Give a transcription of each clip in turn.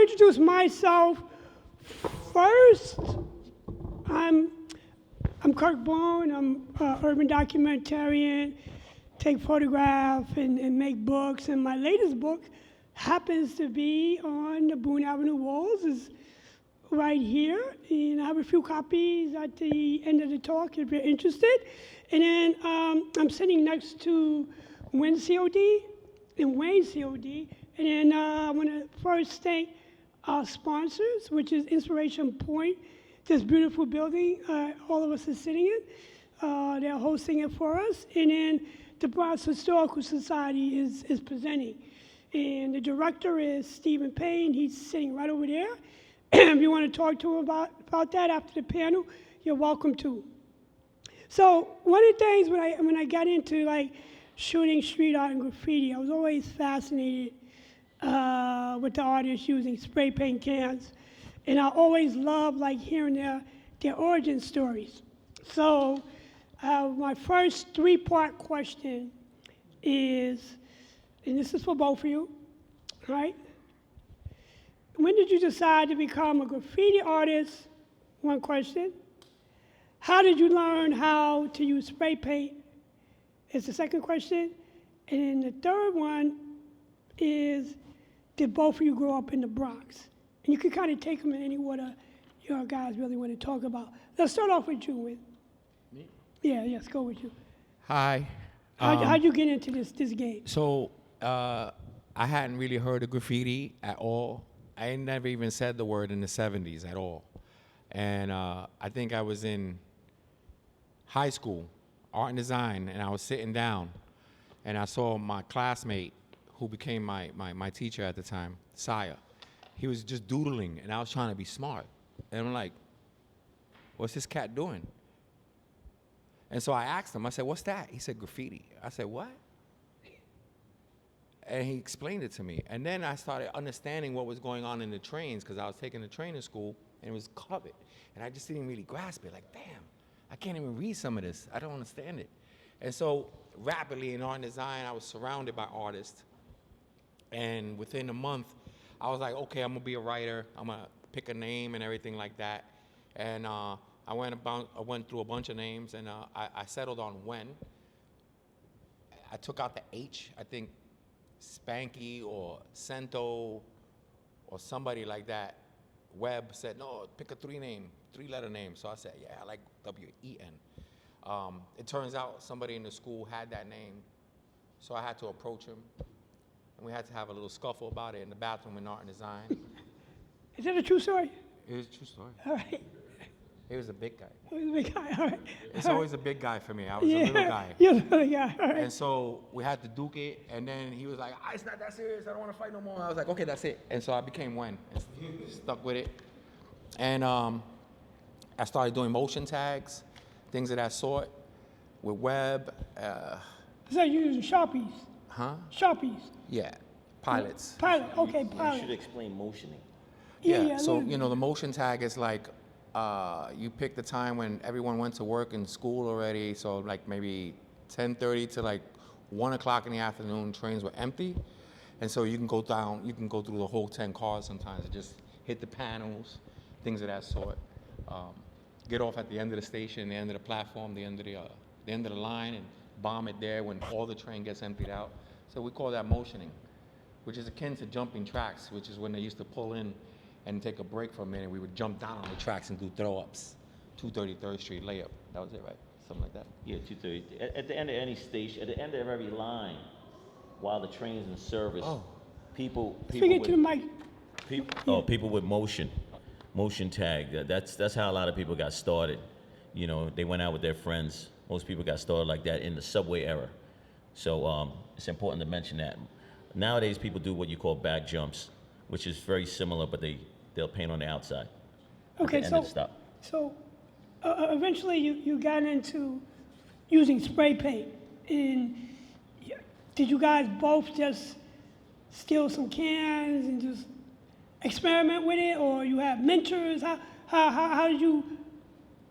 introduce myself first. I'm Kurt Boone. I'm an urban documentarian, take photographs and make books. And my latest book happens to be on the Boone Avenue Walls. Is right here, and I have a few copies at the end of the talk if you're interested. And then I'm sitting next to WEN COD and WANE COD. And then I want to first thank our sponsors, which is Inspiration Point, this beautiful building all of us are sitting in. They're hosting it for us. And then the Bronx Historical Society is presenting. And the director is Stephen Payne. He's sitting right over there. If you want to talk to him about that after the panel, you're welcome to. So one of the things when I got into like shooting street art and graffiti, I was always fascinated with the artists using spray paint cans, and I always loved like hearing their origin stories. So my first three-part question is, and this is for both of you, all right? When did you decide to become a graffiti artist? One question. How did you learn how to use spray paint? Is the second question. And then the third one is, did both of you grow up in the Bronx? And you can kind of take them in any order you guys really want to talk about. Let's start off with you. Me? Yeah, let's go with you. Hi. How'd you get into this game? So I hadn't really heard of graffiti at all. I never even said the word in the 70s at all. And I think I was in high school, art and design, and I was sitting down, and I saw my classmate, who became my teacher at the time, Saya. He was just doodling, and I was trying to be smart. And I'm like, what's this cat doing? And so I asked him, I said, what's that? He said, graffiti. I said, what? And he explained it to me. And then I started understanding what was going on in the trains, because I was taking the train to school, and it was covered. And I just didn't really grasp it. Like, damn, I can't even read some of this. I don't understand it. And so rapidly in art and design, I was surrounded by artists. And within a month, I was like, okay, I'm going to be a writer. I'm going to pick a name and everything like that. And I went through a bunch of names, and I settled on WEN. I took out the H. I think Spanky or Cento or somebody like that. Webb said, no, pick a three-letter name. So I said, yeah, I like W-E-N. It turns out somebody in the school had that name, so I had to approach him, and we had to have a little scuffle about it in the bathroom in art and design. Is that a true story? It was a true story. All right. He was a big guy. He was a big guy, all right. It's always a big guy for me. I was a little guy. You're a little guy, all right. And so we had to duke it, and then he was like, it's not that serious, I don't want to fight no more. I was like, okay, that's it. And so I became WEN and stuck with it. And I started doing motion tags, things of that sort, with web. So you're using Sharpies? Huh? Sharpies? Yeah, pilots. Pilot, okay, You pilot. should explain motioning. Yeah, So, look. you know, the motion tag is like, you pick the time when everyone went to work and school already, so like maybe 10:30 to like 1 o'clock in the afternoon, trains were empty. And so you can go through the whole 10 cars sometimes and just hit the panels, things of that sort. Get off at the end of the station, the end of the platform, the end of the line, and bomb it there when all the train gets emptied out. So we call that motioning, which is akin to jumping tracks, which is when they used to pull in and take a break for a minute. We would jump down on the tracks and do throw-ups. 233rd Street layup. That was it, right? Something like that. Yeah, 230. At the end of any station, at the end of every line, while the train's in service, people Speak into the mic. people with motion tag. That's how a lot of people got started. You know, they went out with their friends. Most people got started like that in the subway era. So it's important to mention that. Nowadays, people do what you call back jumps, which is very similar, but they'll paint on the outside. Okay, at the end of the stop. so eventually you got into using spray paint. And did you guys both just steal some cans and just experiment with it, or you have mentors? How did you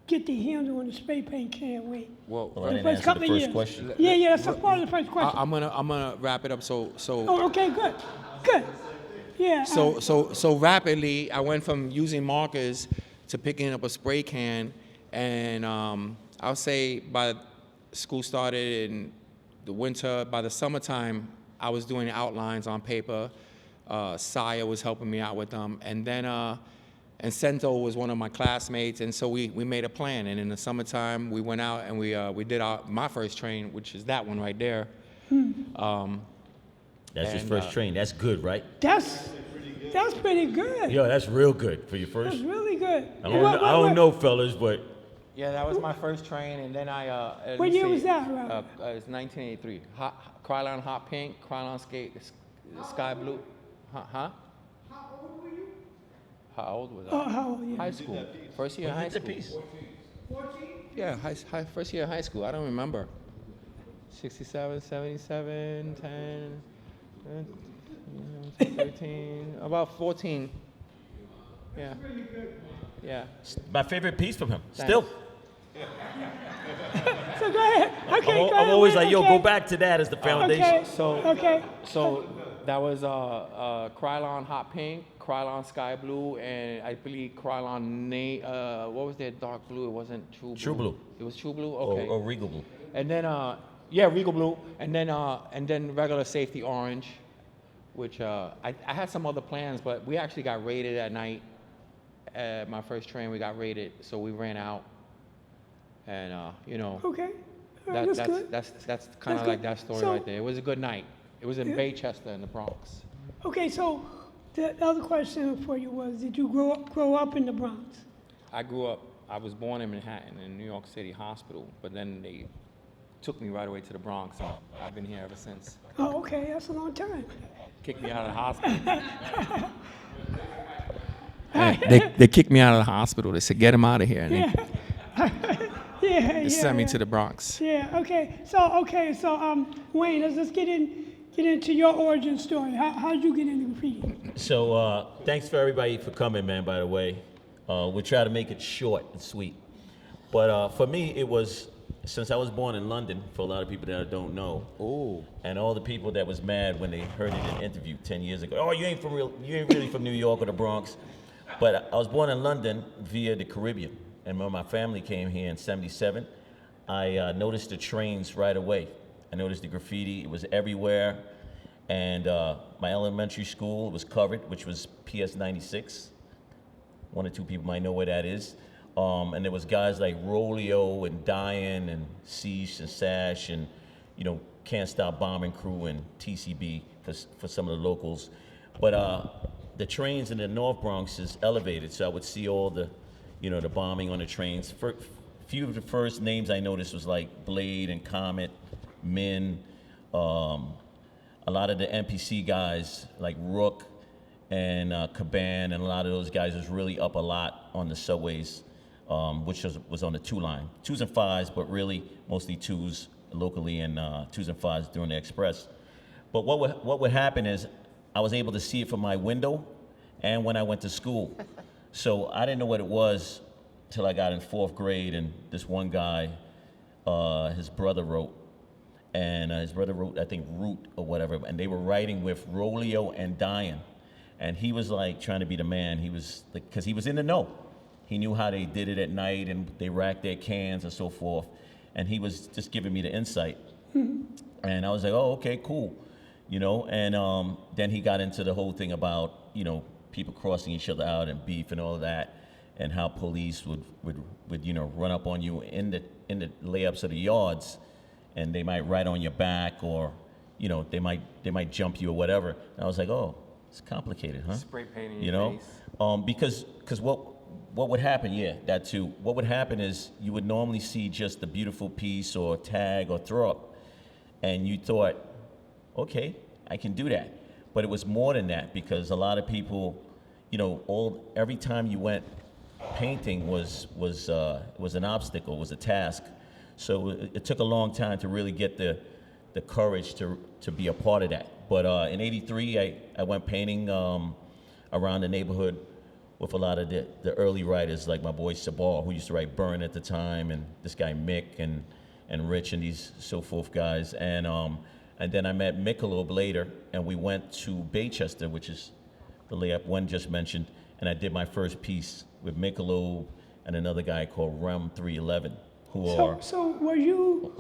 get the handle on the spray paint can? Well, the I didn't first answer couple the of first years. question. Yeah, that's a part of the first question. I'm gonna wrap it up. So Oh, okay, good. Yeah. So rapidly, I went from using markers to picking up a spray can, and I'll say by school started in the winter, by the summertime, I was doing outlines on paper. Saya was helping me out with them, and then and Sento was one of my classmates, and so we made a plan. And in the summertime, we went out and we did my first train, which is that one right there. That's his And, first train. That's good, right? That's pretty good. Yo, that's real good for your first. That's really good. I don't know, fellas, but Yeah, that was my first train, and then I. What year was that, Rob? It's 1983. Krylon hot pink, Krylon sky blue. Huh? How old were you? How old was I? Oh, how old? Yeah. High school. First year of high hit the school. piece. 14? Yeah, first year of high school. I don't remember. 67, 77, 10, 13, about 14. Yeah. Yeah. My favorite piece from him. Still. So go ahead. Okay, go ahead. I'm always like, yo, okay. go back to that as the foundation. Okay. So, so that was Krylon hot pink, Krylon sky blue, and I believe Krylon what was that dark blue? It wasn't true blue. True blue. It was true blue. Okay. Or regal blue. And then yeah, regal blue, and then regular safety orange, which I had some other plans, but we actually got raided at night. My first train, we got raided, so we ran out, and you know. Okay. That's good. That's kind That's of like good. that story So- right there. It was a good night. It was in Baychester in the Bronx. Okay, so the other question for you was, did you grow up in the Bronx? I was born in Manhattan in New York City Hospital, but then they took me right away to the Bronx, and I've been here ever since. Oh, okay, that's a long time. Kicked me out of the hospital. They kicked me out of the hospital. They said, get him out of here. And Yeah, they sent me to the Bronx. Yeah. Okay. So Wayne, let's get into your origin story. How did you get into graffiti? So thanks for everybody for coming, man, by the way. We'll try to make it short and sweet. But for me, it was, since I was born in London, for a lot of people that I don't know, and all the people that was mad when they heard it in an interview 10 years ago, oh, you ain't really from New York or the Bronx. But I was born in London via the Caribbean. And when my family came here in '77, I noticed the trains right away. I noticed the graffiti, it was everywhere. And my elementary school was covered, which was PS 96. One or two people might know where that is. And there was guys like Rolio and Diane and Cease and Sash and, you know, Can't Stop Bombing Crew and TCB for some of the locals. But the trains in the North Bronx is elevated, so I would see all the, you know, the bombing on the trains. Few of the first names I noticed was like Blade and Comet, Min, a lot of the NPC guys like Rook and Caban, and a lot of those guys was really up a lot on the subways, which was on the 2 line. 2s and 5s, but really mostly 2s locally and 2s and 5s during the express. But what would happen is I was able to see it from my window and when I went to school. So I didn't know what it was till I got in 4th grade, and this one guy, his brother wrote, and his brother wrote, I think, Root or whatever, and they were writing with Rolio and Diane. And he was like trying to be the man. He was, because he was in the know. He knew how they did it at night and they racked their cans and so forth. And he was just giving me the insight. And I was like, oh, okay, cool. You know, and then he got into the whole thing about, you know, people crossing each other out and beef and all of that, and how police would you know, run up on you in the layups of the yards, and they might ride on your back, or, you know, they might jump you or whatever. And I was like, oh, it's complicated, huh? Spray painting You your know, face. because what would happen? Yeah, that too. What would happen is you would normally see just a beautiful piece or tag or throw up, and you thought, okay, I can do that. But it was more than that, because a lot of people, you know, every time you went, painting was an obstacle, was a task. So it took a long time to really get the courage to be a part of that. But in '83, I went painting around the neighborhood with a lot of the early writers, like my boy Sabal, who used to write Burn at the time, and this guy Mick and Rich and these so forth guys. And then I met Mick a little later, and we went to Baychester, which is the layup Wen just mentioned, and I did my first piece with Michelob and another guy called Rem 311, who are So were you?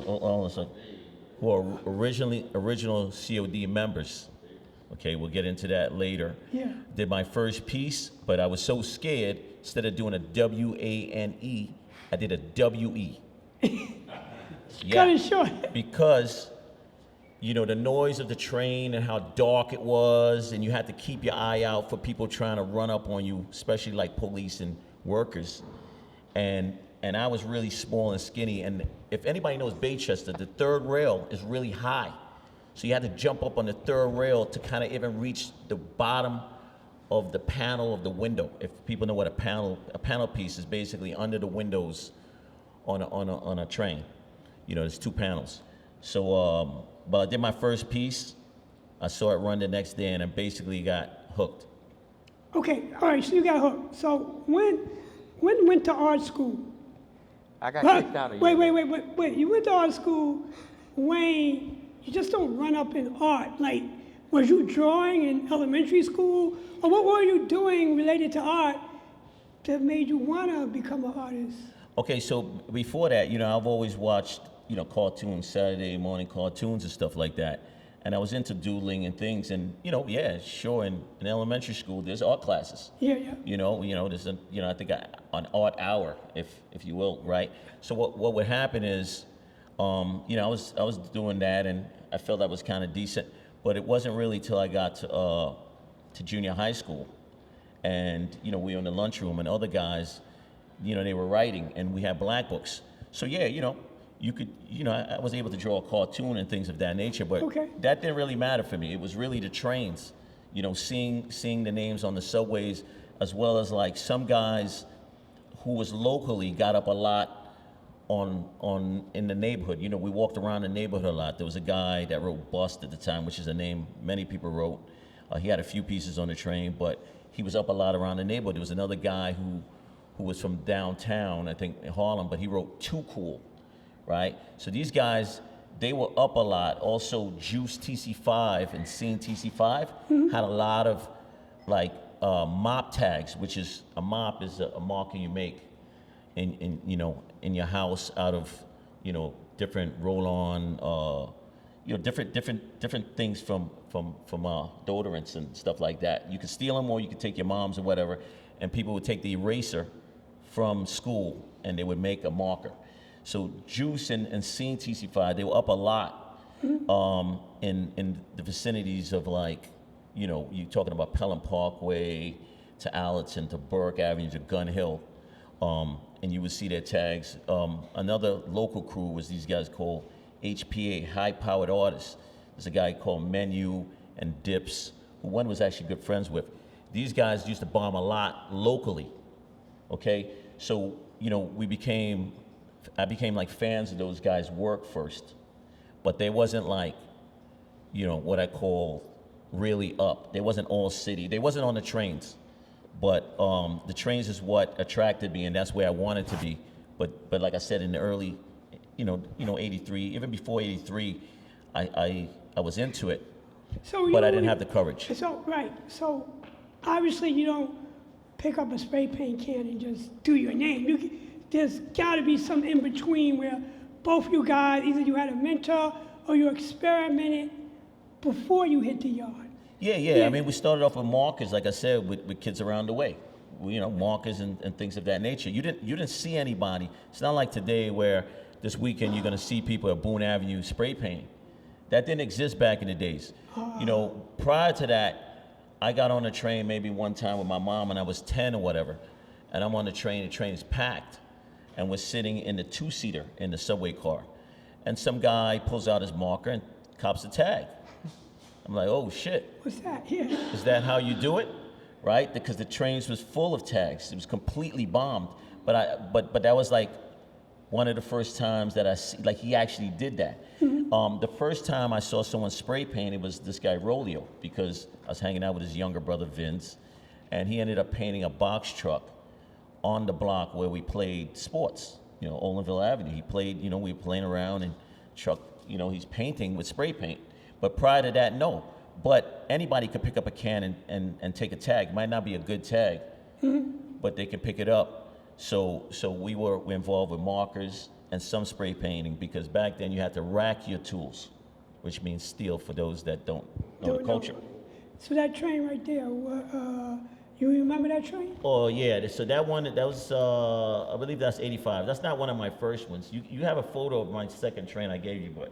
who are original COD members. Okay, we'll get into that later. Yeah. Did my first piece, but I was so scared, instead of doing a WANE, I did a WE. Cut it short. Because, you know, the noise of the train and how dark it was, and you had to keep your eye out for people trying to run up on you, especially like police and workers. And I was really small and skinny, and if anybody knows Baychester, the third rail is really high. So you had to jump up on the third rail to kind of even reach the bottom of the panel of the window. If people know what a panel piece is, basically under the windows on a train. You know, there's two panels. So, but I did my first piece. I saw it run the next day, and I basically got hooked. Okay, all right, so you got hooked. So when went to art school? I got kicked out of here. Wait. You went to art school, Wayne, you just don't run up in art. Like, was you drawing in elementary school? Or what were you doing related to art that made you want to become an artist? Okay, so before that, you know, I've always watched, you know, cartoons, Saturday morning cartoons and stuff like that. And I was into doodling and things, and, you know, yeah, sure, in elementary school, there's art classes. Yeah. You know, there's a, you know, I think an art hour, if you will, right? So what would happen is, you know, I was doing that, and I felt I was kind of decent, but it wasn't really till I got to junior high school, and, you know, we were in the lunchroom, and other guys, you know, they were writing, and we had black books. So yeah, you know, you could, you know, I was able to draw a cartoon and things of that nature, but that didn't really matter for me. It was really the trains, you know, seeing the names on the subways, as well as like some guys who was locally got up a lot in the neighborhood. You know, we walked around the neighborhood a lot. There was a guy that wrote Bust at the time, which is a name many people wrote. He had a few pieces on the train, but he was up a lot around the neighborhood. There was another guy who was from downtown, I think in Harlem, but he wrote Too Cool, right? So these guys, they were up a lot. Also, Juice TC5 and Scene TC5 had a lot of like mop tags, which is a mop is a marker you make in you know, in your house out of, you know, different roll-on, you know, different things from deodorants and stuff like that. You could steal them, or you could take your mom's or whatever, and people would take the eraser from school and they would make a marker. So Juice and Scene TC5, they were up a lot in the vicinities of, like, you know, you're talking about Pelham Parkway to Allerton to Burke Avenue to Gun Hill, and you would see their tags. Another local crew was these guys called HPA, High Powered Artists. There's a guy called Menu and Dips, who one was actually good friends with. These guys used to bomb a lot locally, okay? So, you know, I became like fans of those guys' work first, but they wasn't like, you know, what I call really up. They wasn't all city. They wasn't on the trains, but the trains is what attracted me, and that's where I wanted to be. But like I said, in the early, you know, 83, even before 83, I was into it, but I didn't have the courage. So, right, so obviously you don't pick up a spray paint can and just do your name. There's got to be some in between where both you guys, either you had a mentor or you experimented before you hit the yard. Yeah. I mean, we started off with markers, like I said, with kids around the way. You know, markers and things of that nature. You didn't see anybody. It's not like today where this weekend you're going to see people at Boone Avenue spray painting. That didn't exist back in the days. You know, prior to that, I got on a train maybe one time with my mom when I was 10 or whatever, and I'm on the train is packed, and we're sitting in the two-seater in the subway car, and some guy pulls out his marker and cops the tag. I'm like, oh shit. What's that? Yeah. Is that how you do it? Right? Because the trains was full of tags. It was completely bombed. But that was like one of the first times that I see, like, he actually did that. The first time I saw someone spray paint, it was this guy Rolio, because I was hanging out with his younger brother Vince, and he ended up painting a box truck on the block where we played sports, you know, Olinville Avenue. He played, you know, we were playing around, and truck, you know, he's painting with spray paint. But prior to that, no. But anybody could pick up a can and take a tag. It might not be a good tag, but they can pick it up. So we were involved with markers and some spray painting, because back then you had to rack your tools, which means steal for those that don't know the culture. So that train right there, you remember that train? Oh yeah, so that one, that was, I believe that's 85. That's not one of my first ones. You have a photo of my second train I gave you, but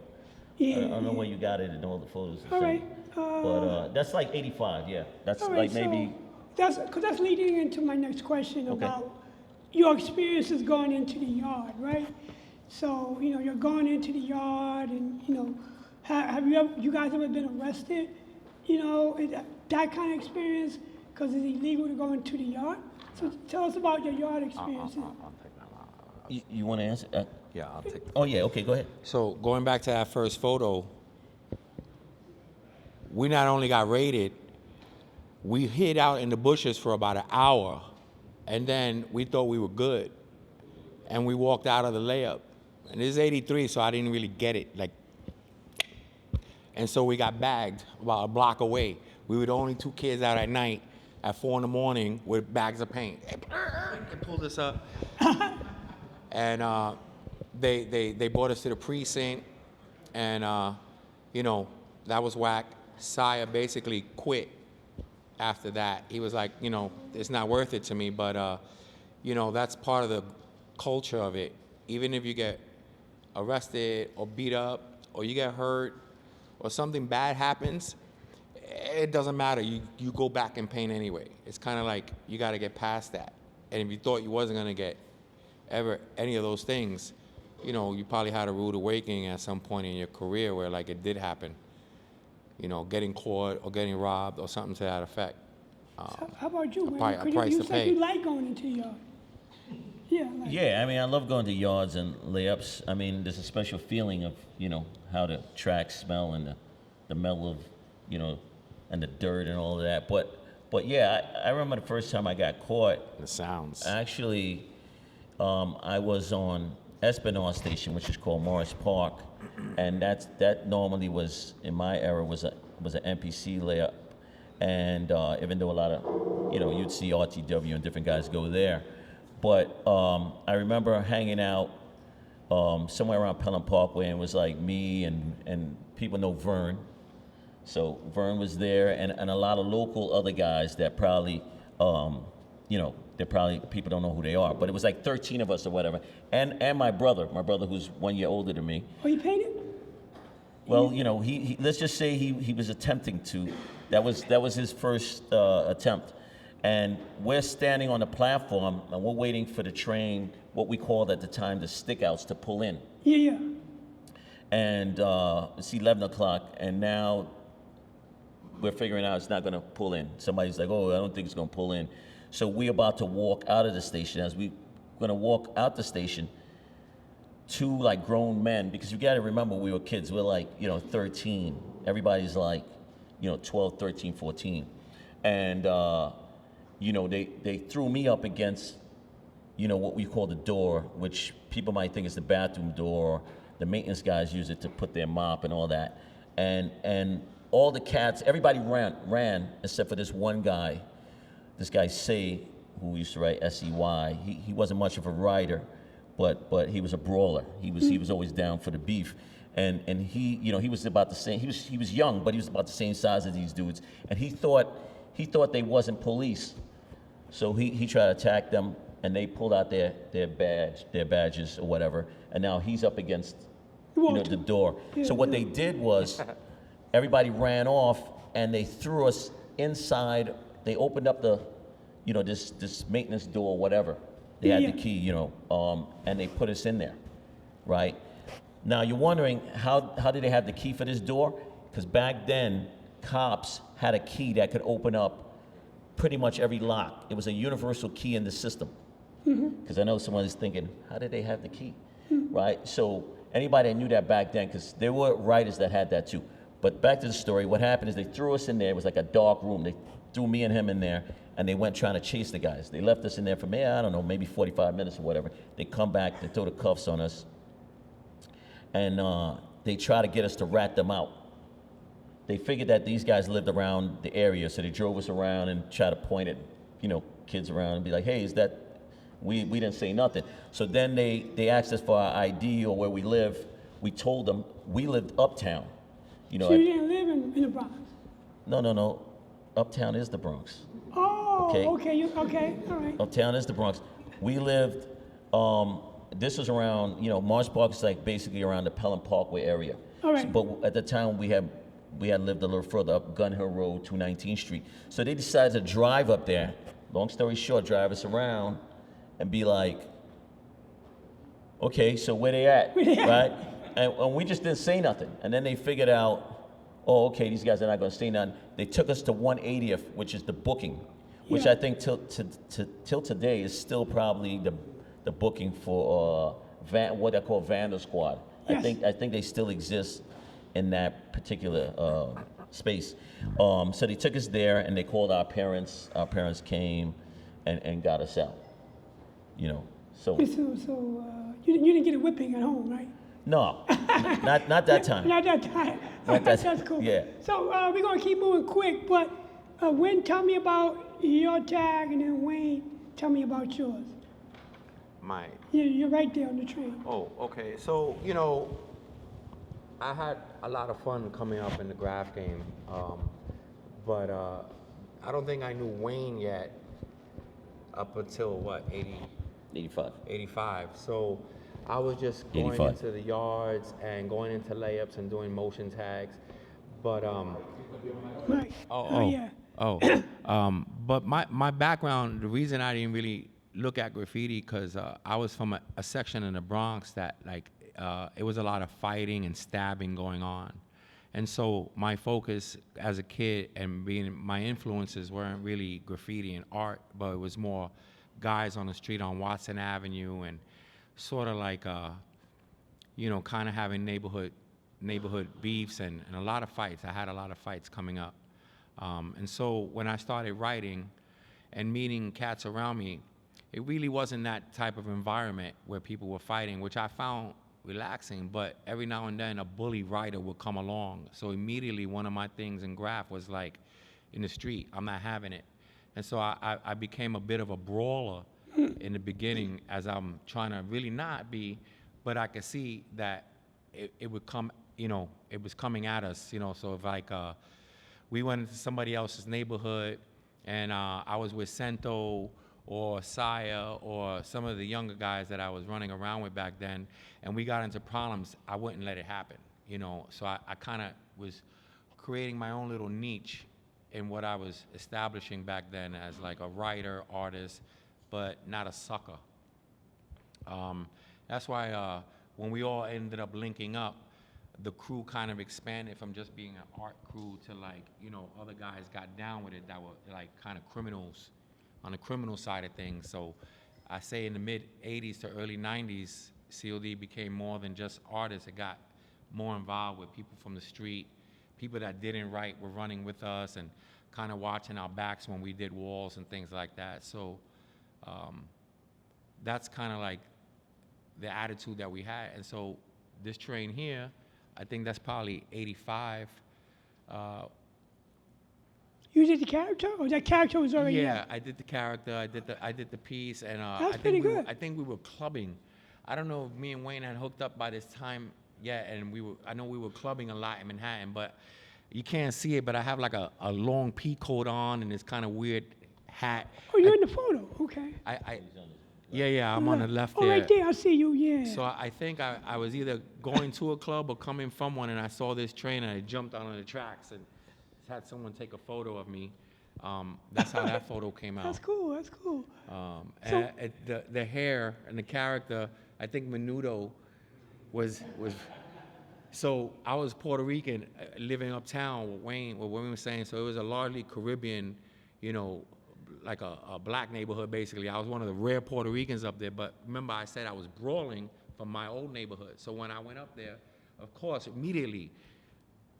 Yeah. I don't know where you got it and all the photos. All right. But that's like 85, yeah. That's All like right, maybe, because that's leading into my next question about your experiences going into the yard, right? So, you're going into the yard and, have you guys ever been arrested? That kind of experience, because it's illegal to go into the yard. So tell us about your yard experiences. I'll take that one. you want to answer? Yeah, I'll take that. Oh yeah, okay, go ahead. So going back to that first photo, we not only got raided, we hid out in the bushes for about an hour, and then we thought we were good, and we walked out of the layup. And this is 83, so I didn't really get it, and so we got bagged about a block away. We were the only two kids out at night at 4 in the morning with bags of paint. They pulled us up, and they brought us to the precinct, and that was whack. Saya basically quit after that. He was like, it's not worth it to me, but that's part of the culture of it. Even if you get arrested or beat up or you get hurt or something bad happens, it doesn't matter. You go back and paint anyway. It's kind of like you got to get past that. And if you thought you wasn't going to get ever any of those things, you probably had a rude awakening at some point in your career where it did happen. Getting caught or getting robbed or something to that effect. How about you, man? a price You to said pay. you like going into the yard. Yeah. Yeah, I mean, I love going to yards and layups. I mean, there's a special feeling of, how the tracks smell and the smell of, and the dirt and all of that. But yeah, I remember the first time I got caught. The sounds. Actually, I was on Esplanade Station, which is called Morris Park, and that normally was, in my era, was an NPC layup. And even though a lot of, you'd see RTW and different guys go there. But I remember hanging out somewhere around Pelham Parkway, and it was like me and people know Vern. So Vern was there, and a lot of local other guys that probably, they're probably, people don't know who they are. But it was like 13 of us or whatever. And my brother who's 1 year older than me. Oh, you painted? Well, he let's just say he was attempting to. That was his first attempt. And we're standing on the platform, and we're waiting for the train, what we called at the time the stickouts, to pull in. Yeah. And it's 11 o'clock, and now we're figuring out it's not going to pull in. Somebody's like, oh, I don't think it's going to pull in. So we're about to walk out of the station. As we're going to walk out the station, two grown men, because you got to remember we were kids. We're 13. Everybody's 12, 13, 14. And they threw me up against, what we call the door, which people might think is the bathroom door. The maintenance guys use it to put their mop and all that. And all the cats, everybody ran except for this one guy, this guy Say, who used to write SEY. He wasn't much of a writer, but he was a brawler. He was always down for the beef. And he was about the same. He was young, but he was about the same size as these dudes. And he thought they wasn't police. So he tried to attack them, and they pulled out their badges or whatever, and now he's up against the door. Yeah, so what they did was, everybody ran off, and they threw us inside. They opened up the, this maintenance door, whatever. They had the key, and they put us in there, right? Now you're wondering how did they have the key for this door? Because back then, cops had a key that could open up pretty much every lock. It was a universal key in the system. Because I know someone is thinking, how did they have the key? Right? So anybody that knew that back then, because there were writers that had that too. But back to the story, what happened is they threw us in there. It was like a dark room. They threw me and him in there, and they went trying to chase the guys. They left us in there for, I don't know, maybe 45 minutes or whatever. They come back, they throw the cuffs on us, and they try to get us to rat them out. they figured that these guys lived around the area, so they drove us around and tried to point at, kids around and be like, hey, is that, we didn't say nothing. So then they asked us for our ID or where we live. We told them we lived uptown. So you didn't live in the Bronx? No. Uptown is the Bronx. Oh, Okay. okay, okay, all right. Uptown is the Bronx. We lived, this was around, Mars Park is like basically around the Pelham Parkway area. All right. But at the time we had lived a little further up Gun Hill Road, 219th Street. So they decided to drive up there, long story short, drive us around and be like, okay, so where they at, right? And we just didn't say nothing. And then they figured out, oh, okay, these guys are not gonna say nothing. They took us to 180th, which is the booking, which I think till today is still probably the booking for what I call Vandal Squad. Yes. I think they still exist in that particular space. So they took us there and they called our parents. Our parents came and got us out. So You didn't get a whipping at home, right? no, not that time. Not that time. That's cool. Yeah. So we're gonna keep moving quick, but Wen, tell me about your tag, and then Wayne, tell me about yours. You're right there on the train. Oh, okay. So, I had a lot of fun coming up in the graph game, but I don't think I knew Wayne yet up until, 85. 85. So I was just going 85. into the yards and going into layups and doing motion tags. But, Right. Yeah. but my background, the reason I didn't really look at graffiti, because I was from a section in the Bronx that it was a lot of fighting and stabbing going on. And so my focus as a kid and my influences weren't really graffiti and art, but it was more guys on the street on Watson Avenue and sort of like, kind of having neighborhood beefs and a lot of fights. I had a lot of fights coming up. And so when I started writing and meeting cats around me, it really wasn't that type of environment where people were fighting, which I found relaxing, but every now and then a bully writer would come along. So immediately one of my things in graph was like, in the street, I'm not having it. And so I became a bit of a brawler in the beginning as I'm trying to really not be, but I could see that it would come, it was coming at us, so if we went into somebody else's neighborhood and I was with Cento or Saya or some of the younger guys that I was running around with back then, and we got into problems, I wouldn't let it happen, So I kind of was creating my own little niche in what I was establishing back then as like a writer, artist, but not a sucker. That's why when we all ended up linking up, the crew kind of expanded from just being an art crew to like, other guys got down with it that were like kind of criminals on the criminal side of things. So I say in the mid 80s to early 90s, COD became more than just artists. It got more involved with people from the street. People that didn't write were running with us and kind of watching our backs when we did walls and things like that. So that's kind of like the attitude that we had. And so this train here, I think that's probably 85. You did the character, or that character was already Yeah, there? I did the character. I did the piece, and That's I pretty think good. I think we were clubbing. I don't know if me and Wayne had hooked up by this time yet, and I know we were clubbing a lot in Manhattan, but you can't see it. But I have like a long pea coat on and this kind of weird hat. Oh, you're in the photo. Okay. Yeah, I'm on the left Oh, there. right there. I see you. Yeah. So I think I was either going to a club or coming from one, and I saw this train, and I jumped onto the tracks and had someone take a photo of me. That's how that photo came out. That's cool. That's cool. And the hair and the character, I think Menudo was. So I was Puerto Rican, living uptown. What Wayne was saying. So it was a largely Caribbean, like a black neighborhood basically. I was one of the rare Puerto Ricans up there. But remember, I said I was brawling from my old neighborhood. So when I went up there, of course, immediately,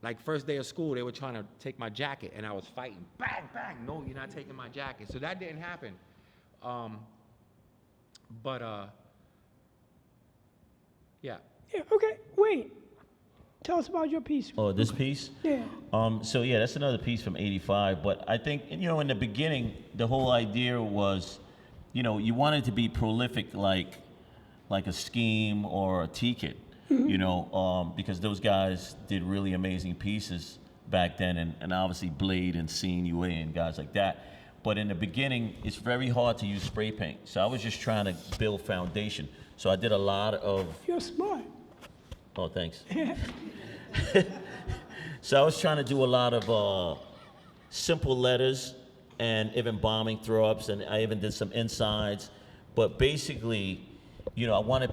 like first day of school, they were trying to take my jacket, and I was fighting. Bang, bang! No, you're not taking my jacket. So that didn't happen. Yeah. Yeah. Okay. Wait. tell us about your piece. Oh, this piece? Yeah. So yeah, that's another piece from '85. But I think, you know, in the beginning, the whole idea was, you know, you wanted to be prolific like a Scheme or a T-Kit, you know, because those guys did really amazing pieces back then, and obviously Blade and Scene UA and guys like that. But in the beginning, it's very hard to use spray paint. So I was just trying to build foundation. So I did a lot of. You're smart. Oh, thanks. So I was trying to do a lot of simple letters and even bombing throw-ups, and I even did some insides. But basically, you know, I wanted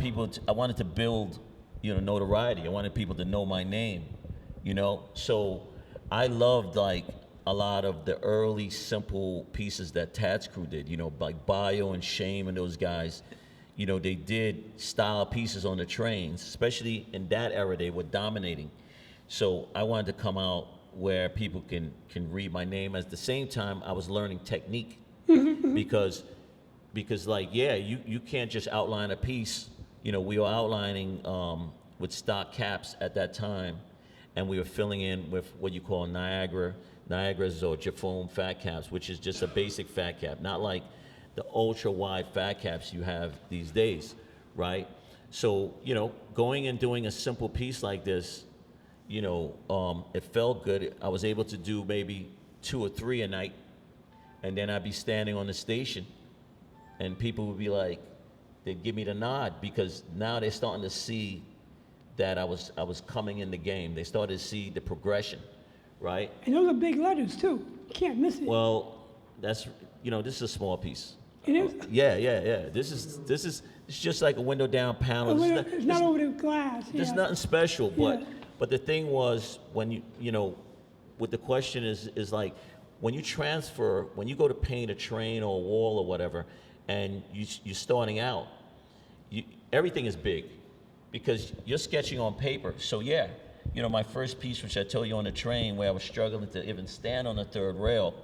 to build, you know, notoriety. I wanted people to know my name, you know. So I loved like a lot of the early simple pieces that Tad's crew did, you know, like Bio and Shame and those guys. You know, they did style pieces on the trains, especially in that era, they were dominating. So I wanted to come out where people can read my name. At the same time, I was learning technique because like, yeah, you can't just outline a piece. You know, we were outlining with stock caps at that time, and we were filling in with what you call Niagara's or Jafone fat caps, which is just a basic fat cap, not like the ultra wide fat caps you have these days, right? So, you know, going and doing a simple piece like this, you know, it felt good. I was able to do maybe 2 or 3 a night, and then I'd be standing on the station, and people would be like, they'd give me the nod, because now they're starting to see that I was coming in the game. They started to see the progression, right? And those are big letters too. You can't miss it. Well, that's, you know, this is a small piece. It is. Yeah. This is it's just like a window down panel. It's not over the glass. There's Yeah. nothing special, Yeah. but the thing was, when you know, what the question is like, when you transfer, when you go to paint a train or a wall or whatever, and you're starting out, everything is big, because you're sketching on paper. So yeah, you know, my first piece, which I told you on the train, where I was struggling to even stand on the third rail,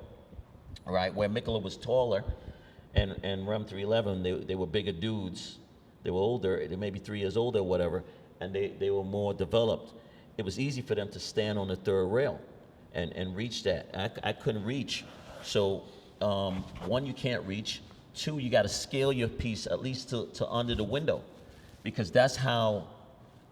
right, where Mikula was taller, and Rem 311, they were bigger dudes. They were older, they may be 3 years older or whatever, and they were more developed. It was easy for them to stand on the third rail and reach that. I couldn't reach. So, 1, you can't reach. 2, you got to scale your piece at least to under the window, because that's how,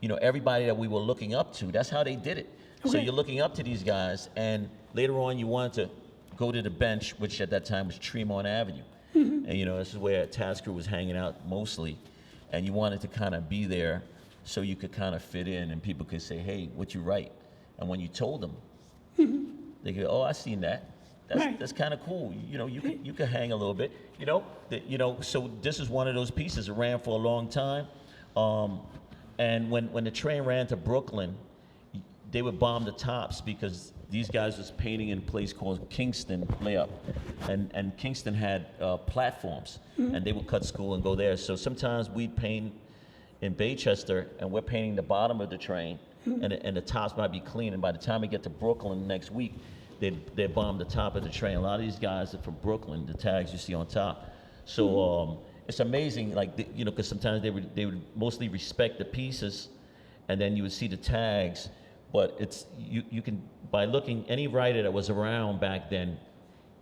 you know, everybody that we were looking up to, that's how they did it. So you're looking up to these guys, and later on you wanted to go to the bench, which at that time was Tremont Avenue. And, you know, this is where Task Crew was hanging out mostly. And you wanted to kind of be there so you could kind of fit in, and people could say, hey, what you write? And when you told them, they go, oh, I seen that. That's kind of cool. You know, you could hang a little bit. You know, so this is one of those pieces. It ran for a long time. And when the train ran to Brooklyn, they would bomb the tops, because these guys was painting in a place called Kingston Layup, and Kingston had platforms, and they would cut school and go there. So sometimes we'd paint in Baychester, and we're painting the bottom of the train, and the tops might be clean, and by the time we get to Brooklyn next week, they'd bomb the top of the train. A lot of these guys are from Brooklyn, the tags you see on top. So it's amazing, like, you know, because sometimes they would mostly respect the pieces, and then you would see the tags. But it's you can, by looking, any writer that was around back then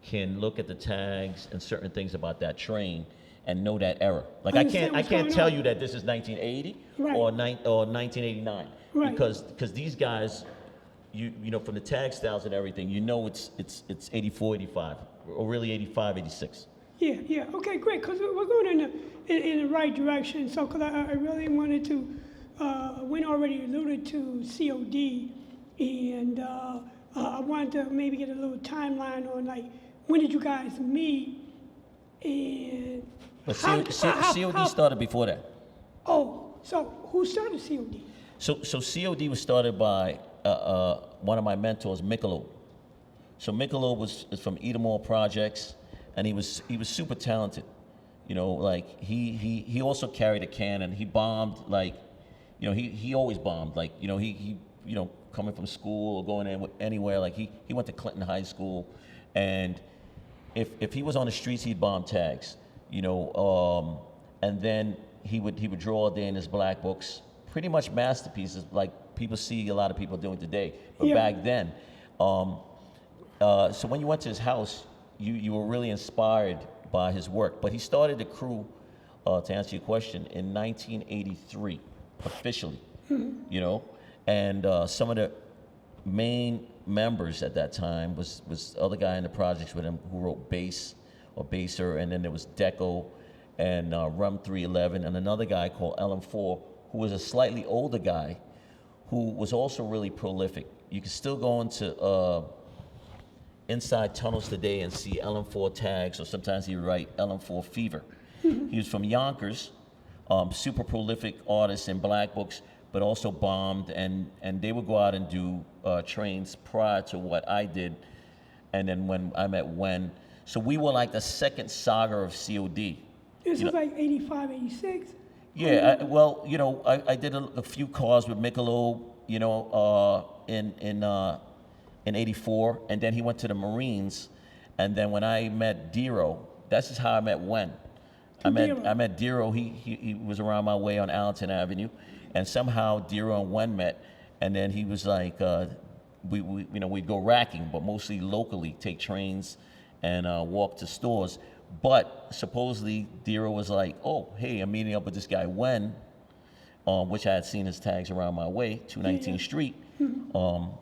can look at the tags and certain things about that train and know that era. Like, I can't tell you that this is 1980 or 1989, because these guys, you know, from the tag styles and everything, you know, it's 84, 85, or really 85, 86. Yeah. Okay, great. Because we're going in the right direction. So, because I really wanted to. Wynn already alluded to COD, and I wanted to maybe get a little timeline on, like, when did you guys meet, and but COD started before that. Oh, so who started COD? So COD was started by one of my mentors, Mikula. So Mikula is from Edomore Projects, and he was super talented. You know, like, he also carried a cannon. He bombed, like, you know, he always bombed. Like, you know, he you know, coming from school or going anywhere, like, he went to Clinton High School, and if he was on the streets, he'd bomb tags, you know, and then he would draw all day in his black books, pretty much masterpieces, like people see a lot of people doing today. But Yeah. back then, so when you went to his house, you were really inspired by his work. But he started the crew, to answer your question, in 1983, officially. You know, and some of the main members at that time was the other guy in the projects with him who wrote Bass or Baser, and then there was Deco and Rum 311, and another guy called LM4, who was a slightly older guy who was also really prolific. You can still go into inside tunnels today and see LM4 tags, or sometimes he would write LM4 Fever. He was from Yonkers, super prolific artist in black books, but also bombed, and they would go out and do trains prior to what I did, and then when I met WEN. So we were like the second saga of COD. This is like 85, 86. Yeah, well, you know, I did a few cars with Michelob, you know, in '84, and then he went to the Marines, and then when I met Dero, that's just how I met WEN. I met Dero. He was around my way on Allenton Avenue, and somehow Dero and WEN met, and then he was like, we you know, we'd go racking, but mostly locally, take trains and walk to stores. But supposedly Dero was like, oh, hey, I'm meeting up with this guy WEN, which I had seen his tags around my way, 219th Street,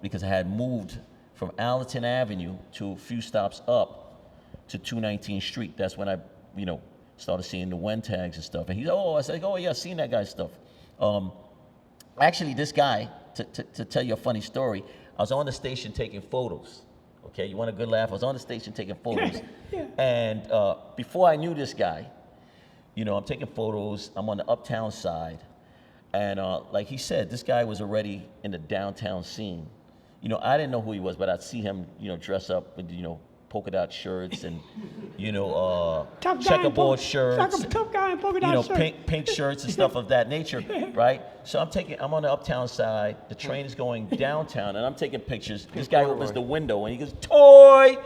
because I had moved from Allenton Avenue to a few stops up to 219th Street. That's when I, you know, started seeing the WEN tags and stuff. And he's, oh, I was like, oh yeah, I've seen that guy's stuff. Actually, this guy, to tell you a funny story, I was on the station taking photos. Okay, you want a good laugh? I was on the station taking photos. Yeah. And before I knew this guy, you know, I'm taking photos, I'm on the uptown side. And like he said, this guy was already in the downtown scene. You know, I didn't know who he was, but I'd see him, you know, dress up with, you know, polka dot shirts and, you know, checkerboard shirts. Tough guy in polka dot You know, shirt. pink shirts and stuff of that nature, right? So I'm on the uptown side, the train is going downtown, and I'm taking pictures. This guy opens the window and he goes, toy!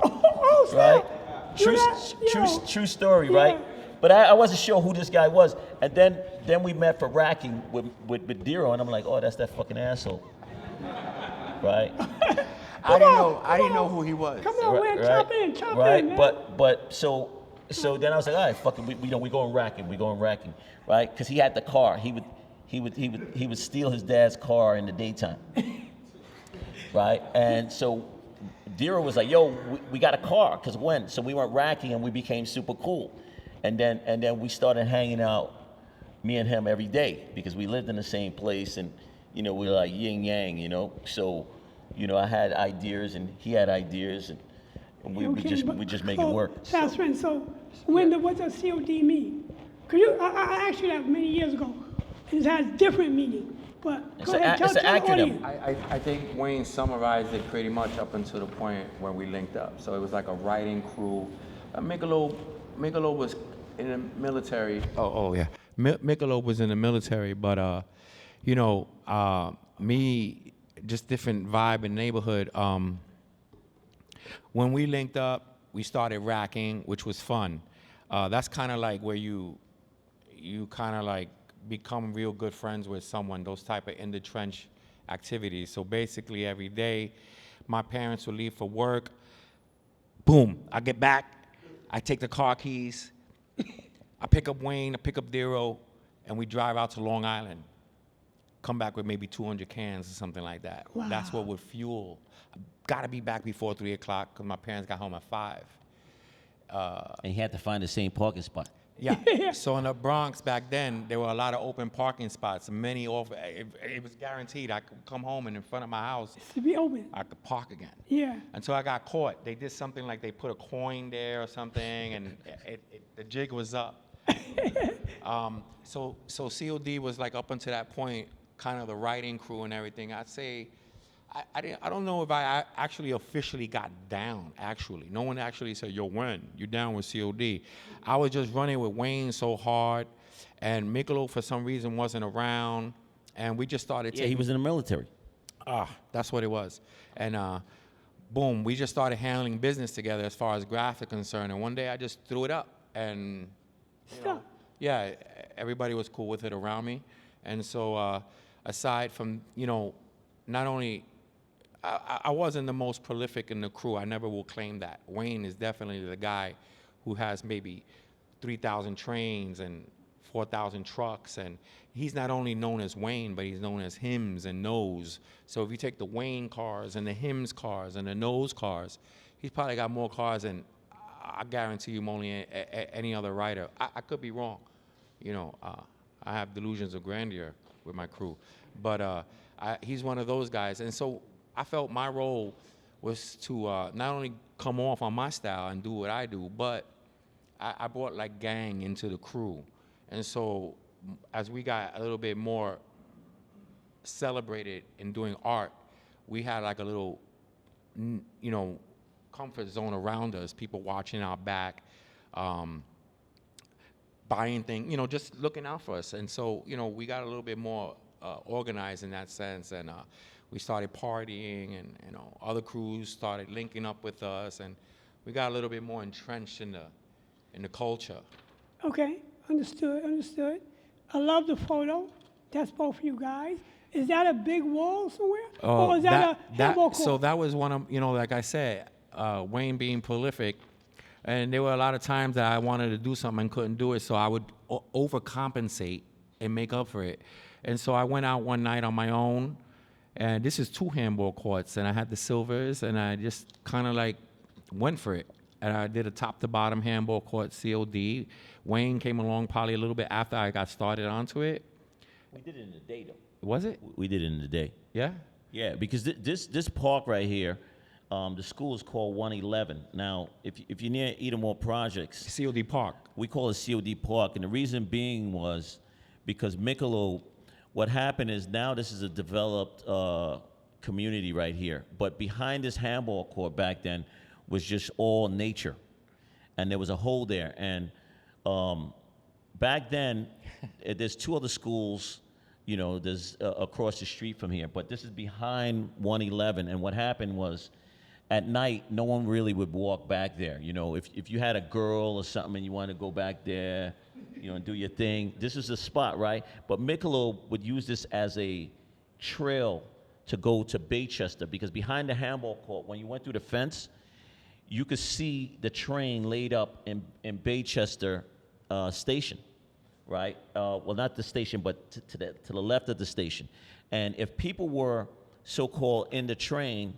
Oh, Right? snap. True story, right? But I wasn't sure who this guy was. And then we met for racking with Dero, and I'm like, oh, that's that fucking asshole. Right? I didn't know who he was. Come on, man, chop in, man. But so then I was like, all right, fuck it, we going racking, right? Because he had the car. He would steal his dad's car in the daytime, right? And so Dero was like, yo, we got a car, because WEN. So we went racking and we became super cool, and then we started hanging out, me and him, every day, because we lived in the same place, and you know, we were like yin yang, you know. So, you know, I had ideas and he had ideas, and we just make it work. Fast friend, so what does COD mean? Cause I asked you that many years ago. It has different meaning, but go ahead, tell it's an the acronym. audience. I think Wayne summarized it pretty much up until the point when we linked up. So it was like a writing crew. Michelob was in the military. Oh yeah. Michelob was in the military, but you know, me, just different vibe and neighborhood. When we linked up, we started racking, which was fun. That's kind of like where you kind of like become real good friends with someone, those type of in the trench activities. So basically every day, my parents would leave for work. Boom, I get back, I take the car keys, I pick up Wayne, I pick up Dero, and we drive out to Long Island. Come back with maybe 200 cans or something like that. Wow. That's what would fuel. Gotta be back before 3 o'clock because my parents got home at 5. And he had to find the same parking spot. Yeah. So in the Bronx back then, there were a lot of open parking spots. Many off. It was guaranteed I could come home and in front of my house, To be open. I could park again. Yeah. Until I got caught. They did something like they put a coin there or something, and the jig was up. So COD was like up until that point, kind of the writing crew and everything. I'd say, I don't know if I actually officially got down, actually. No one actually said, yo, WEN, you down with COD. I was just running with Wayne so hard, and Michelob for some reason wasn't around, and we just started Yeah, he was in the military. That's what it was. And boom, we just started handling business together as far as graphic concerned, and one day I just threw it up, and Stop. yeah, everybody was cool with it around me. And so aside from, you know, not only I wasn't the most prolific in the crew. I never will claim that. Wayne is definitely the guy who has maybe 3,000 trains and 4,000 trucks, and he's not only known as Wayne, but he's known as Hims and Nose. So if you take the Wayne cars and the Hims cars and the Nose cars, he's probably got more cars than I guarantee you only any other writer. I could be wrong, you know. I have delusions of grandeur with my crew, but he's one of those guys, and so I felt my role was to not only come off on my style and do what I do, but I brought like gang into the crew. And so as we got a little bit more celebrated in doing art, we had like a little, you know, comfort zone around us, people watching our back, buying things, you know, just looking out for us. And so, you know, we got a little bit more organized in that sense, and we started partying, and, you know, other crews started linking up with us, and we got a little bit more entrenched in the culture. Okay, understood. I love the photo. That's both of you guys. Is that a big wall somewhere? Or is that a handball court? So that was one of, you know, like I said, Wayne being prolific, and there were a lot of times that I wanted to do something and couldn't do it, so I would overcompensate and make up for it. And so I went out one night on my own, and this is 2 handball courts, and I had the silvers, and I just kind of like went for it. And I did a top to bottom handball court COD. Wayne came along probably a little bit after I got started onto it. We did it in the day, though. Was it? We did it in the day. Yeah? Yeah, because this park right here, the school is called 111. Now, if you're near Edenmore Projects, COD Park. we call it COD Park, and the reason being was because Michelob, what happened is now this is a developed community right here, but behind this handball court back then was just all nature, and there was a hole there. And back then, there's 2 other schools, you know, there's across the street from here, but this is behind 111. And what happened was, at night, no one really would walk back there. You know, if you had a girl or something and you wanted to go back there, you know, and do your thing, this is the spot, right? But Michelob would use this as a trail to go to Baychester, because behind the handball court, when you went through the fence, you could see the train laid up in Baychester station, right? Well, not the station, but to the left of the station. And if people were so-called in the train,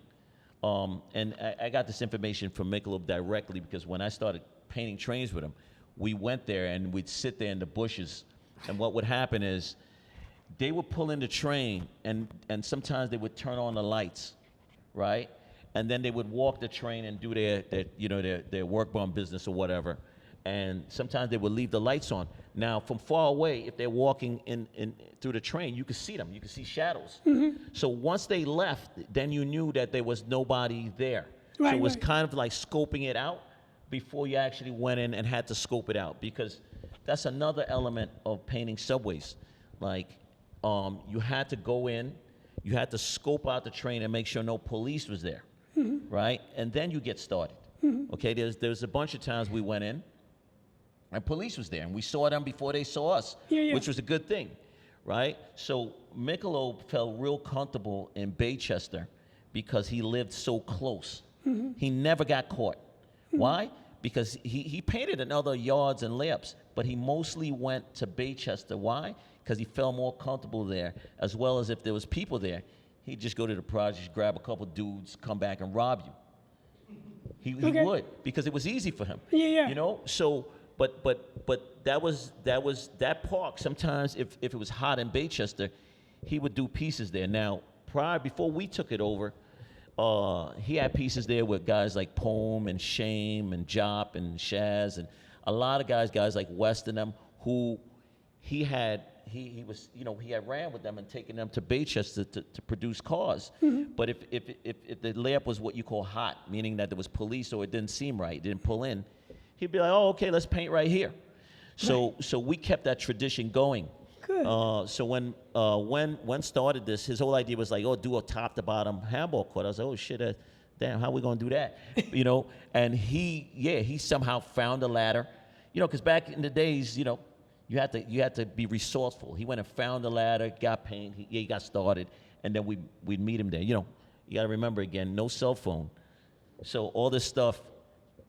and I got this information from Michelob directly, because when I started painting trains with him, we went there and we'd sit there in the bushes, and what would happen is they would pull in the train, and sometimes they would turn on the lights, right? And then they would walk the train and do their work bum business or whatever. And sometimes they would leave the lights on. Now, from far away, if they're walking in through the train, you could see them. You could see shadows. Mm-hmm. So once they left, then you knew that there was nobody there. Right, so it was kind of like scoping it out before you actually went in and had to scope it out, because that's another element of painting subways. Like, you had to go in, you had to scope out the train and make sure no police was there, mm-hmm. right? And then you get started. Mm-hmm. Okay, there's a bunch of times we went in, and police was there, and we saw them before they saw us, which was a good thing, right? So Michelob felt real comfortable in Baychester because he lived so close. Mm-hmm. He never got caught. Mm-hmm. Why? Because he painted in other yards and layups, but he mostly went to Baychester. Why? Because he felt more comfortable there, as well as if there was people there, he'd just go to the project, grab a couple dudes, come back and rob you. He would, because it was easy for him. You know, so. But that park, sometimes if it was hot in Baychester, he would do pieces there. Now, before we took it over, he had pieces there with guys like Payne and Shame and Jop and Shaz and a lot of guys like West and them, who he had ran with them and taken them to Baychester to produce cars. Mm-hmm. But if the layup was what you call hot, meaning that there was police or it didn't seem right, it didn't pull in, he'd be like, oh, okay, let's paint right here. So we kept that tradition going. Good. So when started this, his whole idea was like, oh, do a top to bottom handball court. I was like, oh shit, damn, how we gonna do that? You know, and he somehow found a ladder, you know, because back in the days, you know, You had to be resourceful. He went and found the ladder, got Payne, he got started, and then we'd meet him there. You know, you got to remember again, no cell phone. So all this stuff,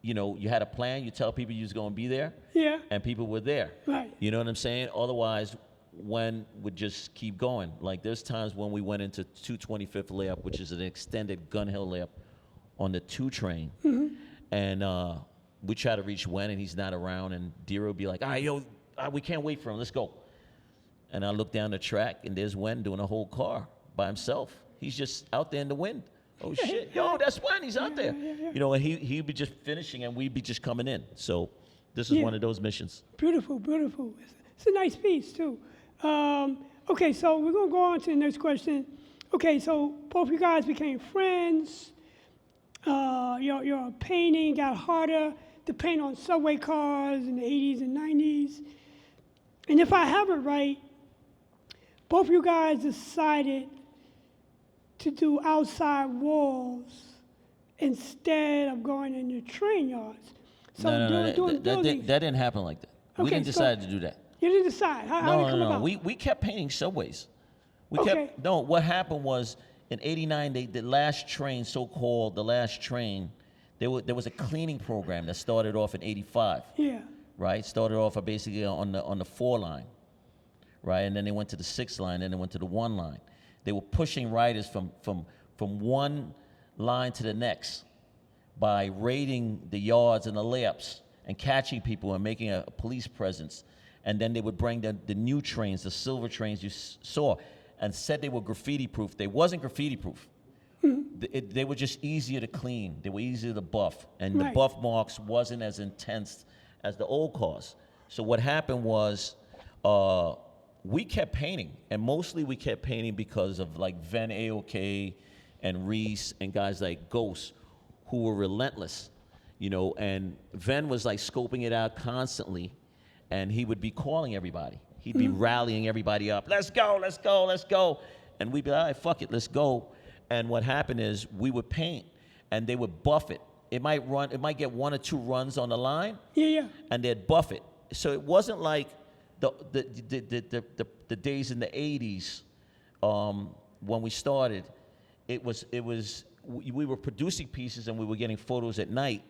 you know, you had a plan. You tell people you was going to be there. Yeah. And people were there. Right. You know what I'm saying? Otherwise, WEN would just keep going. Like there's times when we went into 225th layup, which is an extended Gun Hill layup on the 2 train. And we try to reach WEN and he's not around. And Dero would be like, all right, yo, we can't wait for him. Let's go. And I look down the track and there's WEN doing a whole car by himself. He's just out there in the wind. Oh shit, yo, that's WEN. He's out there. You know, and he'd be just finishing and we'd be just coming in. So this is one of those missions. Beautiful, beautiful. It's a nice piece too. Okay, so we're gonna go on to the next question. Okay, so both you guys became friends. Your painting got harder to paint on subway cars in the 80s and 90s. And if I have it right, both you guys decided to do outside walls instead of going in the train yards. So that didn't happen like that. We Okay, didn't so- decide to do that. You didn't decide. How did it come about? We kept painting subways. Okay. What happened was in '89, the last train, so-called the last train, there was a cleaning program that started off in '85. Yeah. Right? Started off basically on the 4 line, right? And then they went to the 6 line, then they went to the 1 line. They were pushing riders from one line to the next by raiding the yards and the layups and catching people and making a police presence. And then they would bring the new trains, the silver trains you saw, and said they were graffiti proof. They wasn't graffiti proof. They were just easier to clean. They were easier to buff. And the Right. buff marks wasn't as intense as the old cars. So what happened was we kept painting. And mostly we kept painting because of like Ven AOK and Reese and guys like Ghost who were relentless, you know. And Ven was like scoping it out constantly. And he would be calling everybody. He'd be rallying everybody up. Let's go, let's go, let's go. And we'd be like, all right, fuck it, let's go. And what happened is we would paint and they would buff it. It might get 1 or 2 runs on the line. Yeah. And they'd buff it. So it wasn't like the days in the 80s when we started. We were producing pieces and we were getting photos at night.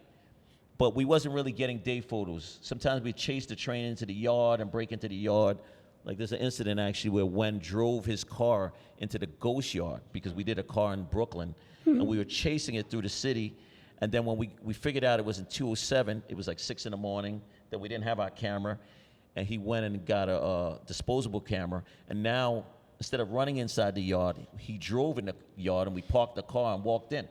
But we wasn't really getting day photos. Sometimes we'd chase the train into the yard and break into the yard. Like there's an incident actually where WEN drove his car into the ghost yard because we did a car in Brooklyn and we were chasing it through the city. And then when we figured out it was in 207, it was like 6 in the morning, that we didn't have our camera. And he went and got a disposable camera. And now, instead of running inside the yard, he drove in the yard and we parked the car and walked in.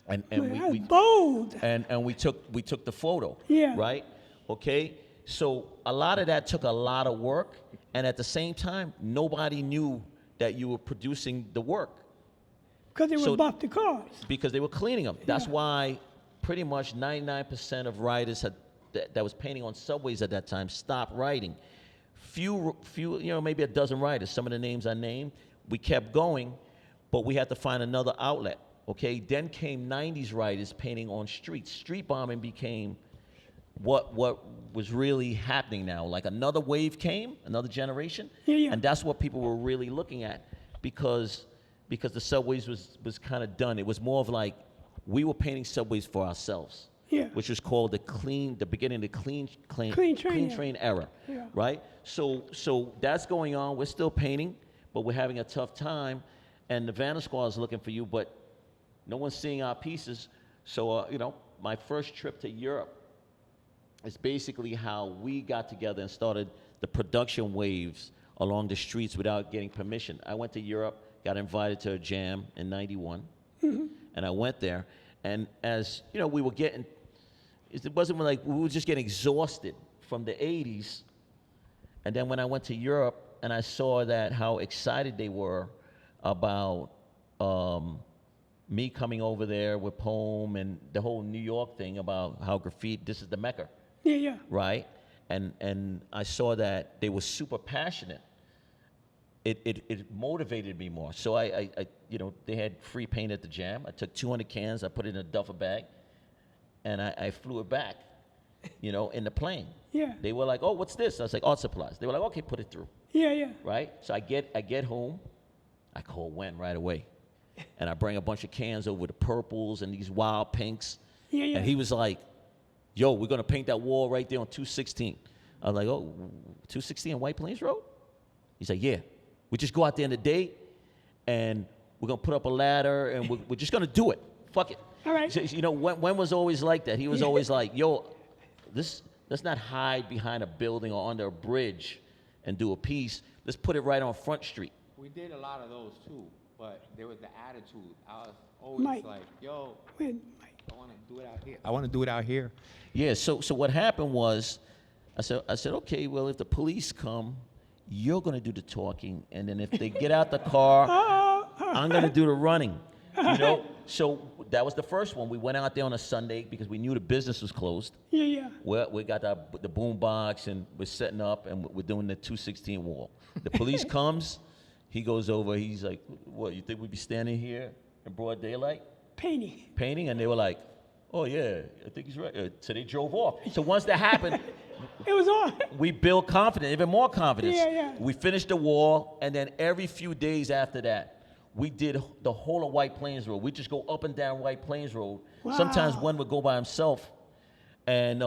And That's bold. And we took the photo. Yeah. Right? Okay? So a lot of that took a lot of work, and at the same time, nobody knew that you were producing the work Because they would buff the cars. because they were cleaning them. That's why pretty much 99% of riders that was painting on subways at that time stopped riding. Few, you know, maybe a dozen riders. Some of the names I named, we kept going, but we had to find another outlet. Okay, then came 90s riders painting on streets. Street bombing became what was really happening now. Like another wave came, another generation, and that's what people were really looking at because the subways was kind of done. It was more of like we were painting subways for ourselves, which was called the beginning of the clean train era, right? So that's going on. We're still painting, but we're having a tough time, and the Vanna Squad is looking for you, but no one's seeing our pieces. So, you know, my first trip to Europe is basically how we got together and started the production waves along the streets without getting permission. I went to Europe, got invited to a jam in '91, and I went there. And as, you know, we were getting, it wasn't like we were just getting exhausted from the 80s. And then when I went to Europe and I saw that how excited they were about me coming over there with Poem and the whole New York thing about how graffiti, this is the Mecca. Right? And I saw that they were super passionate. It motivated me more. So I you know, they had free paint at the jam. I took 200 cans, I put it in a duffel bag, and I flew it back. you know, in the plane. Yeah. They were like, oh, what's this? I was like, art supplies. They were like, okay, put it through. Yeah, yeah. Right? So I get home, I call WEN right away. And I bring a bunch of cans over the purples and these wild pinks. Yeah, yeah. And he was like, yo, we're gonna paint that wall right there on 216. I was like, oh, 216 White Plains Road? He's like, yeah. We just go out there in the day and we're gonna put up a ladder and we're just gonna do it. Fuck it. All right. So, you know, WEN was always like that. He was always like, yo, let's not hide behind a building or under a bridge and do a piece. Let's put it right on Front Street. We did a lot of those too, but there was the attitude. I was always Mike. like, yo, When, Mike. I want to do it out here. I want to do it out here. Yeah, so what happened was, I said, okay, well, if the police come, you're gonna do the talking, and then if they get out the car, I'm gonna do the running. You know? So that was the first one. We went out there on a Sunday because we knew the business was closed. Yeah, yeah. We got the boom box and we're setting up and we're doing the 216 wall. The police comes, he goes over, he's like, what, you think we'd be standing here in broad daylight? Painting. Painting? And they were like, oh yeah, I think he's right. So they drove off. So once that happened, It was on. we built confidence, even more confidence. Yeah, yeah. We finished the wall, and then every few days after that, we did the whole of White Plains Road. We just go up and down White Plains Road. Wow. Sometimes one would go by himself, and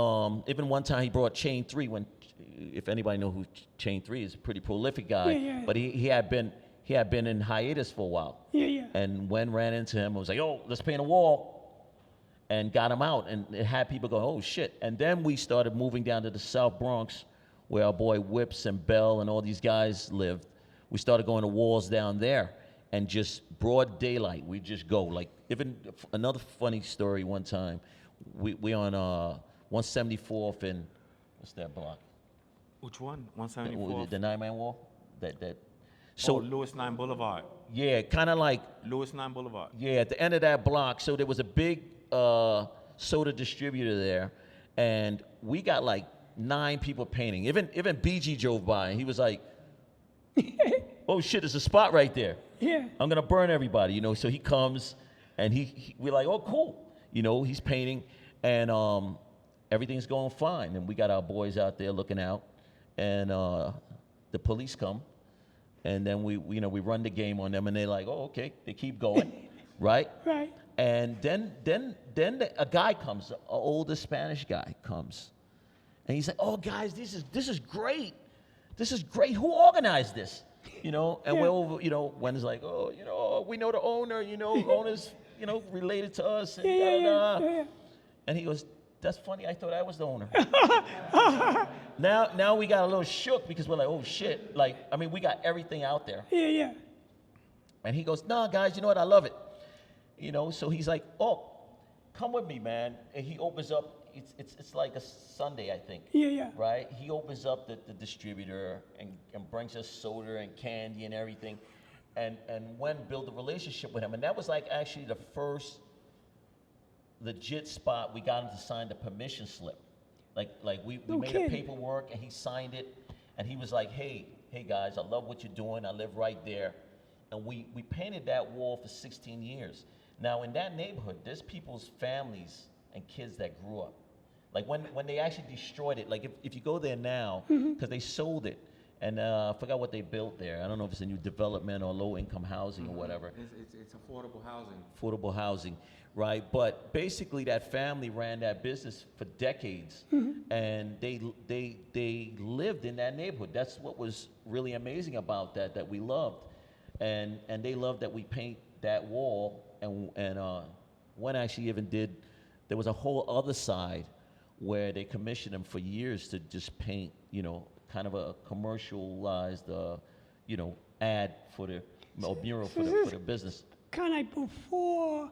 even one time he brought Chain 3. When, if anybody know who Chain 3 is, a pretty prolific guy. Yeah, yeah. But he had been in hiatus for a while. Yeah, yeah. And when ran into him, I was like, "Yo, let's paint a wall," and got him out. And it had people going, "Oh shit!" And then we started moving down to the South Bronx, where our boy Whips and Bell and all these guys lived. We started going to walls down there, and just broad daylight, we just go. Like, even another funny story. One time, we on 174th and what's that block? Which one? 174. The 9-man wall. That. So So Lewis 9 Boulevard. yeah, kind of like. Lewis 9 Boulevard. Yeah, at the end of that block, so there was a big soda distributor there, and we got like 9 people painting. Even BG drove by, and he was like, "Oh shit, there's a spot right there. Yeah. I'm gonna burn everybody," you know. So he comes, and we're like, "Oh, cool," you know. He's painting, and everything's going fine, and we got our boys out there looking out, and the police come. And then we run the game on them, and they're like, "Oh, okay." They keep going, right? Right. And then a guy comes, an older Spanish guy comes, and he's like, "Oh, guys, this is great. This is great. Who organized this?" You know. And we're over. You know, Wen's like, "Oh, you know, we know the owner. You know, owner's related to us." And Yeah. And he goes, "That's funny. I thought I was the owner." Now we got a little shook because we're like, oh shit. Like, I mean, we got everything out there. Yeah, yeah. And he goes, "Nah, guys, you know what? I love it." You know, so he's like, "Oh, come with me, man." And he opens up, it's like a Sunday, I think. Yeah, yeah. Right? He opens up the distributor and brings us soda and candy and everything. And Wen built a relationship with him. And that was like actually the first legit spot we got him to sign the permission slip. Like we No made kidding. a paperwork and he signed it, and he was like, hey guys, I love what you're doing. I live right there. And we painted that wall for 16 years. Now in that neighborhood, there's people's families and kids that grew up. Like when they actually destroyed it, like if you go there now, because they sold it, and I forgot what they built there. I don't know if it's a new development or low income housing or whatever. It's affordable housing. Affordable housing, right? But basically, that family ran that business for decades, and they lived in that neighborhood. That's what was really amazing about that we loved, and they loved that we paint that wall. And one actually even did. There was a whole other side where they commissioned him for years to just paint, kind of a commercialized, ad for the or mural for the business. Kind of like before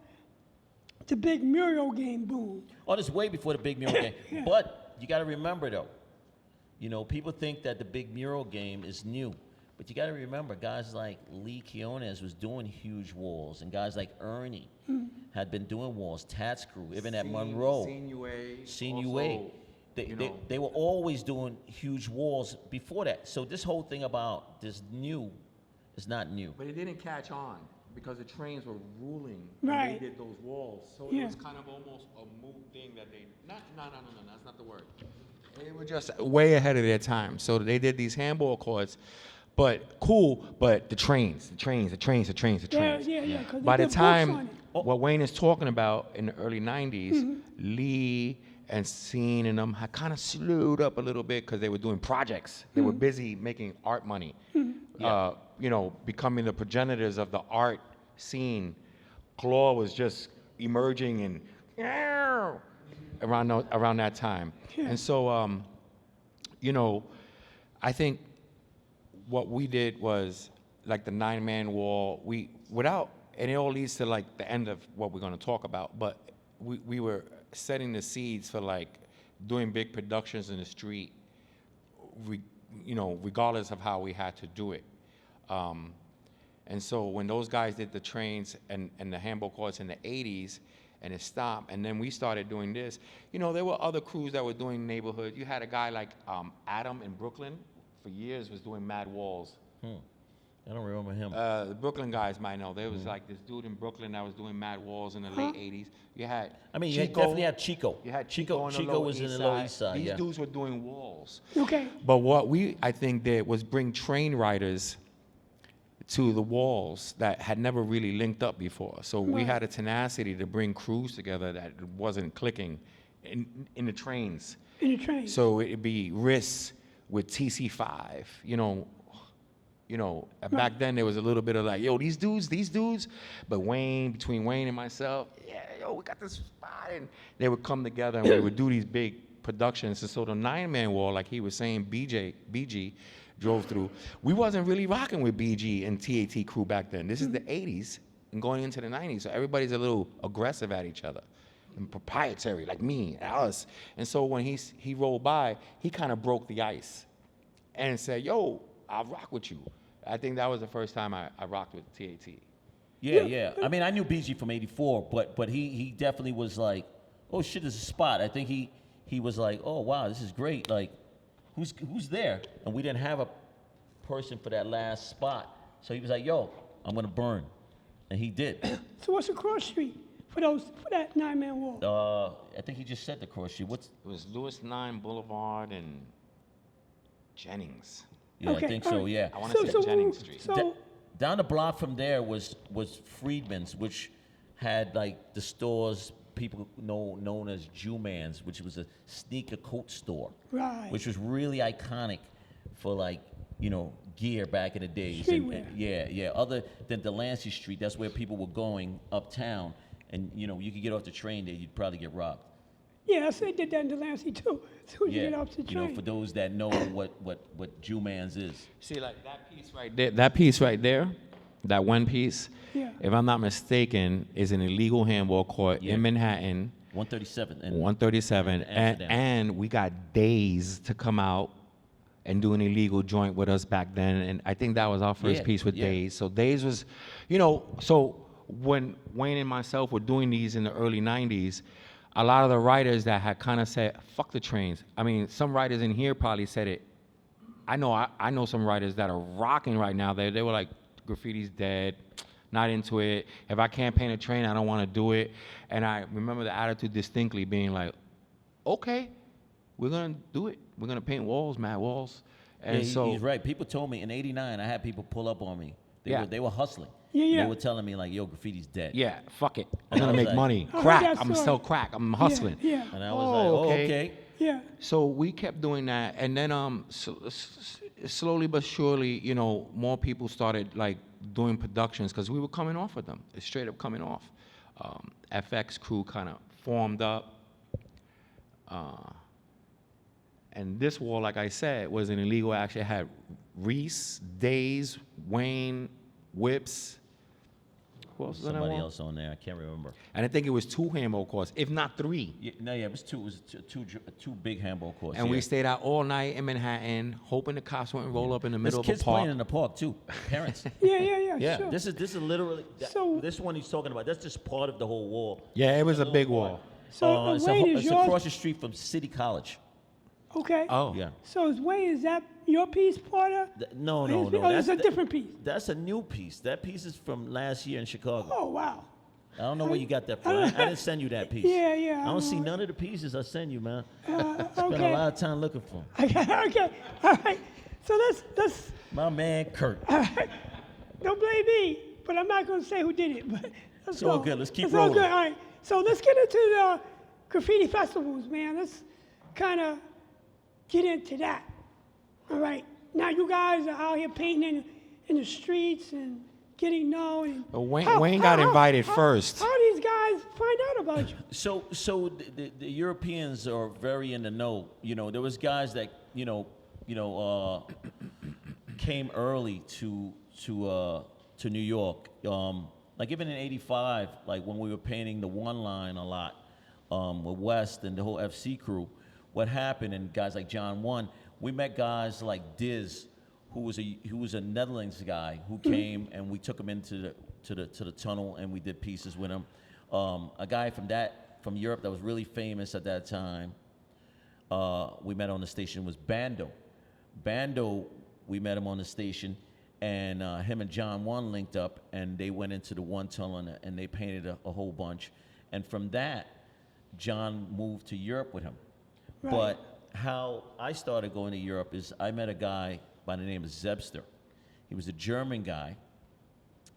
the big mural game boom. Oh, this is way before the big mural game. Yeah. But you got to remember, though, people think that the big mural game is new. But you got to remember, guys like Lee Quiones was doing huge walls, and guys like Ernie had been doing walls, Tats Crew, even at Monroe. Sinue. They were always doing huge walls before that. So this whole thing about this new is not new. But it didn't catch on. because the trains were ruling Right. when they did those walls. So Yeah. it was kind of almost a moot thing that they, no, that's not the word. They were just way ahead of their time. So they did these handball courts, but cool, but the trains. Yeah, yeah. 'Cause By they the did books on time, it. what Wayne is talking about in the early 90s, Mm-hmm. Lee and Scene and them had kind of slewed up a little bit because they were doing projects. They Mm-hmm. were busy making art money. You know, becoming the progenitors of the art scene. Claw was just emerging and around that time. Yeah. And so, you know, I think what we did was like the 9-man wall. And it all leads to like the end of what we're going to talk about. But we were setting the seeds for like doing big productions in the street, you know, regardless of how we had to do it. And so when those guys did the trains and the handball courts in the 80s, and it stopped, and then we started doing this, you know, there were other crews that were doing neighborhood. You had a guy like Adam in Brooklyn for years was doing Mad Walls. I don't remember him. The Brooklyn guys might know. There was like this dude in Brooklyn that was doing Mad Walls in the late 80s. You had I mean, Chico. you definitely had Chico. You had Chico. on the Chico Lower was in East the Lower East Side. These Yeah. dudes were doing walls. Okay. But what I think, did was bring train riders to the walls that had never really linked up before. So we Right. had a tenacity to bring crews together that wasn't clicking in the trains. In the train. So it'd be RIS with TC5, you know, and back then there was a little bit of like, yo, these dudes, but between Wayne and myself, yeah, yo, we got this spot, and they would come together and we would do these big productions. And so the 9-man wall, like he was saying, BG drove through. We wasn't really rocking with BG and TAT crew back then. This is the 80s and going into the 90s, so everybody's a little aggressive at each other and proprietary, like me, Alice. And so when he rolled by, he kind of broke the ice and said, yo, I'll rock with you. I think that was the first time I rocked with TAT. Yeah. I mean, I knew BG from '84, but he definitely was like, oh shit, there's a spot. I think he was like, oh wow, this is great. Like, who's there? And we didn't have a person for that last spot, so he was like, yo, I'm gonna burn, and he did. So what's the cross street for that 9-man wall? I think he just said the cross street. It was Lewis 9 Boulevard and Jennings. Yeah, Okay, I think all so. right. Yeah. I want to say Jennings Street. So Down the block from there was Friedman's, which had like the stores people known as Jew-Man's, which was a sneaker coat store, right. which was really iconic for like, you know, gear back in the days. Streetwear. Yeah. Other than Delancey Street, that's where people were going uptown, and you know, you could get off the train there, you'd probably get robbed. Yeah, I said did that in Delancey too. As soon as you Yeah, get off the you train. know, for those that know what Jew-Man's is. See, like that piece right there, that one piece, Yeah. if I'm not mistaken, is an illegal handball court Yeah. in Manhattan, 137 and 137, Amsterdam. and we got days to come out and do an illegal joint with us back then, and I think that was our first Yeah, piece with yeah. Days. So Days was, you know, so when Wayne and myself were doing these in the early 90s, a lot of the writers that had kind of said, fuck the trains. I mean, some writers in here probably said it. I know some writers that are rocking right now. They were like, graffiti's dead, not into it. If I can't paint a train, I don't want to do it. And I remember the attitude distinctly being like, okay, we're going to do it. We're going to paint walls, Mad Walls. And yeah, so he's right. People told me in '89, I had people pull up on me. They were hustling. Yeah, And yeah. they were telling me like, yo, graffiti's dead. yeah, fuck it. I'm And I going to was make like- money. I heard Crack. that I'm going to story. sell crack. I'm hustling. Yeah. And I was like, okay. okay. Yeah. So we kept doing that, and then slowly but surely, you know, more people started like doing productions because we were coming off of them, straight up coming off. FX crew kind of formed up, and this wall, like I said, was an illegal action. It had Reese, Days, Wayne, Whips. Who else was on that Somebody wall? else on there. I can't remember. And I think it was 2 handball courts, if not 3. Yeah, it was two. It was two big handball courts. And yeah. we stayed out all night in Manhattan, hoping the cops wouldn't roll up in the There's middle of a kids park. playing in the park too. Parents. Yeah. Yeah, Sure. this is literally So- this one he's talking about. That's just part of the whole wall. Yeah, it was a big wall. So It's Wayne is it's yours. across the street from City College. Okay. Oh. Yeah. So is that your piece, Porter? No. Oh, it's a different piece. That's a new piece. That piece is from last year in Chicago. Oh, wow. I don't know where you got that from. I didn't send you that piece. Yeah. I don't see none of the pieces I send you, man. Spent a Okay. lot of time looking for 'em. Okay. All right. So let's My man Kurt. all right. Don't blame me, but I'm not going to say who did it. But let's It's go. all good. Let's keep it's rolling. all good. All right. So let's get into the graffiti festivals, man. Let's kind of get into that. All right. Now you guys are out here painting in the streets and getting known. And But Wayne got invited first. How do these guys find out about you? So the Europeans are very in the know. You know, there was guys that came early to New York. Like even in '85, like when we were painting the one line a lot with West and the whole FC crew, what happened, and guys like John One, we met guys like Diz, who was a Netherlands guy who came, and we took him into the tunnel and we did pieces with him. A guy from Europe that was really famous at that time, we met on the station, was Bando. Bando, we met him on the station, and him and John One linked up, and they went into the one tunnel and they painted a whole bunch. And from that, John moved to Europe with him. Right. But how I started going to Europe is I met a guy by the name of Zebster. He was a German guy.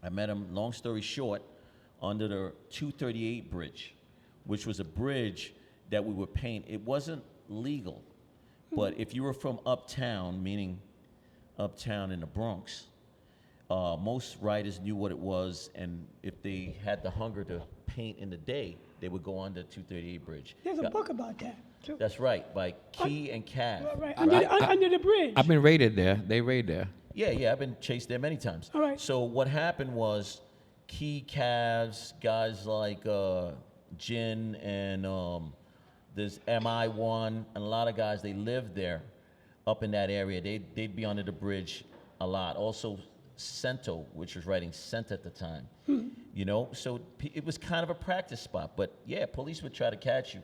I met him, long story short, under the 238 bridge, which was a bridge that we would paint. It wasn't legal, but if you were from uptown, meaning uptown in the Bronx, most writers knew what it was, and if they had the hunger to paint in the day, they would go on the 238 bridge. There's a book about that, too. That's right, by Key and Cav. Right. Under the bridge. I've been raided there. They raid there. Yeah, I've been chased there many times. All right. So what happened was Key Cavs, guys like Jin and there's MI1, and a lot of guys, they lived there up in that area. They'd be under the bridge a lot. Also, Cento, which was writing Cent at the time. You know, so it was kind of a practice spot. But yeah, police would try to catch you,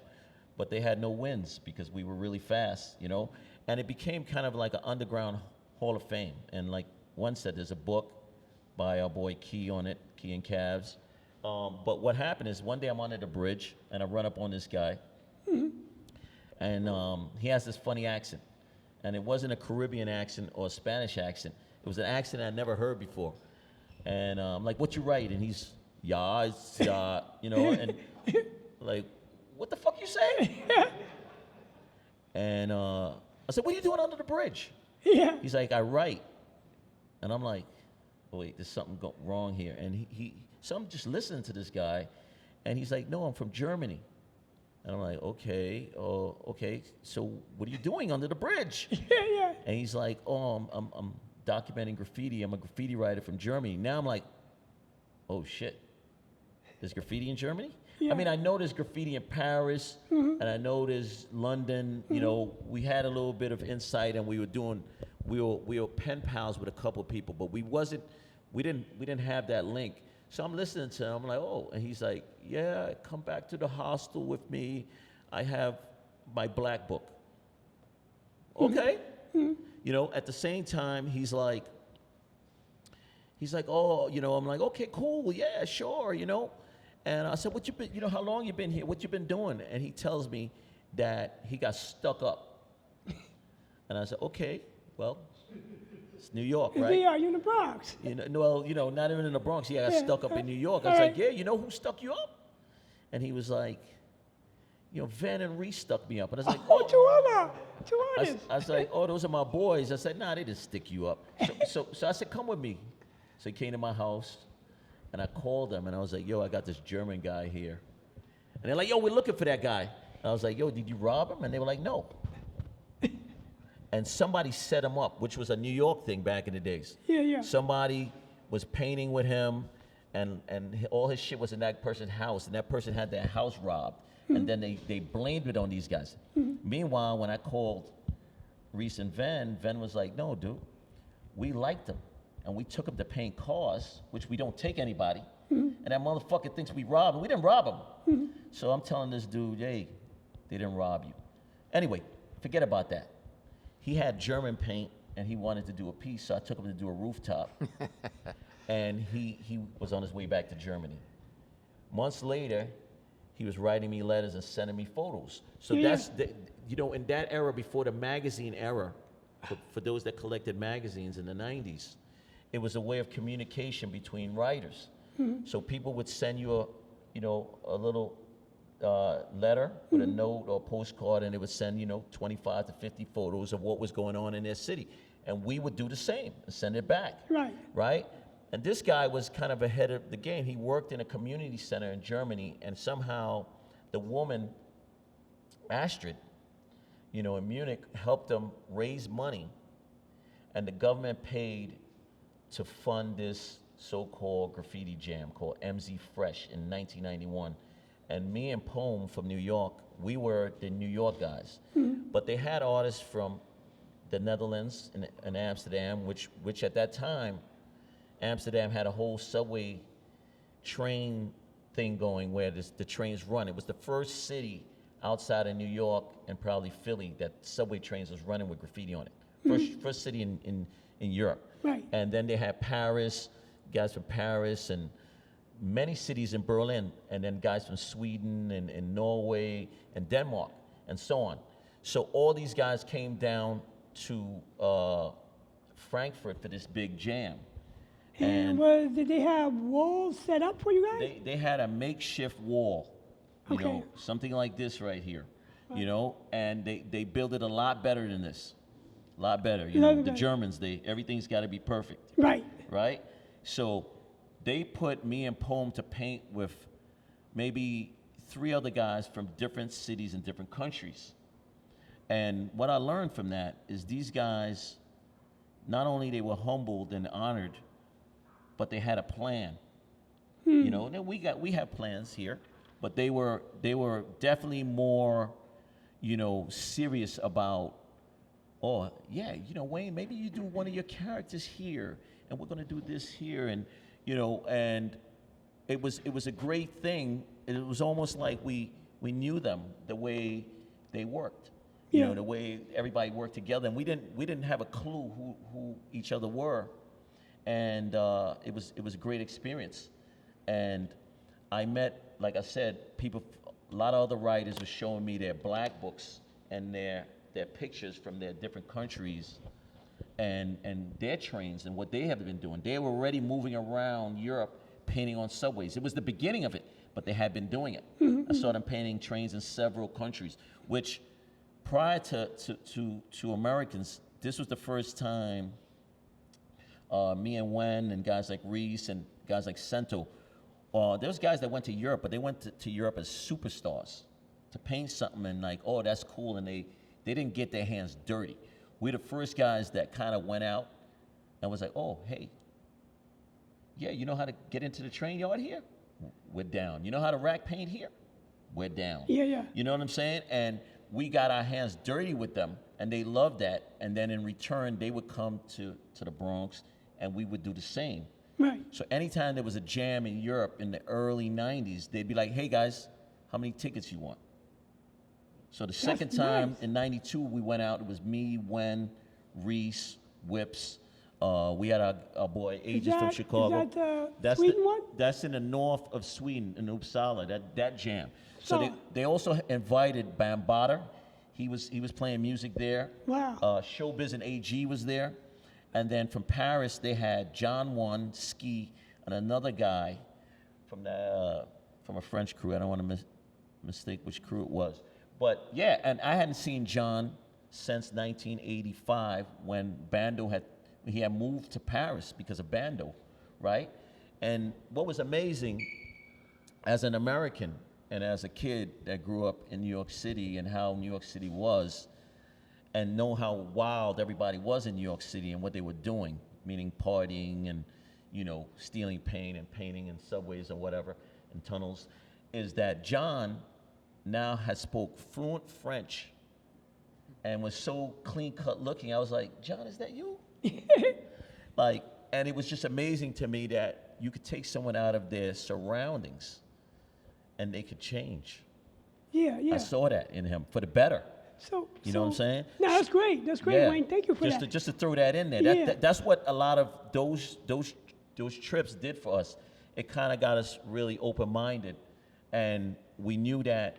but they had no wins because we were really fast, you know? And it became kind of like an underground Hall of Fame. And like one said, there's a book by our boy Key on it, Key and Cavs. But what happened is one day I'm under the bridge and I run up on this guy. And he has this funny accent. And it wasn't a Caribbean accent or a Spanish accent. It was an accent I'd never heard before. And I'm like, what you write? And he's, yeah, it's, you know, and like, what the fuck you saying? And I said, what are you doing under the bridge? Yeah. He's like, I write. And I'm like, oh, wait, there's something wrong here. And so I'm just listening to this guy. And he's like, no, I'm from Germany. And I'm like, okay, so what are you doing under the bridge? Yeah. And he's like, oh, I'm documenting graffiti. I'm a graffiti writer from Germany. Now I'm like, oh shit, there's graffiti in Germany? Yeah. I mean, I know there's graffiti in Paris, and I know there's London. You know, we had a little bit of insight, and we were pen pals with a couple of people, but we didn't have that link. So I'm listening to him. I'm like, oh, and he's like, yeah, come back to the hostel with me. I have my black book. Okay. You know, at the same time, he's like, oh, you know, I'm like, okay, cool, yeah, sure, you know. And I said, how long you been here? What you been doing? And he tells me that he got stuck up. And I said, okay, well, it's New York, right? Yeah, you in the Bronx. Not even in the Bronx. He got stuck up in New York. I was like, yeah, you know who stuck you up? And he was like, Van and Reese stuck me up. And I was like, Two others. I was like, oh, those are my boys. I said, nah, they didn't stick you up. So I said, come with me. So he came to my house, and I called him, and I was like, yo, I got this German guy here. And they're like, yo, we're looking for that guy. And I was like, yo, did you rob him? And they were like, no. And somebody set him up, which was a New York thing back in the days. Yeah. Somebody was painting with him, and all his shit was in that person's house, and that person had their house robbed. And then they blamed it on these guys. Meanwhile, when I called Reese and Ven was like, no, dude, we liked him. And we took him to paint cars, which we don't take anybody. And that motherfucker thinks we robbed him. We didn't rob him. So I'm telling this dude, hey, they didn't rob you. Anyway, Forget about that. He had German paint, and he wanted to do a piece, so I took him to do a rooftop. And he was on his way back to Germany. Months later, he was writing me letters and sending me photos. So that's, in that era, before the magazine era, for those that collected magazines in the 90s, it was a way of communication between writers. So people would send you a little letter with a note or a postcard, and it would send 25 to 50 photos of what was going on in their city, and we would do the same and send it back. Right. And this guy was kind of ahead of the game. He worked in a community center in Germany, and somehow the woman Astrid, in Munich, helped them raise money, and the government paid to fund this so-called graffiti jam called MZ Fresh in 1991. And me and Payne from New York, we were the New York guys. But they had artists from the Netherlands and Amsterdam, which at that time, Amsterdam had a whole subway train thing going where the trains run. It was the first city outside of New York and probably Philly that subway trains was running with graffiti on it. First city in Europe. And then they had Paris, guys from Paris, and many cities in Berlin, and then guys from Sweden and Norway and Denmark and so on. So all these guys came down to Frankfurt for this big jam. And did they have walls set up for you guys? They had a makeshift wall, something like this right here, and they built it a lot better than this, a lot better. The Germans, everything's got to be perfect. Right. So they put me and Payne to paint with maybe 3 other guys from different cities and different countries. And what I learned from that is these guys, not only they were humbled and honored, but they had a plan. And we have plans here, but they were definitely more, serious about, Wayne, maybe you do one of your characters here, and we're gonna do this here, and and it was a great thing. It was almost like we knew them the way they worked. The way everybody worked together, and we didn't have a clue who each other were, and it was a great experience. And I met, like I said, people. A lot of other writers were showing me their black books and their pictures from their different countries, and their trains and what they have been doing. They were already moving around Europe, painting on subways. It was the beginning of it, but they had been doing it. I saw them painting trains in several countries, which prior to Americans, this was the first time me and Wen and guys like Reese and guys like Sento, there was guys that went to Europe, but they went to Europe as superstars to paint something and like, oh, that's cool, and they didn't get their hands dirty. We're the first guys that kind of went out and was like, oh, hey, yeah, you know how to get into the train yard here? We're down. You know how to rack paint here? We're down. Yeah. You know what I'm saying? And we got our hands dirty with them, and they loved that. And then in return, they would come to the Bronx, and we would do the same. So anytime there was a jam in Europe in the early 90s, they'd be like, hey, guys, how many tickets you want? So the second time in 92, we went out. It was me, Wen, Reese, Whips. We had our boy Aegis from Chicago. Is that the Sweden one? That's in the north of Sweden, in Uppsala, that jam. So they also invited Bambaataa. He was playing music there. Wow. Showbiz and AG was there. And then from Paris, they had John One, Ski, and another guy from a French crew. I don't want to mistake which crew it was. But yeah, and I hadn't seen John since 1985 when Bando had moved to Paris because of Bando, right? And what was amazing as an American and as a kid that grew up in New York City and how New York City was, and know how wild everybody was in New York City and what they were doing, meaning partying and, stealing paint and painting in subways or whatever, in tunnels, is that John now has spoke fluent French and was so clean cut looking. I was like, John, is that you? And it was just amazing to me that you could take someone out of their surroundings and they could change. Yeah. I saw that in him for the better. So You know what I'm saying? No, that's great. That's great, Yeah. Wayne. Thank you for just that. To, just to throw that in there. Yeah. That's what a lot of those trips did for us. It kind of got us really open-minded, and we knew that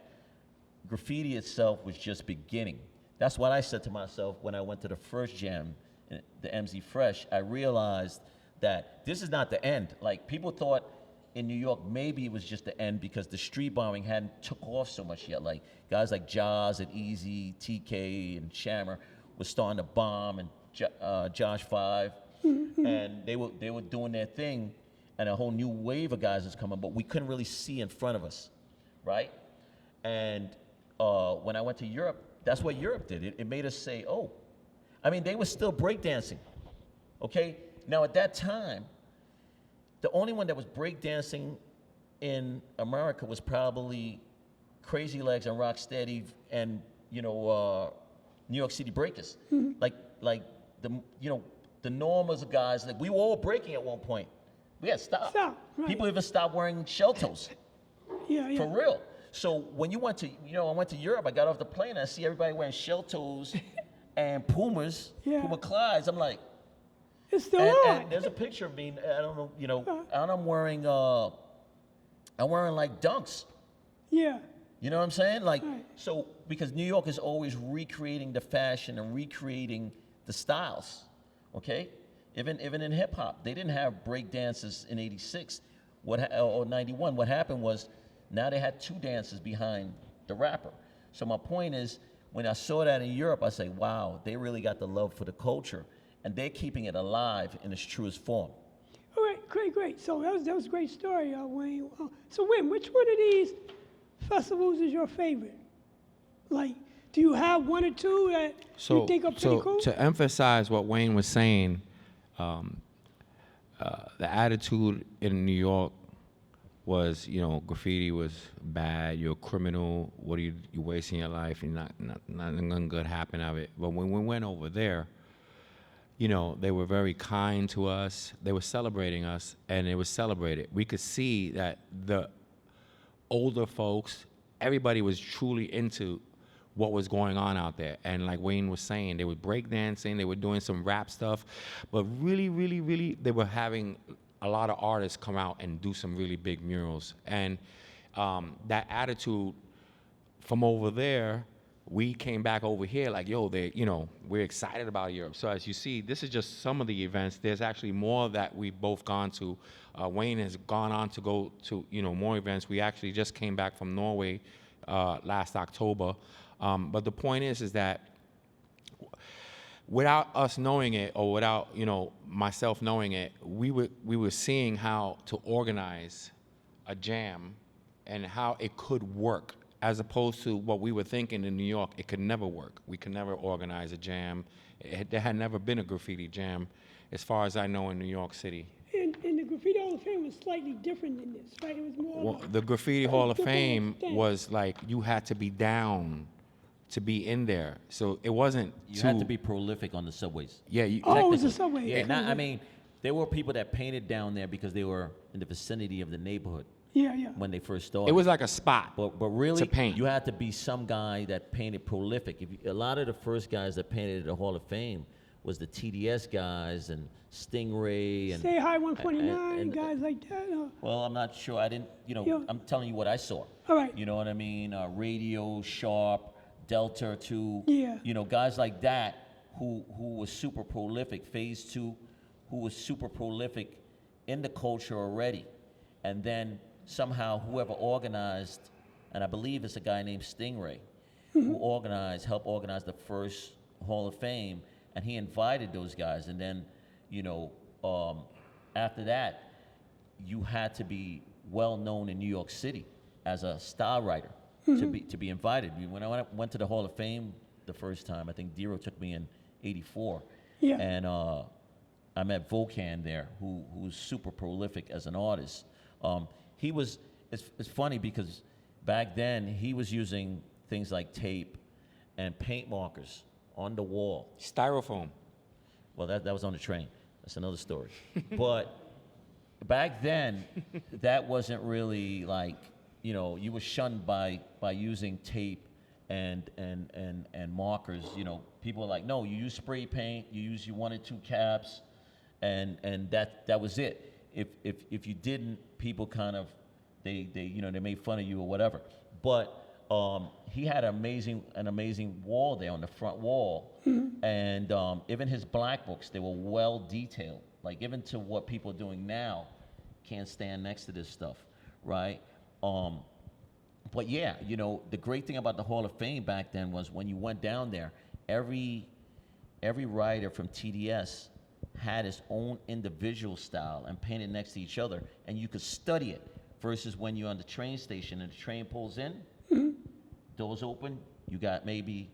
graffiti itself was just beginning. That's what I said to myself when I went to the first jam, the MZ Fresh. I realized that this is not the end. Like, people thought in New York maybe it was just the end because the street bombing hadn't took off so much yet. Like, guys like Jaws and Easy, TK and Shammer was starting to bomb, and Josh 5, and they were doing their thing, and a whole new wave of guys was coming, but we couldn't really see in front of us, right? And when I went to Europe, that's what Europe did. It made us say, oh, I mean, they were still breakdancing, okay? Now, at that time, the only one that was breakdancing in America was probably Crazy Legs and Rocksteady and, New York City Breakers. Like the Normas of guys, like, we were all breaking at one point. We had to stop. Right. People even stopped wearing shell toes. Yeah. For real. So when you went to, I went to Europe, I got off the plane, and I see everybody wearing shell toes and Pumas, Puma Clydes. I'm like, it's still on. and there's a picture of me, I don't know, and I'm wearing like Dunks. Yeah. You know what I'm saying? Like, Right. so, because New York is always recreating the fashion and recreating the styles, okay? Even in hip hop, they didn't have break dances in '86 or '91. What happened was, now they had two dancers behind the rapper. So my point is, when I saw that in Europe, I say, wow, they really got the love for the culture, and they're keeping it alive in its truest form. All right, great. So that was a great story, Wayne. So Wayne, which one of these festivals is your favorite? Like, do you have one or two that you think are pretty cool? To emphasize what Wayne was saying, the attitude in New York was, graffiti was bad. You're a criminal. What are you're wasting your life, and nothing good happen of it. But when we went over there, they were very kind to us. They were celebrating us, and it was celebrated. We could see that the older folks, everybody was truly into what was going on out there. And like Wayne was saying, they were breakdancing, they were doing some rap stuff, but really, really, really, they were having a lot of artists come out and do some really big murals. And that attitude from over there, we came back over here like, yo, we're excited about Europe. So as you see, this is just some of the events. There's actually more that we've both gone to. Wayne has gone on to go to, more events. We actually just came back from Norway last October. But the point is that without us knowing it, or without, myself knowing it, we were seeing how to organize a jam and how it could work, as opposed to what we were thinking in New York. It could never work. We could never organize a jam. There had never been a graffiti jam, as far as I know, in New York City. And the Graffiti Hall of Fame was slightly different than this, right? It was more. Well, the Graffiti Hall of Fame thing. was like, you had to be down to be in there. So it wasn't You had to be prolific on the subways. Yeah. It was a subway. Yeah, there were people that painted down there because they were in the vicinity of the neighborhood. Yeah. When they first started. It was like a spot. But really, to paint. you had to be some guy that painted prolific. A lot of the first guys that painted at the Hall of Fame was the TDS guys and Stingray and Stay High 149, and guys like that. well, I'm not sure. I didn't. I'm telling you what I saw. All right. You know what I mean? Radio, Sharp, Delta 2. Yeah. Guys like that who was super prolific. Phase 2, who was super prolific in the culture already, and then somehow whoever organized, and I believe it's a guy named Stingray, who helped organize the first Hall of Fame, and he invited those guys. And then, after that, you had to be well known in New York City as a style writer to be invited. When I went to the Hall of Fame the first time, I think Dero took me in '84, Yeah. and I met Volcan there, who was super prolific as an artist. It's funny because back then he was using things like tape and paint markers on the wall. Styrofoam. Well, that was on the train. That's another story. But back then, that wasn't really like, you were shunned by using tape and markers. You know, people are like, no, you use spray paint, you use your 1 or 2 caps, and that was it. If you didn't, people kind of they made fun of you or whatever. But he had an amazing wall there on the front wall, and even his black books, they were well detailed. Like, even to what people are doing now, can't stand next to this stuff, right? But yeah, you know, the great thing about the Hall of Fame back then was when you went down there, every writer from TDS had his own individual style and painted next to each other, and you could study it. Versus when you're on the train station and the train pulls in, doors open, you got maybe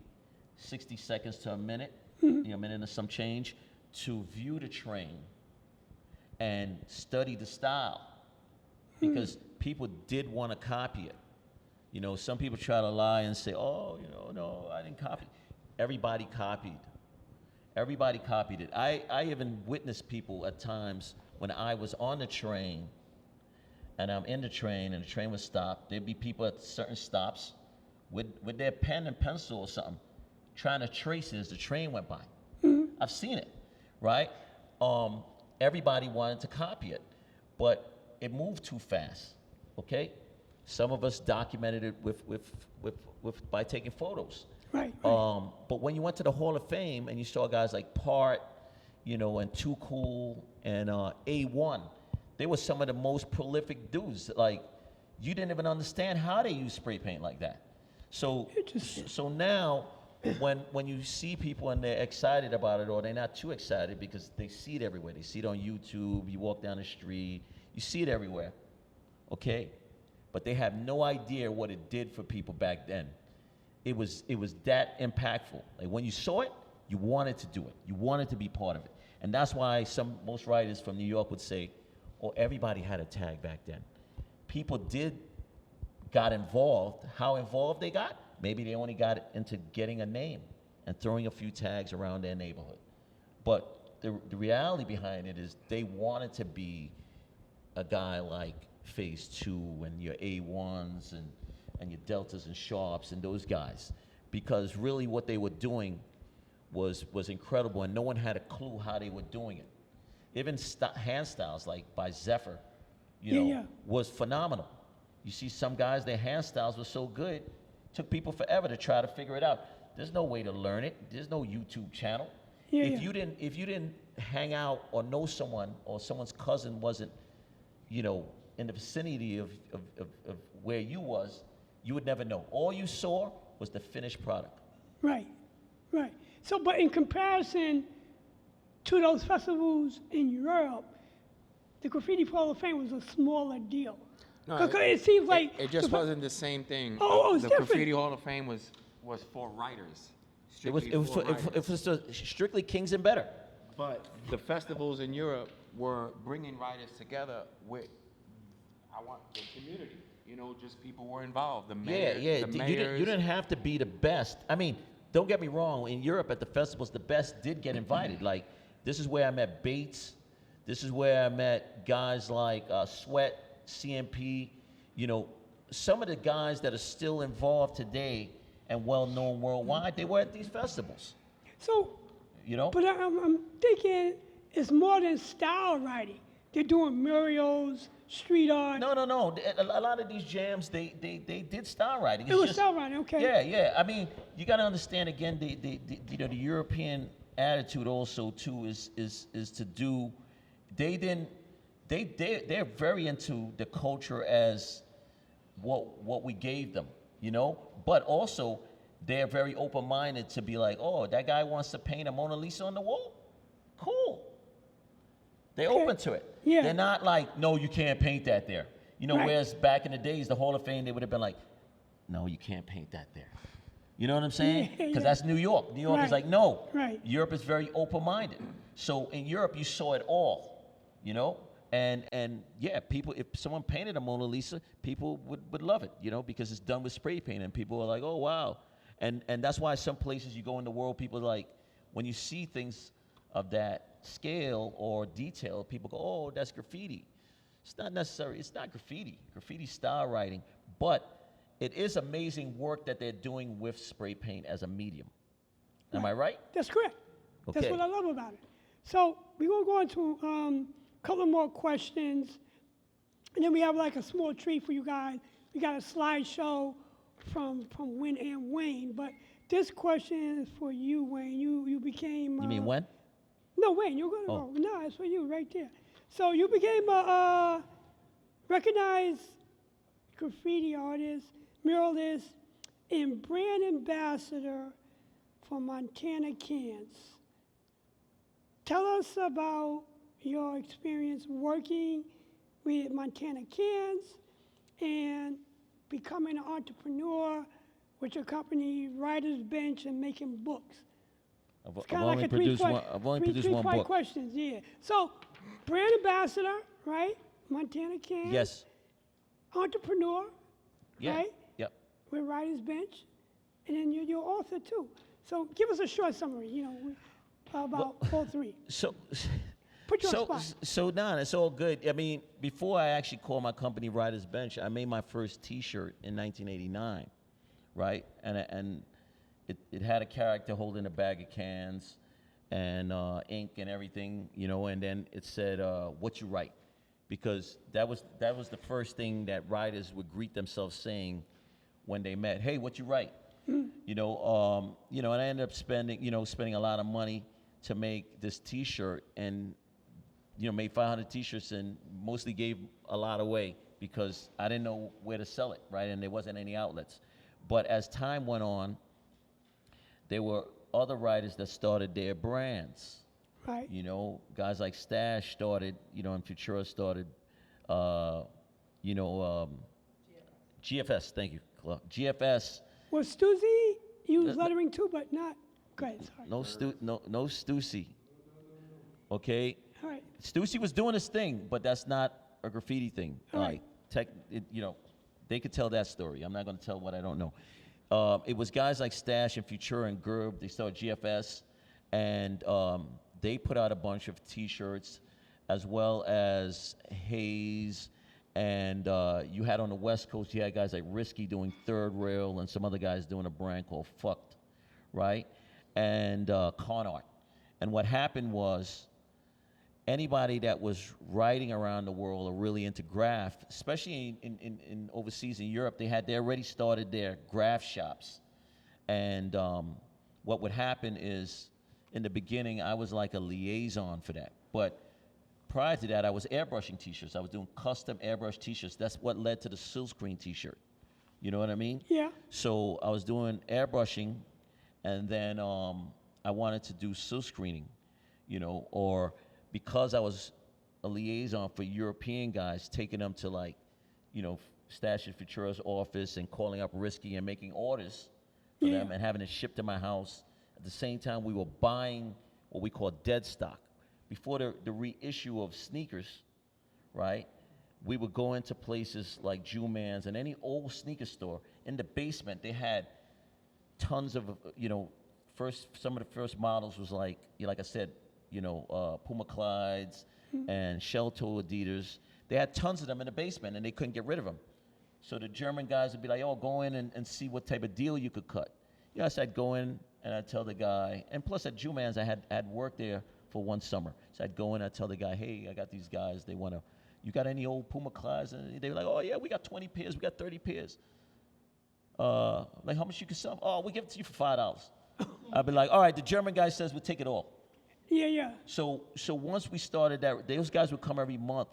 60 seconds to a minute, a minute and some change, to view the train and study the style, because people did want to copy it. You know, some people try to lie and say, oh, you know, no, I didn't copy. Everybody copied. Everybody copied it. I even witnessed people at times when I was on the train and I'm in the train and the train would stop. There'd be people at certain stops with their pen and pencil or something trying to trace it as the train went by. I've seen it, right? Everybody wanted to copy it, but it moved too fast, okay? Some of us documented it with by taking photos. Right. But when you went to the Hall of Fame and you saw guys like Part, you know, and Too Cool and A1, they were some of the most prolific dudes. Like, you didn't even understand how they use spray paint like that. So now, when you see people and they're excited about it, or they're not too excited because they see it everywhere. They see it on YouTube. You walk down the street, you see it everywhere. Okay, but they have no idea what it did for people back then. It was that impactful. Like, when you saw it, you wanted to do it. You wanted to be part of it. And that's why most writers from New York would say, oh, everybody had a tag back then. People got involved. How involved they got? Maybe they only got into getting a name and throwing a few tags around their neighborhood. But the reality behind it is they wanted to be a guy like Phase 2 and your A1s and your Deltas and Sharps and those guys, because really what they were doing was incredible, and no one had a clue how they were doing it. Even hand styles like by Zephyr, was phenomenal. You see some guys, their hand styles were so good, took people forever to try to figure it out. There's no way to learn it. There's no YouTube channel. If you didn't hang out or know someone, or someone's cousin wasn't, in the vicinity of where you was, you would never know. All you saw was the finished product. Right. So, but in comparison to those festivals in Europe, the Graffiti Hall of Fame was a smaller deal. No, it seems like it just wasn't the same thing. It's the different. Graffiti Hall of Fame was for writers. It was strictly Kings and better. But the festivals in Europe were bringing writers together with, the community. Just people were involved. The mayor, The mayors. You didn't have to be the best. I mean, don't get me wrong. In Europe, at the festivals, the best did get invited. Like, this is where I met Bates. This is where I met guys like Sweat, CMP. Some of the guys that are still involved today and well-known worldwide, they were at these festivals. So, but I'm thinking it's more than style writing. They're doing murals, street art. No. A lot of these jams, they did style writing. It was style writing, okay. Yeah. I mean, you got to understand again, the European attitude also too is to do. They're very into the culture as what we gave them, But also, they're very open-minded to be like, oh, that guy wants to paint a Mona Lisa on the wall? Cool. They're open to it. Yeah. They're not like, no, you can't paint that there. Right. Whereas back in the days, the Hall of Fame, they would have been like, no, you can't paint that there. You know what I'm saying? Because that's New York. New York is like, no. Right. Europe is very open-minded. So in Europe, you saw it all, And yeah, people, if someone painted a Mona Lisa, people would love it, because it's done with spray paint, and people are like, oh, wow. And that's why some places you go in the world, people are like, when you see things of that scale or detail, people go, oh, that's graffiti. It's not necessary. It's not graffiti. Graffiti style writing, but it is amazing work that they're doing with spray paint as a medium. Am I right? That's correct. That's Okay. what I love about it. So we're going to go into a couple more questions, and then we have like a small treat for you guys. We got a slideshow from WEN and WANE, but this question is for you, Wayne. You became. You mean when? No, Wayne, you're going to Oh. go. No, it's for you right there. So you became a recognized graffiti artist, muralist, and brand ambassador for Montana Cans. Tell us about your experience working with Montana Cans and becoming an entrepreneur with your company, Writer's Bench, and making books. It's I've kinda only like a produced three-part- one. I've only produced three one part book. questions, yeah. So, brand ambassador, right? Montana Cans. Yes. Entrepreneur, Yeah. right? Yep. With Writer's Bench, and then you're author too. So give us a short summary, about all three. So. Put you on the spot. So Don, it's all good. I mean, before I actually called my company Writer's Bench, I made my first T-shirt in 1989, right? And it had a character holding a bag of cans and ink and everything, and then it said, "What you write," because that was the first thing that writers would greet themselves saying when they met. Hey, what you write? And I ended up spending a lot of money to make this T-shirt, and made 500 T-shirts and mostly gave a lot away because I didn't know where to sell it, right? And there wasn't any outlets. But as time went on, there were other writers that started their brands. Right. Guys like Stash started, and Futura started, GFS, thank you, Clark. GFS. Well, Stussy used lettering too, but not. Go ahead, sorry. No Stussy. Okay? All right. Stussy was doing his thing, but that's not a graffiti thing. All right. They could tell that story. I'm not going to tell what I don't know. It was guys like Stash and Futura and Gerb. They started GFS, and they put out a bunch of T-shirts, as well as Hayes. And you had on the West Coast, you had guys like Risky doing Third Rail, and some other guys doing a brand called Fucked, right? And Con Art. And what happened was, anybody that was writing around the world or really into graph, especially in overseas in Europe, they already started their graph shops. And what would happen is, in the beginning, I was like a liaison for that. But prior to that, I was airbrushing T-shirts. I was doing custom airbrush T-shirts. That's what led to the silkscreen T-shirt. You know what I mean? Yeah. So I was doing airbrushing, and then I wanted to do silkscreening, or because I was a liaison for European guys, taking them to Stash and Futura's office and calling up Risky and making orders for them and having it shipped to my house. At the same time, we were buying what we call dead stock. Before the reissue of sneakers, right, we would go into places like Jewman's and any old sneaker store. In the basement, they had tons of, some of the first models was like I said, Puma Clydes and Shell Toe Adidas. They had tons of them in the basement, and they couldn't get rid of them. So the German guys would be like, "Oh, go in and see what type of deal you could cut." So I'd go in and I'd tell the guy, and plus at Jewman's I had worked there for one summer. So I'd go in, I'd tell the guy, "Hey, I got these guys. They want to. You got any old Puma Clydes?" And they were like, "Oh yeah, we got 20 pairs. We got 30 pairs." Like how much you can sell 'em? "Oh, we give it to you for $5." I'd be like, "All right." The German guy says we'll take it all. Yeah. So once we started that, those guys would come every month,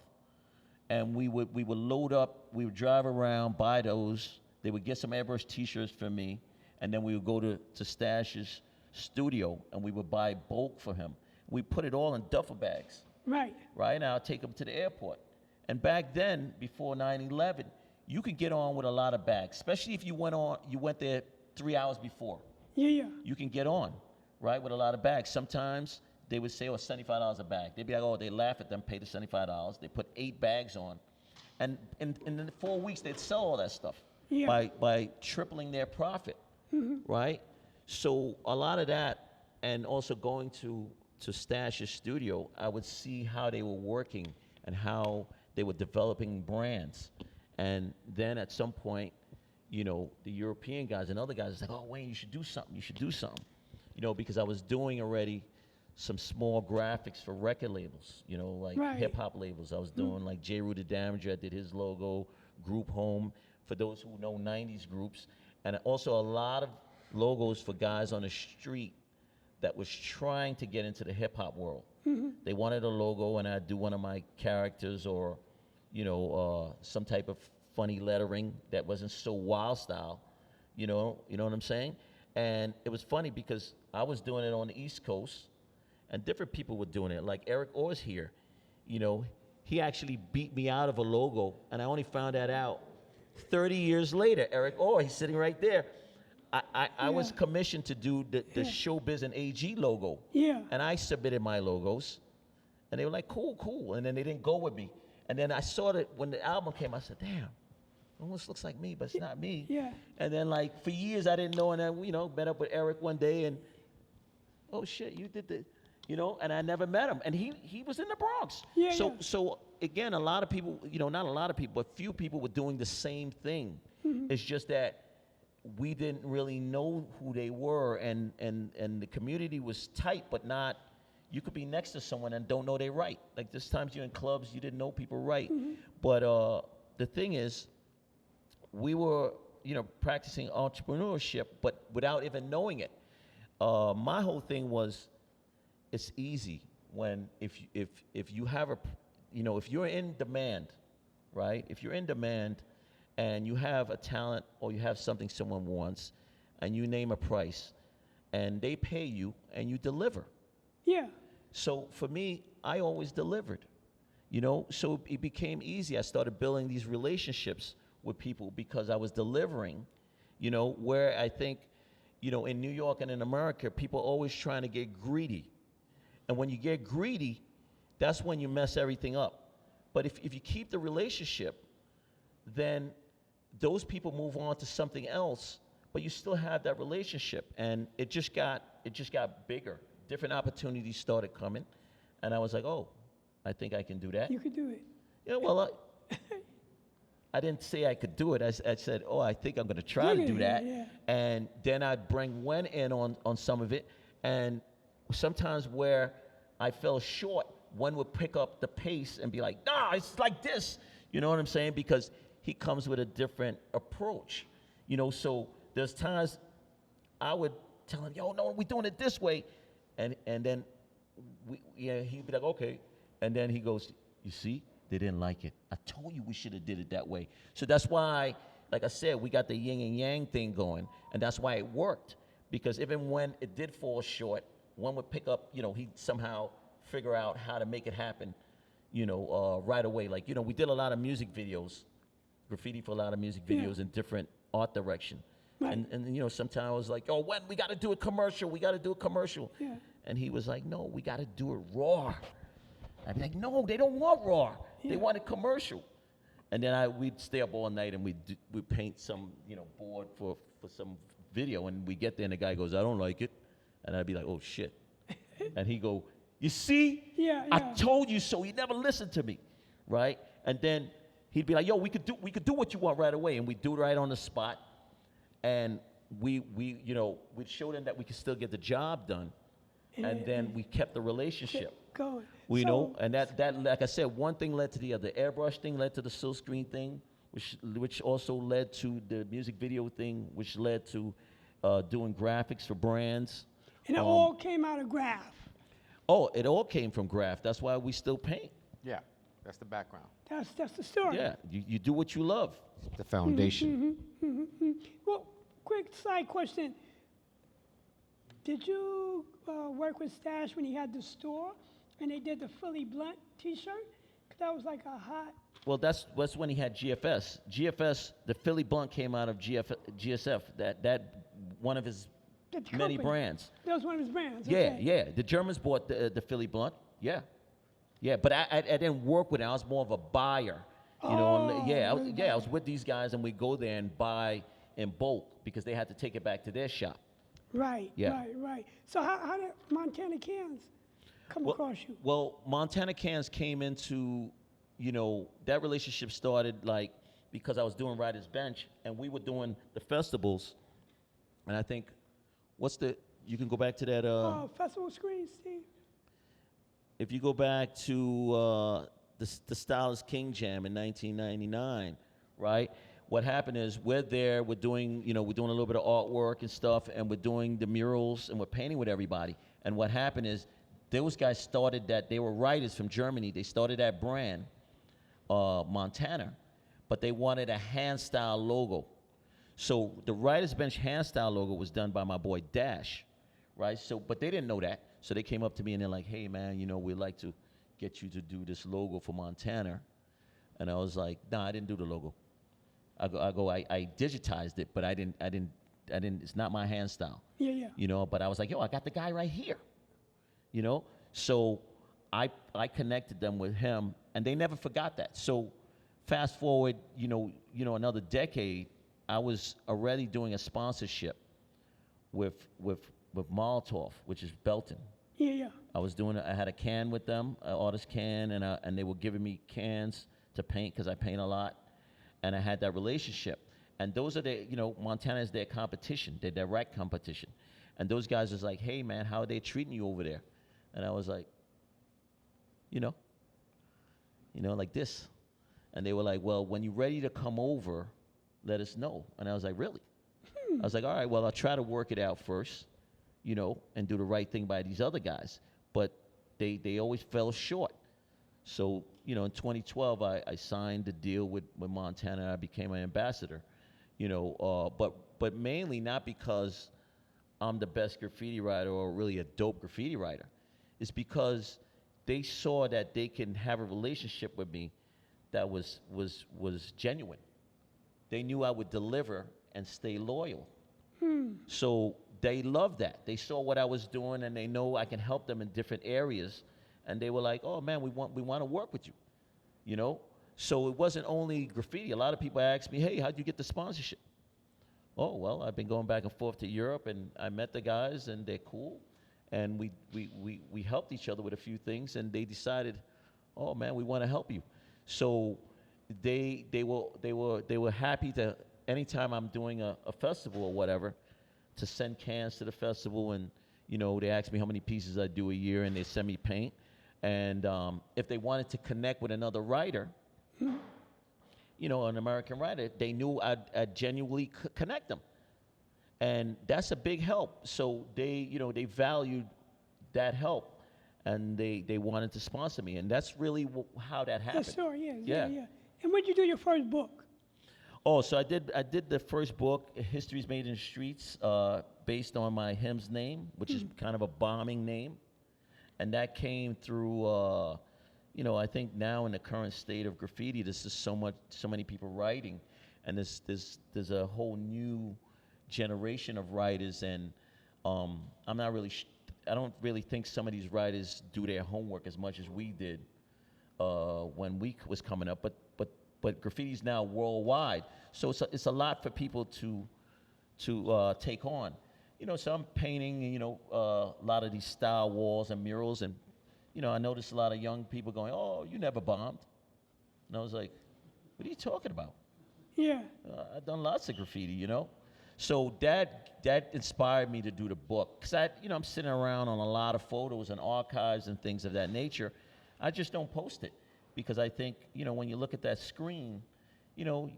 and we would load up. We would drive around, buy those. They would get some airbrush T-shirts for me, and then we would go to Stash's studio, and we would buy bulk for him. We put it all in duffel bags. Right. Right now, take them to the airport. And back then, before 9/11, you could get on with a lot of bags, especially if you went there 3 hours before. Yeah. You can get on, right, with a lot of bags. Sometimes they would say, "Oh, $75 a bag." They'd be like, "Oh," they laugh at them, pay the $75. They put 8 bags on. And in 4 weeks, they'd sell all that stuff by tripling their profit, right? So a lot of that, and also going to Stash's studio, I would see how they were working and how they were developing brands. And then at some point, you know, the European guys and other guys was like, oh, Wayne, you should do something. You should do something. You know, because I was doing already some small graphics for record labels, you know, like Right. hip hop labels. I was doing like J. Rue the Damager. I did his logo, Group Home, for those who know 90s groups. And also a lot of logos for guys on the street that was trying to get into the hip hop world. They wanted a logo, and I'd do one of my characters or, you know, some type of funny lettering that wasn't so wild style, you know what I'm saying? And it was funny because I was doing it on the East Coast, and different people were doing it. Like Eric Orr's here, you know, he actually beat me out of a logo, and I only found that out 30 years later. Eric Orr, he's sitting right there. I was commissioned to do the Showbiz and AG logo. Yeah. And I submitted my logos, and they were like, cool. And then they didn't go with me. And then I saw that when the album came, I said, damn, it almost looks like me, but it's not me. Yeah. And then, like, for years I didn't know, and then, you know, met up with Eric one day, and, oh, shit, you did the, you know, and I never met him. And he was in the Bronx. Yeah, so, yeah. so again, a lot of people, you know, not a lot of people, but few people were doing the same thing. It's just that we didn't really know who they were, and the community was tight, but not, you could be next to someone and don't know they right. Like, there's times you're in clubs, you didn't know people right. But the thing is, we were, you know, practicing entrepreneurship, but without even knowing it. My whole thing was, it's easy when, if you have a, you know, if you're in demand, right? If you're in demand, and you have a talent or you have something someone wants, and you name a price, and they pay you, and you deliver. Yeah. So for me, I always delivered, you know? So it became easy. I started building these relationships with people because I was delivering, you know, where I think, you know, in New York and in America, people are always trying to get greedy. And when you get greedy, that's when you mess everything up. But if you keep the relationship, then those people move on to something else, but you still have that relationship. And it just got bigger. Different opportunities started coming, and I was like, oh, I think I can do that. You could do it. Yeah, well, I didn't say I could do it. I said, oh, I think I'm going to try to do that. Yeah. And then I'd bring WEN in on some of it. And sometimes where I fell short, WEN would pick up the pace and be like, nah, it's like this. You know what I'm saying? Because he comes with a different approach. You know, so there's times I would tell him, yo, no, we're doing it this way. And then he'd be like, okay. And then he goes, you see, they didn't like it. I told you we should have did it that way. So that's why, like I said, we got the yin and yang thing going. And that's why it worked. Because even when it did fall short, one would pick up, you know, he'd somehow figure out how to make it happen, you know, right away. Like, you know, we did a lot of music videos, graffiti for a lot of music videos in different art direction. Right. And you know, sometimes I was like, oh, WEN, we got to do a commercial. We got to do a commercial. Yeah. And he was like, no, we got to do it raw. I'd be like, no, they don't want raw. Yeah. They want a commercial. And then we'd stay up all night and we'd paint some, you know, board for some video. And we get there and the guy goes, I don't like it. And I'd be like, oh, shit. And he'd go, you see? Yeah, I yeah. told you so. He never listened to me, right? And then he'd be like, yo, we could do what you want right away. And we'd do it right on the spot. And we you know, we'd show them that we could still get the job done. And then we kept the relationship. Going. We So- know, and that like I said, one thing led to the other. The airbrush thing led to the silk screen thing, which also led to the music video thing, which led to doing graphics for brands. And it all came out of graph. Oh, it all came from graph. That's why we still paint. Yeah, that's the background. That's the story. Yeah, you do what you love. The foundation. Well, quick side question. Did you work with Stash when he had the store and they did the Philly Blunt t-shirt? 'Cause that was like a hot... Well, that's when he had GFS. GFS, the Philly Blunt came out of GSF. That one of his the many company. brands. That was one of his brands. Yeah, okay. yeah. The Germans bought the Philly Blunt. Yeah, yeah. But I didn't work with it. I was more of a buyer. You know. Oh, Yeah, really? I was with these guys, and we go there and buy in bulk because they had to take it back to their shop. Right, Yeah. right. So how did Montana Cans come across you? Well, Montana Cans came into, you know, that relationship started like because I was doing Writer's Bench, and we were doing the festivals, and I think, you can go back to that, Festival screen, Steve. if you go back to the Stylist King Jam in 1999, right? What happened is we're there, we're doing a little bit of artwork and stuff, and we're doing the murals, and we're painting with everybody. And what happened is those guys started that, they were writers from Germany. They started that brand, Montana, but they wanted a hand style logo. So the Writer's Bench hand style logo was done by my boy Dash, right? So, but they didn't know that. So they came up to me and they're like, hey man, we'd like to get you to do this logo for Montana. And I was like, nah, I didn't do the logo. I digitized it, but I didn't, it's not my hand style. Yeah. But I was like, yo, I got the guy right here. So I connected them with him, and they never forgot that. So fast forward, another decade, I was already doing a sponsorship with Molotov, which is Belton. Yeah. I had a can with them, an artist can, and they were giving me cans to paint because I paint a lot. And I had that relationship. And those are Montana is their competition, their direct competition. And those guys was like, hey man, how are they treating you over there? And I was like, like this. And they were like, well, when you're ready to come over, let us know. And I was like, really? I was like, all right, well, I'll try to work it out first, and do the right thing by these other guys. But they always fell short. So, in 2012, I signed the deal with Montana, and I became an ambassador, but mainly not because I'm the best graffiti writer or really a dope graffiti writer. It's because they saw that they can have a relationship with me that was genuine. They knew I would deliver and stay loyal. So they loved that. They saw what I was doing, and they know I can help them in different areas. And they were like, oh man, we want to work with you, So it wasn't only graffiti. A lot of people ask me, hey, how'd you get the sponsorship? Oh, well, I've been going back and forth to Europe, and I met the guys, and they're cool. And we helped each other with a few things, and they decided, oh man, we want to help you. So they were happy to, anytime I'm doing a festival or whatever, to send cans to the festival, and they ask me how many pieces I do a year, and they send me paint. And if they wanted to connect with another writer, an American writer, they knew I'd genuinely connect them. And that's a big help. So they valued that help, and they wanted to sponsor me. And that's really how that happened. Yes, sure, yeah. And when did you do your first book? Oh, so I did the first book, History's Made in the Streets, based on my hymn's name, which is kind of a bombing name. And that came through, I think now in the current state of graffiti, there's just so many people writing, and there's a whole new generation of writers, and I don't really think some of these writers do their homework as much as we did when we was coming up. But graffiti is now worldwide, so it's a lot for people to take on. So I'm painting, a lot of these style walls and murals, and, I noticed a lot of young people going, oh, you never bombed. And I was like, what are you talking about? Yeah. I've done lots of graffiti, So that inspired me to do the book. Because I'm sitting around on a lot of photos and archives and things of that nature. I just don't post it. Because I think, when you look at that screen, 20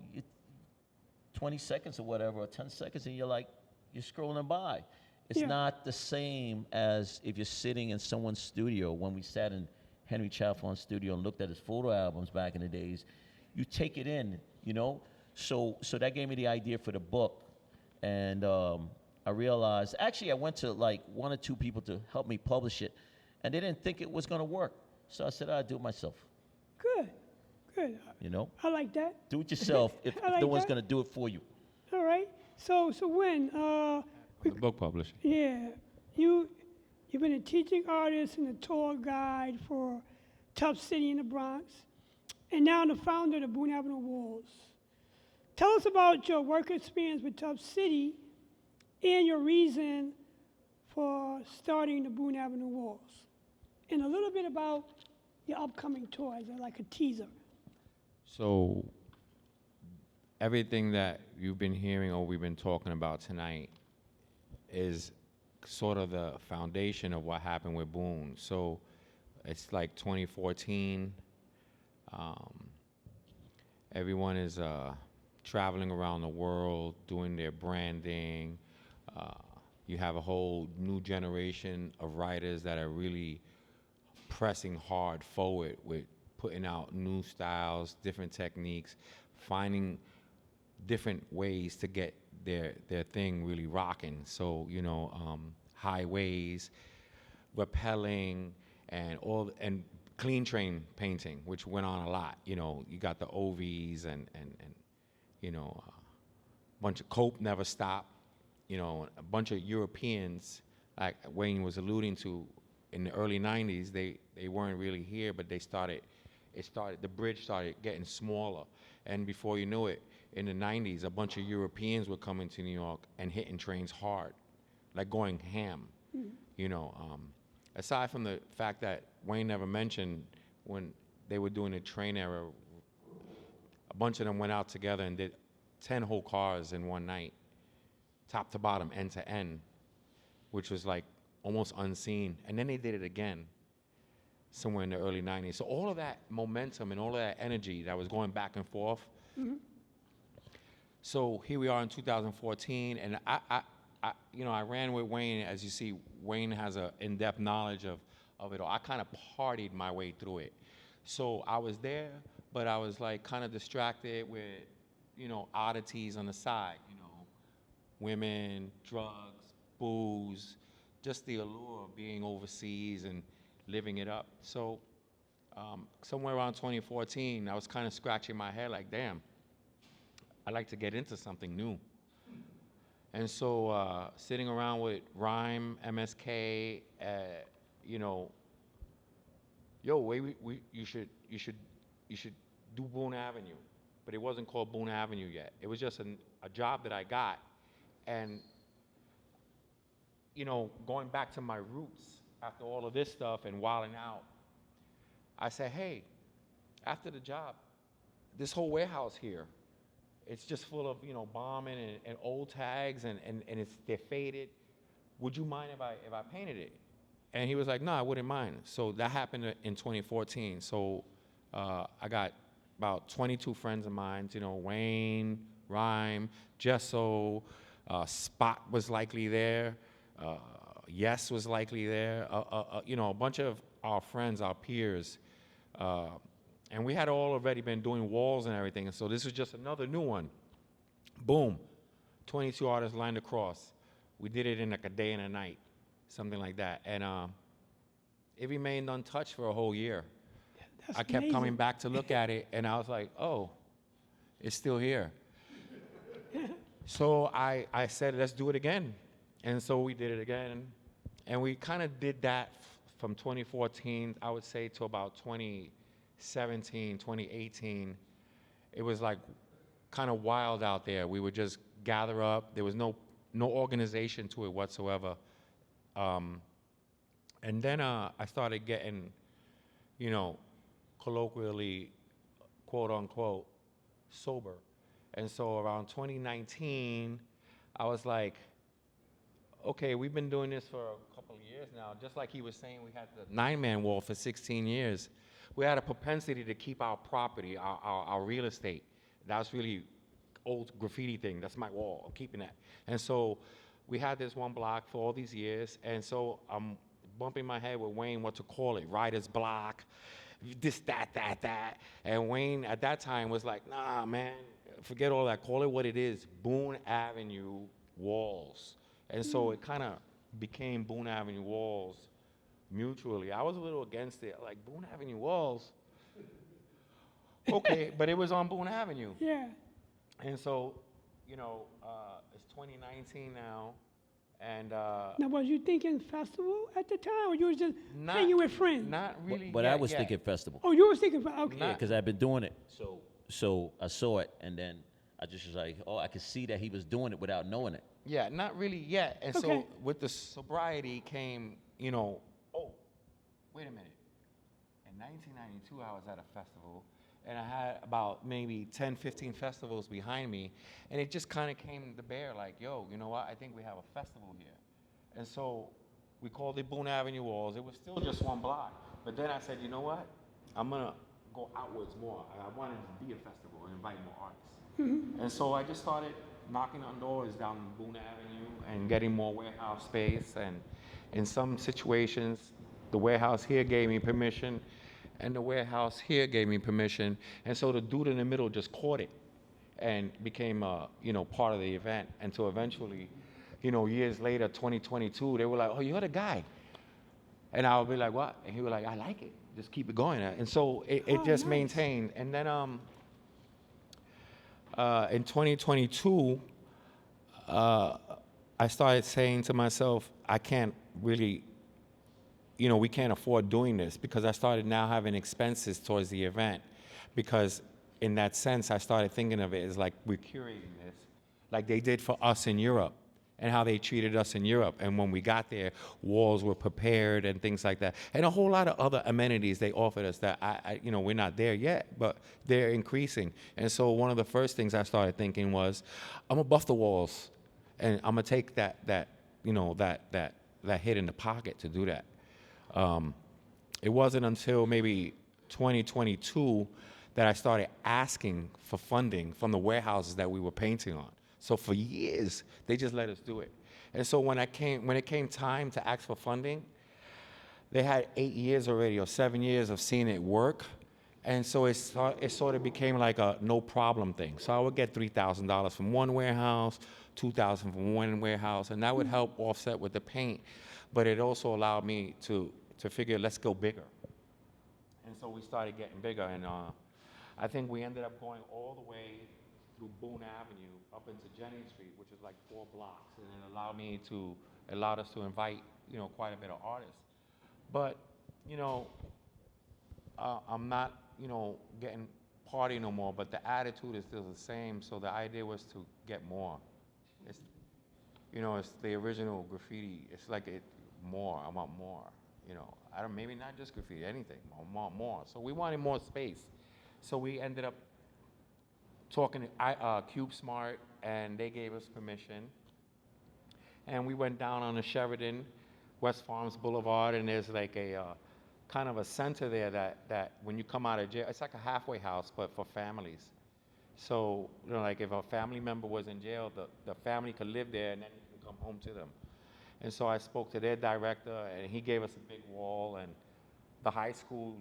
seconds or whatever, or 10 seconds, and you're scrolling by. It's not the same as if you're sitting in someone's studio. When we sat in Henry Chalfant's studio and looked at his photo albums back in the days, you take it in, So that gave me the idea for the book. And I realized, actually I went to one or two people to help me publish it, and they didn't think it was going to work. So I said, I'll do it myself. Good. I like that. Do it yourself if like no one's that. going to do it for you. All right. So when The book publishing. yeah, you've been a teaching artist and a tour guide for Tough City in the Bronx, and now the founder of the Boone Avenue Walls. Tell us about your work experience with Tough City and your reason for starting the Boone Avenue Walls, and a little bit about your upcoming tour as like a teaser. So everything that you've been hearing or we've been talking about tonight is sort of the foundation of what happened with Boone. So it's like 2014. Everyone is traveling around the world doing their branding. You have a whole new generation of writers that are really pressing hard forward with putting out new styles, different techniques, finding different ways to get their thing really rocking. So, you know, highways, rappelling, and clean train painting, which went on a lot. You know, you got the OVs and you know, a bunch of Cope never stopped. You know, a bunch of Europeans, like Wayne was alluding to, in the early 90s, they weren't really here, but the bridge started getting smaller. And before you knew it, in the 90s, a bunch of Europeans were coming to New York and hitting trains hard, like going ham. You know, aside from the fact that Wayne never mentioned, when they were doing the train era, a bunch of them went out together and did 10 whole cars in one night, top to bottom, end to end, which was like almost unseen. And then they did it again somewhere in the early 90s. So all of that momentum and all of that energy that was going back and forth. So here we are in 2014, and I ran with Wayne. As you see, Wayne has an in-depth knowledge of it all. I kind of partied my way through it. So I was there, but I was like kind of distracted with, you know, oddities on the side, you know, women, drugs, booze, just the allure of being overseas and living it up. So somewhere around 2014, I was kind of scratching my head like, damn, I'd like to get into something new. And so sitting around with Rhyme, MSK, you know, yo, you should do Boone Avenue. But it wasn't called Boone Avenue yet. It was just a job that I got. And, you know, going back to my roots after all of this stuff and wilding out, I said, hey, after the job, this whole warehouse here, it's just full of, you know, bombing and old tags and they're faded. Would you mind if I painted it? And he was like, no, I wouldn't mind. So that happened in 2014. So I got about 22 friends of mine, you know, Wayne, Rhyme, Gesso, Spot was likely there, Yes was likely there, you know, a bunch of our friends, our peers, and we had all already been doing walls and everything, and so this was just another new one. Boom, 22 artists lined across. We did it in like a day and a night, something like that, and it remained untouched for a whole year. That's I kept amazing. coming back to look at it, and I was like, oh, it's still here. So I said, let's do it again. And so we did it again. And we kind of did that from 2014, I would say, to about 2017, 2018. It was like kind of wild out there. We would just gather up. There was no organization to it whatsoever. And then I started getting, you know, colloquially, quote unquote, sober. And so around 2019, I was like, okay, we've been doing this for a couple of years now. Just like he was saying, we had the 9-man wall for 16 years. We had a propensity to keep our property, our real estate. That's really old graffiti thing. That's my wall. I'm keeping that. And so we had this one block for all these years. And so I'm bumping my head with Wayne what to call it. Writer's block, this, that. And Wayne at that time was like, nah, man, forget all that. Call it what it is, Boone Avenue Walls. And so it kind of became Boone Avenue Walls mutually. I was a little against it, like Boone Avenue Walls. Okay, but it was on Boone Avenue. Yeah. And so, you know, it's 2019 now, and Now, was you thinking festival at the time, or you was just hanging with friends? Not really. But yet, I was yet. thinking festival. Oh, you was thinking, okay. Yeah, because I've been doing it. So I saw it, and then I just was like, oh, I could see that he was doing it without knowing it. Yeah, not really yet. And Okay. so with the sobriety came, you know, oh, wait a minute. In 1992, I was at a festival, and I had about maybe 10, 15 festivals behind me, and it just kind of came to bear like, yo, you know what? I think we have a festival here. And so we called it Boone Avenue Walls. It was still just one block. But then I said, you know what? I'm going to go outwards more. I wanted to be a festival and invite more artists. And so I just started knocking on doors down Boone Avenue and getting more warehouse space. And in some situations, the warehouse here gave me permission, and the warehouse here gave me permission. And so the dude in the middle just caught it and became, part of the event. And so eventually, years later, 2022, they were like, oh, you're the guy. And I would be like, what? And he was like, I like it. Just keep it going. And so it just nice. maintained. And then in 2022, I started saying to myself, I can't really, we can't afford doing this, because I started now having expenses towards the event. Because in that sense, I started thinking of it as like we're curating this, like they did for us in Europe, and how they treated us in Europe. And when we got there, walls were prepared and things like that. And a whole lot of other amenities they offered us that we're not there yet, but they're increasing. And so one of the first things I started thinking was, I'm gonna buff the walls, and I'm gonna take that hit in the pocket to do that. It wasn't until maybe 2022 that I started asking for funding from the warehouses that we were painting on. So for years, they just let us do it. And so when it came time to ask for funding, they had 8 years already or 7 years of seeing it work. And so it sort of became like a no problem thing. So I would get $3,000 from one warehouse, $2,000 from one warehouse, and that would help offset with the paint. But it also allowed me to figure, let's go bigger. And so we started getting bigger, and I think we ended up going all the way through Boone Avenue up into Jennings Street, which is like 4 blocks, and it allowed us to invite, quite a bit of artists. But, I'm not, getting party no more, but the attitude is still the same. So the idea was to get more. It's, it's the original graffiti. It's like more. I want more. Maybe not just graffiti, anything. I want more. So we wanted more space. So we ended up talking to Cube Smart, and they gave us permission. And we went down on the Sheridan, West Farms Boulevard, and there's like a kind of a center there that when you come out of jail, it's like a halfway house, but for families. So, like if a family member was in jail, the family could live there, and then you can come home to them. And so I spoke to their director, and he gave us a big wall, and the high school,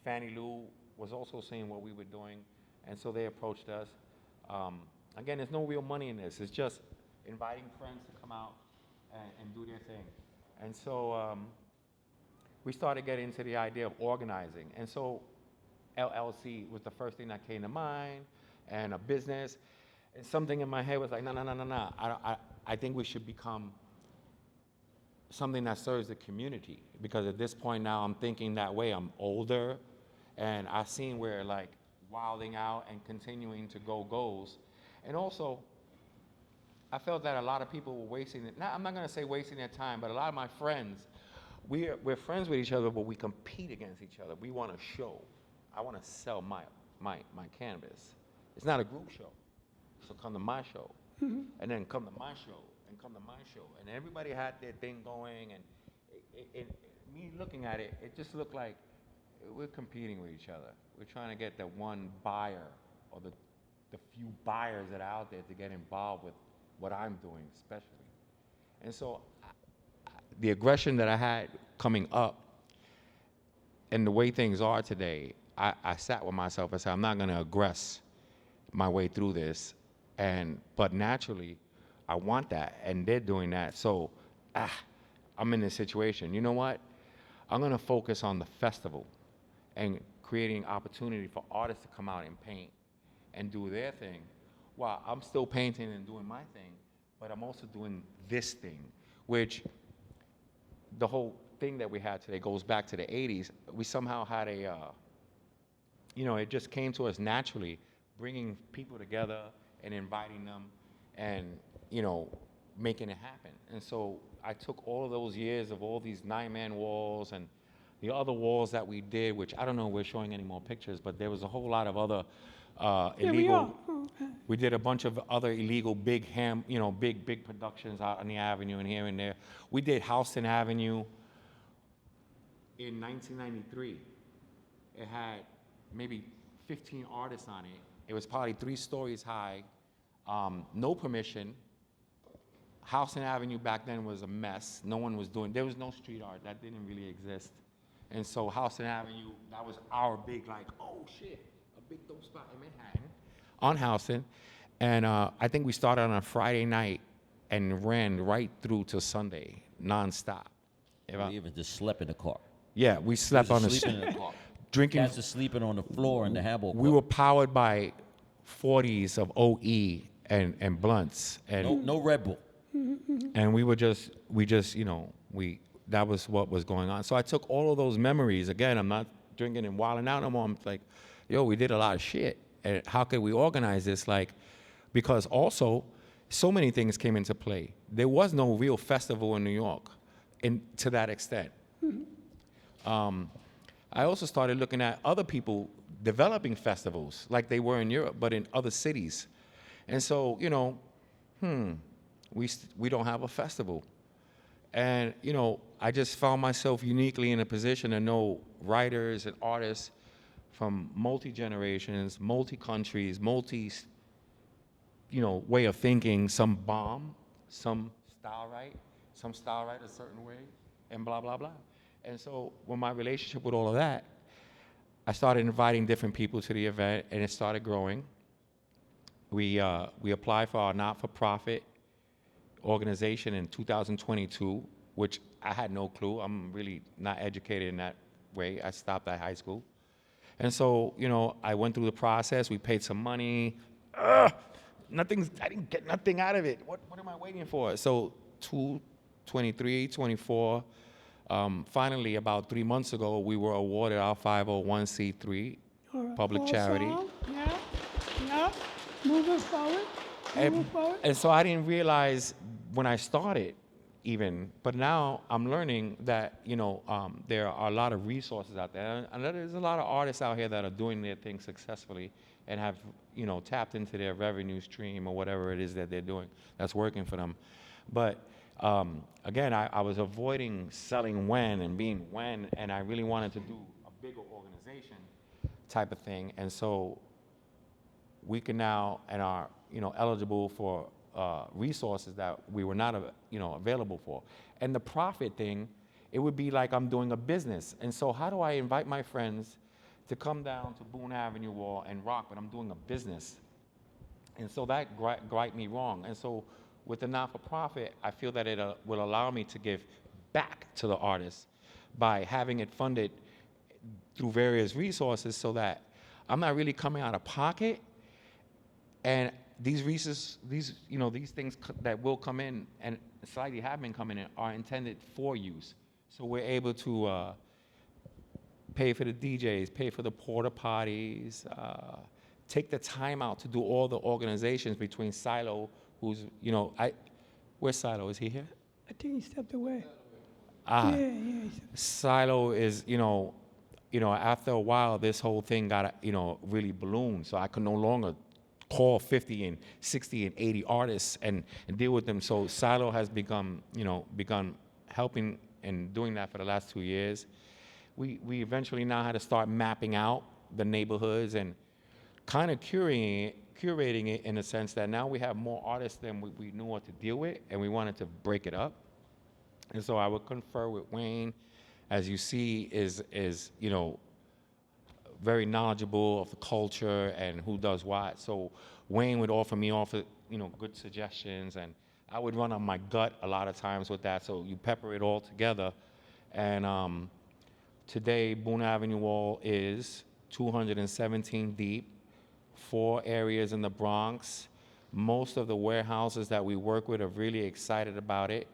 Fannie Lou, was also seeing what we were doing. And so they approached us. Again, there's no real money in this. It's just inviting friends to come out and do their thing. And so we started getting into the idea of organizing. And so LLC was the first thing that came to mind, and a business. And something in my head was like, no. I think we should become something that serves the community. Because at this point now, I'm thinking that way. I'm older, and I've seen where like wilding out and continuing to go goes. And also, I felt that a lot of people were wasting it. Now, I'm not gonna say wasting their time, but a lot of my friends, we're friends with each other, but we compete against each other. We want to show. I want to sell my cannabis. It's not a group show. So come to my show, and then come to my show, and come to my show. And everybody had their thing going, and me looking at it, it just looked like we're competing with each other. We're trying to get the one buyer, or the few buyers that are out there to get involved with what I'm doing, especially. And so the aggression that I had coming up and the way things are today, I sat with myself and said, I'm not going to aggress my way through this. But naturally, I want that, and they're doing that. So I'm in this situation. You know what? I'm going to focus on the festival and creating opportunity for artists to come out and paint and do their thing while I'm still painting and doing my thing, but I'm also doing this thing, which the whole thing that we had today goes back to the 80s. We somehow had it just came to us naturally, bringing people together and inviting them and, making it happen. And so I took all of those years of all these 9-man walls and the other walls that we did, which I don't know if we're showing any more pictures, but there was a whole lot of other Yeah, we illegal. are. Oh, okay. We did a bunch of other illegal big productions out on the avenue and here and there. We did Houston Avenue in 1993. It had maybe 15 artists on it. It was probably 3 stories high, no permission. Houston Avenue back then was a mess. No one was doing, there was no street art. That didn't really exist. And so Houston Avenue, that was our big, like, oh shit, a big dope spot in Manhattan on Houston. And I think we started on a Friday night and ran right through to Sunday, nonstop. We even just slept in the car. Yeah, we slept on the Sleeping in the car. drinking. Cats are sleeping on the floor in the Hamburg. We were powered by 40s of OE and blunts. And no Red Bull. and that was what was going on. So I took all of those memories. Again, I'm not drinking and wilding out no more. I'm like, yo, we did a lot of shit. And how could we organize this? Like, because also, so many things came into play. There was no real festival in New York to that extent. I also started looking at other people developing festivals like they were in Europe, but in other cities. And so, we don't have a festival. And, I just found myself uniquely in a position to know writers and artists from multi-generations, multi-countries, way of thinking. Some bomb, some style right a certain way, and blah, blah, blah. And so when my relationship with all of that, I started inviting different people to the event, and it started growing. We applied for our not-for-profit organization in 2022, which I had no clue. I'm really not educated in that way. I stopped at high school. And so, I went through the process. We paid some money. I didn't get nothing out of it. What am I waiting for? So 23, 24, finally, about 3 months ago, we were awarded our 501c3 All right. public charity. Awesome. Yeah. Moving forward. And so I didn't realize when I started even, but now I'm learning that, there are a lot of resources out there. And there's a lot of artists out here that are doing their thing successfully and have, tapped into their revenue stream or whatever it is that they're doing that's working for them. But again, I was avoiding selling WEN and being WEN, and I really wanted to do a bigger organization type of thing. And so we can now and are, eligible for resources that we were not, available for. And the profit thing, it would be like I'm doing a business. And so how do I invite my friends to come down to Boone Avenue Wall and rock, but I'm doing a business? And so that griped me wrong. And so with the not-for-profit, I feel that it will allow me to give back to the artists by having it funded through various resources so that I'm not really coming out of pocket. And these things that will come in and slightly have been coming in are intended for use. So we're able to pay for the DJs, pay for the porta potties, take the time out to do all the organizations between Silo, who's, where's Silo? Is he here? I think he stepped away. Ah, Yeah. He stepped- Silo is, after a while, this whole thing got, really ballooned. So I could no longer call 50 and 60 and 80 artists and deal with them. So Silo has begun helping and doing that for the last 2 years. We eventually now had to start mapping out the neighborhoods and kind of curating it in a sense that now we have more artists than we knew what to deal with, and we wanted to break it up. And so I would confer with Wayne, as you see, is very knowledgeable of the culture and who does what. So Wayne would offer good suggestions, and I would run on my gut a lot of times with that. So you pepper it all together. And today, Boone Avenue Wall is 217 deep, 4 areas in the Bronx. Most of the warehouses that we work with are really excited about it.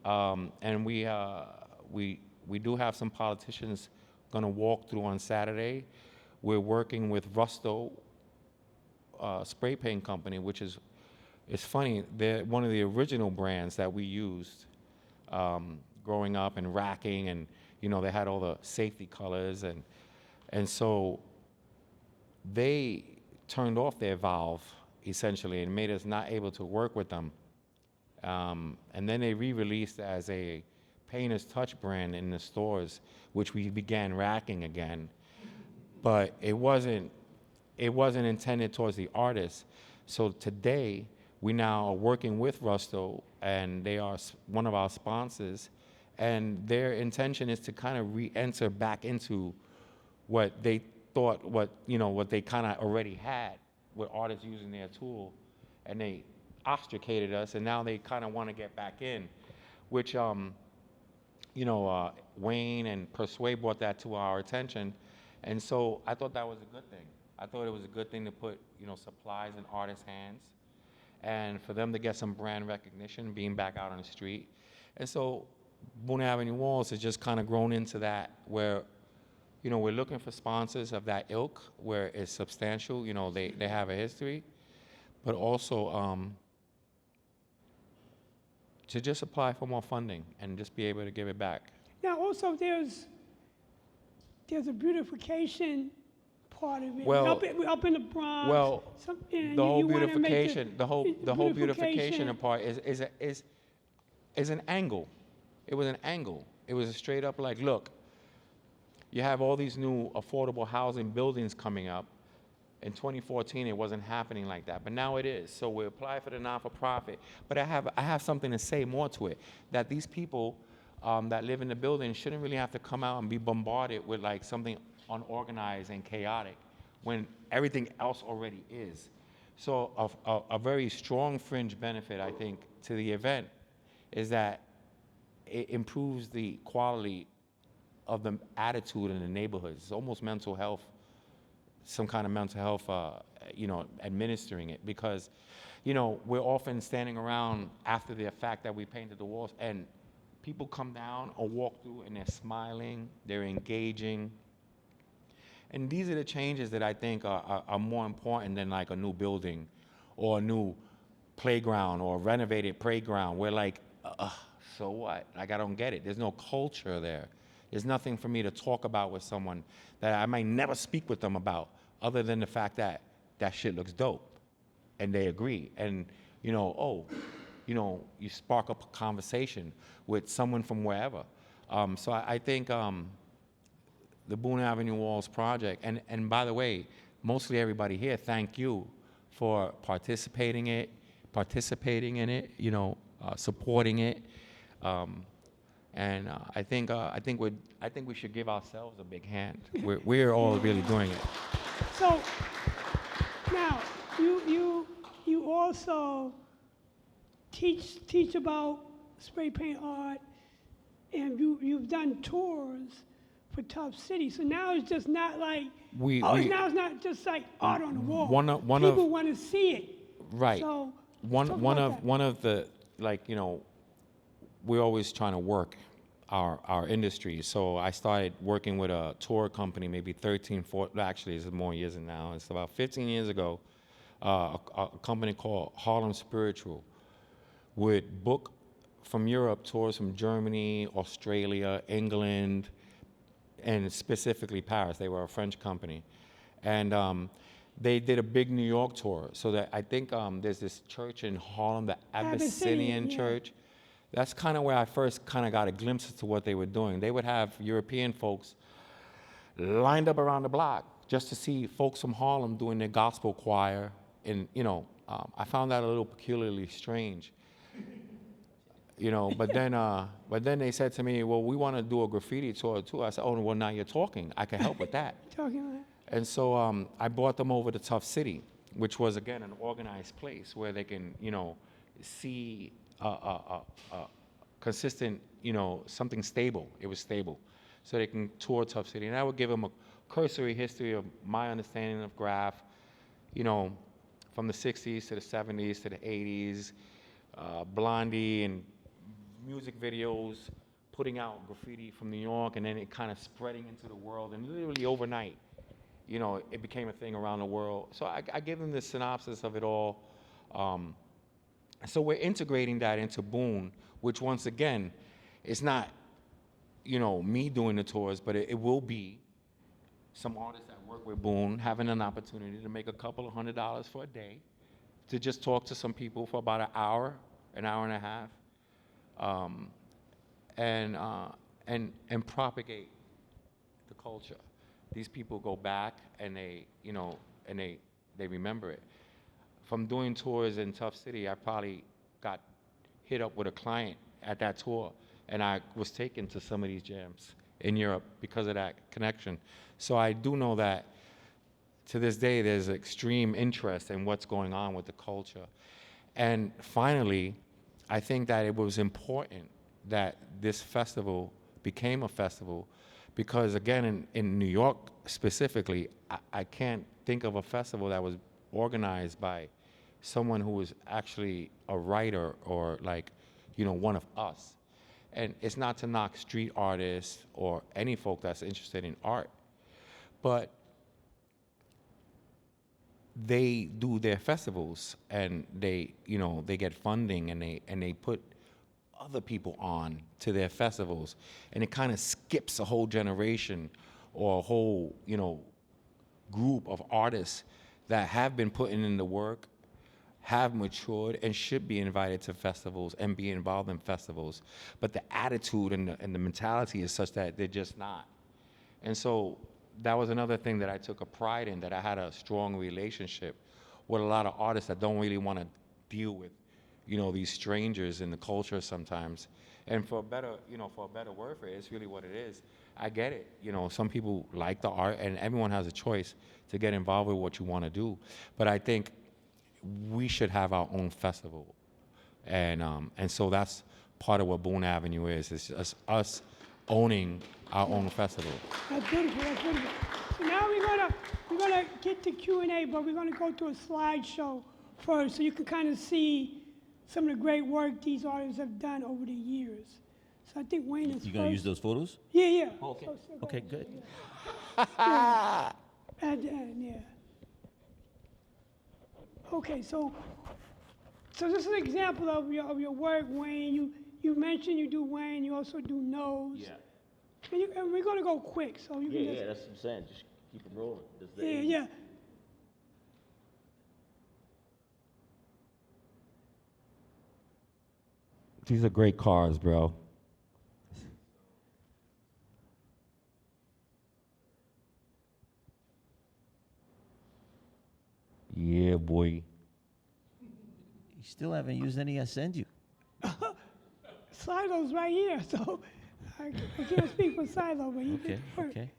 And we do have some politicians gonna walk through on Saturday. We're working with Rusto spray paint company, which is, it's funny, they're one of the original brands that we used growing up and racking, and they had all the safety colors, and so they turned off their valve essentially and made us not able to work with them. And then they re-released as a Painter's Touch brand in the stores, which we began racking again. But it wasn't intended towards the artist. So today, we now are working with Rusto, and they are one of our sponsors. And their intention is to kind of re-enter back into what they thought, what they kind of already had with artists using their tool. And they ostracated us, and now they kind of want to get back in, which, Wayne and Persuade brought that to our attention. And so I thought that was a good thing. I thought it was a good thing to put, supplies in artists' hands and for them to get some brand recognition being back out on the street. And so Boone Avenue Walls has just kind of grown into that where, we're looking for sponsors of that ilk where it's substantial, they have a history, but also to just apply for more funding and just be able to give it back. Now, also, there's a beautification part of it. Well, up in the Bronx. Well, you the whole wanna make beautification, the whole beautification part is an angle. It was an angle. It was a straight up like, look, you have all these new affordable housing buildings coming up. In 2014, it wasn't happening like that, but now it is. So we apply for the not-for-profit. But I have something to say more to it, that these people that live in the building shouldn't really have to come out and be bombarded with like something unorganized and chaotic when everything else already is. So a very strong fringe benefit, I think, to the event is that it improves the quality of the attitude in the neighborhoods. It's almost mental health, some kind of mental health, administering it, because, we're often standing around after the fact that we painted the walls, and people come down or walk through and they're smiling, they're engaging. And these are the changes that I think are more important than like a new building or a new playground or a renovated playground. We're like, so what? Like, I don't get it. There's no culture there. There's nothing for me to talk about with someone that I might never speak with them about, other than the fact that that shit looks dope, and they agree. And you spark up a conversation with someone from wherever. So I think the Boone Avenue Walls project, and by the way, mostly everybody here, thank you for participating in it, supporting it. And I think we should give ourselves a big hand. We're all really doing it. So now you also teach about spray paint art, and you've done tours for Tough City. So now it's just not like now it's not just like art on the wall. People want to see it. Right. So one of the, we're always trying to work our industry. So I started working with a tour company maybe 14, actually it's more years than now. It's about 15 years ago. A company called Harlem Spiritual would book from Europe tours from Germany, Australia, England, and specifically Paris. They were a French company. And they did a big New York tour. So that I think there's this church in Harlem, the Abyssinian Church. That's kind of where I first kind of got a glimpse into what they were doing. They would have European folks lined up around the block just to see folks from Harlem doing their gospel choir. And, I found that a little peculiarly strange. But then they said to me, well, we want to do a graffiti tour too. I said, oh, well, now you're talking. I can help with that. And so I brought them over to Tough City, which was, again, an organized place where they can, see a consistent, something stable. It was stable. So they can tour Tough City. And I would give them a cursory history of my understanding of graph, from the 60s to the 70s to the 80s, Blondie and music videos, putting out graffiti from New York, and then it kind of spreading into the world. And literally overnight, it became a thing around the world. So I gave them the synopsis of it all. So we're integrating that into Boone, which once again, is not me doing the tours, but it will be some artists that work with Boone having an opportunity to make a couple of $100 for a day to just talk to some people for about an hour and a half, and propagate the culture. These people go back and they remember it. From doing tours in Tough City, I probably got hit up with a client at that tour, and I was taken to some of these jams in Europe because of that connection. So I do know that to this day there's extreme interest in what's going on with the culture. And finally, I think that it was important that this festival became a festival because, again, in New York specifically, I can't think of a festival that was organized by someone who was actually a writer or one of us. And it's not to knock street artists or any folk that's interested in art, but they do their festivals and they get funding and they put other people on to their festivals, and it kind of skips a whole generation or a whole group of artists that have been putting in the work, have matured, and should be invited to festivals and be involved in festivals. But the attitude and the mentality is such that they're just not. And so that was another thing that I took a pride in, that I had a strong relationship with a lot of artists that don't really want to deal with, these strangers in the culture sometimes. And for a better word for it, it's really what it is. I get it. Some people like the art, and everyone has a choice to get involved with what you want to do. But I think we should have our own festival, and so that's part of what Boone Avenue is. It's just us owning our own festival. That's beautiful. That's beautiful. So now we're gonna get to Q&A, but we're gonna go to a slideshow first, so you can kind of see some of the great work these artists have done over the years. So I think Wayne is You gonna use those photos? Yeah, yeah. Oh, okay. So go Okay, ahead. good. Yeah. At the end, yeah. Okay, so this is an example of your work, Wayne. You mentioned you do Wayne. You also do Nose. Yeah. And we're gonna go quick, so you can just. Yeah, that's what I'm saying. Just keep it rolling. Yeah. These are great cars, bro. Yeah, boy. You still haven't used any I send you. Silo's right here, so I can't speak for Silo, but he Okay, can. okay.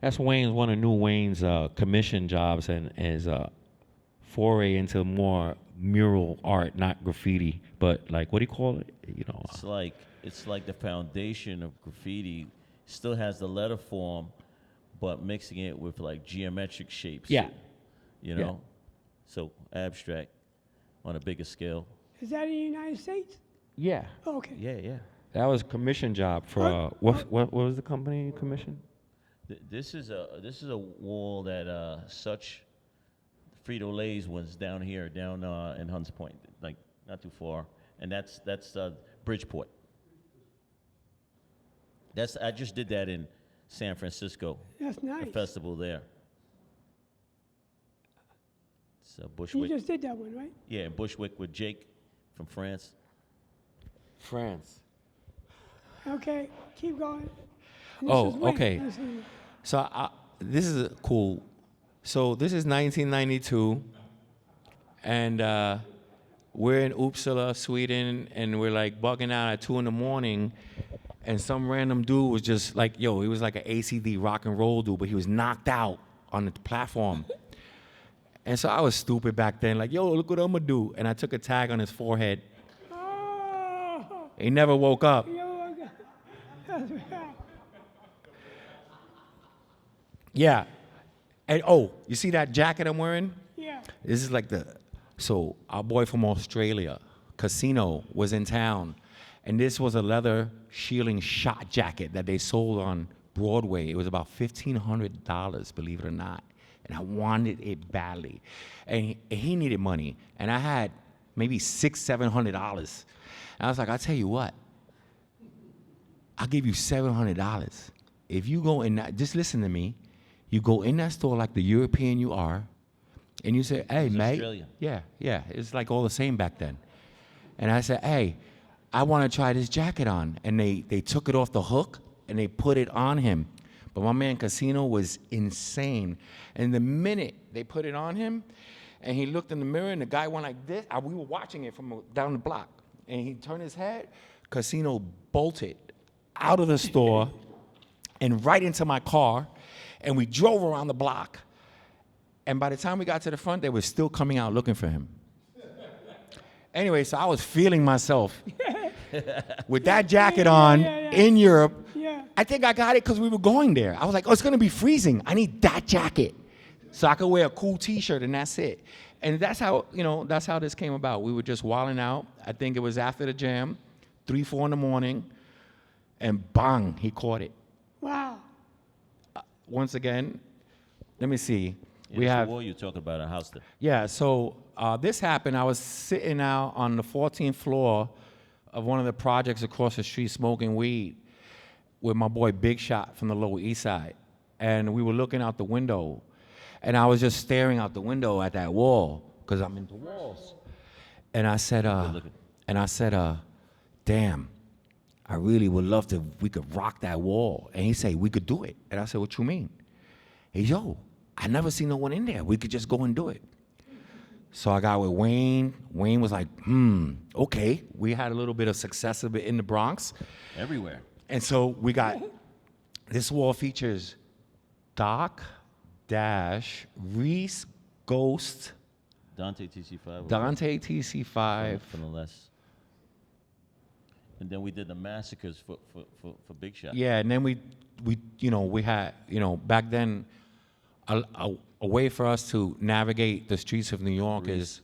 That's one of New Wayne's commission jobs, and is a foray into more mural art, not graffiti, but what do you call it? It's like the foundation of graffiti still has the letter form, but mixing it with geometric shapes. Yeah. Yeah. So abstract on a bigger scale. Is that in the United States? Yeah. Oh, okay. Yeah. That was a commission job for what was the company you commissioned? This is a wall that such Frito-Lay's was down in Hunts Point, not too far, and that's Bridgeport. I just did that in San Francisco. That's nice. A festival there. It's You Bushwick. just did that one, right? Yeah, in Bushwick with Jake from France. France. Okay, keep going. And Oh, this is Wayne. okay. This is- So this is cool. So this is 1992, and we're in Uppsala, Sweden, and we're bugging out at 2 a.m, and some random dude was just he was like an ACD rock and roll dude, but he was knocked out on the platform. And so I was stupid back then, look what I'm gonna do. And I took a tag on his forehead. Oh, He never woke up. that's right. Yeah. And you see that jacket I'm wearing? Yeah. This is so our boy from Australia, Casino, was in town. And this was a leather shielding shot jacket that they sold on Broadway. It was about $1,500, believe it or not. And I wanted it badly. And he needed money. And I had maybe $600-700. And I was like, I'll tell you what, I'll give you $700 if you go in that. Just listen to me. You go in that store like the European you are, and you say, "Hey, It's mate." Australian. Yeah. It's like all the same back then. And I said, "Hey, I want to try this jacket on." And they took it off the hook and they put it on him. But my man Casino was insane. And the minute they put it on him, and he looked in the mirror, and the guy went like this. We were watching it from down the block, and he turned his head. Casino bolted out of the store and right into my car, and we drove around the block. And by the time we got to the front, they were still coming out looking for him. Anyway, so I was feeling myself with that jacket on in Europe. Yeah. I think I got it because we were going there. I was like, oh, it's going to be freezing. I need that jacket so I could wear a cool T-shirt, and that's it. And that's how, that's how this came about. We were just wilding out. I think it was after the jam, 3, 4 in the morning, and bang, he caught it. Wow. Once again, let me see. We have the war you talk about a house there. Yeah, so this happened. I was sitting out on the 14th floor of one of the projects across the street smoking weed with my boy Big Shot from the Lower East Side. And we were looking out the window. And I was just staring out the window at that wall because I'm into walls. And I said, damn, I really would love to, we could rock that wall. And he said, we could do it. And I said, what you mean? He's, yo, I never seen no one in there. We could just go and do it. So I got with Wayne. Wayne was like, okay. We had a little bit of success of it in the Bronx. Everywhere. And so we got, this wall features Doc, Dash, Reese, Ghost, Dante TC5. Dante TC5. For the less. And then we did the massacres for Big Shot. Yeah, and then we had, back then, a way for us to navigate the streets of New York is,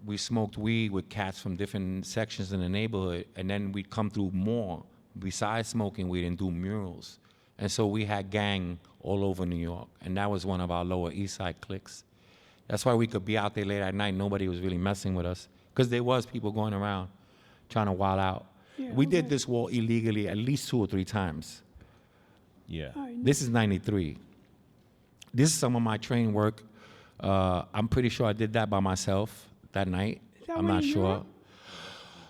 we smoked weed with cats from different sections in the neighborhood, and then we'd come through more besides smoking weed and do murals. And so we had gang all over New York, and that was one of our Lower East Side cliques. That's why we could be out there late at night. Nobody was really messing with us because there was people going around trying to wild out. Yeah, we did this wall illegally at least 2 or 3 times. Yeah. This is 93. This is some of my train work. I'm pretty sure I did that by myself that night. Is that I'm one not in sure. Europe?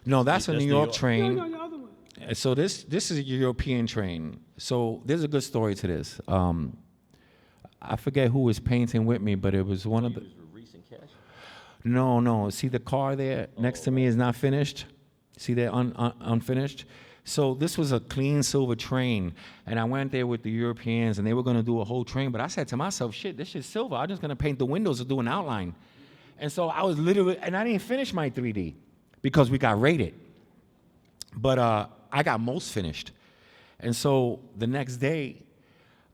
No, that's a New York train. No, the other one. So this is a European train. So there's a good story to this. I forget who was painting with me, but it was one of the. No. See the car there next to me is not finished. See that unfinished. So this was a clean silver train, and I went there with the Europeans, and they were going to do a whole train. But I said to myself, "Shit, this shit's silver. I'm just going to paint the windows and do an outline." And so I was literally, and I didn't finish my 3D because we got rated. But I got most finished. And so the next day,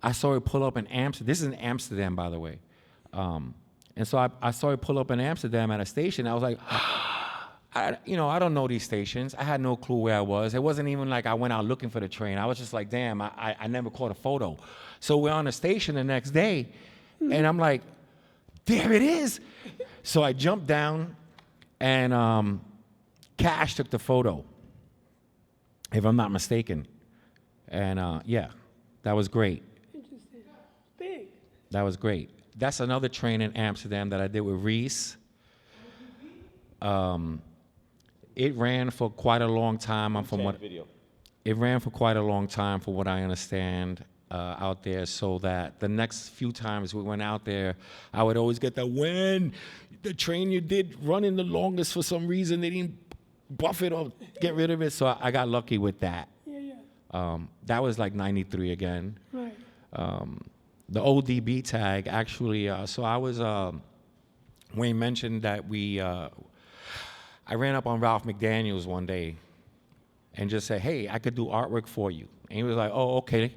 I saw it pull up in Amsterdam. This is in Amsterdam, by the way. And so I saw it pull up in Amsterdam at a station. I was like, I don't know these stations. I had no clue where I was. It wasn't even like I went out looking for the train. I was just like, damn, I never caught a photo. So we're on the station the next day, and I'm like, there it is. So I jumped down, and Cash took the photo, if I'm not mistaken. And yeah, that was great. Interesting. Big. That was great. That's another train in Amsterdam that I did with Reese. It ran for quite a long time. It ran for quite a long time, for what I understand, out there. So that the next few times we went out there, I would always get when the train you did running the longest for some reason they didn't buff it or get rid of it. So I got lucky with that. Yeah. That was like 93 again. Right. The ODB tag actually. So I was. Wayne mentioned that I ran up on Ralph McDaniels one day and just said, hey, I could do artwork for you. And he was like, oh, okay.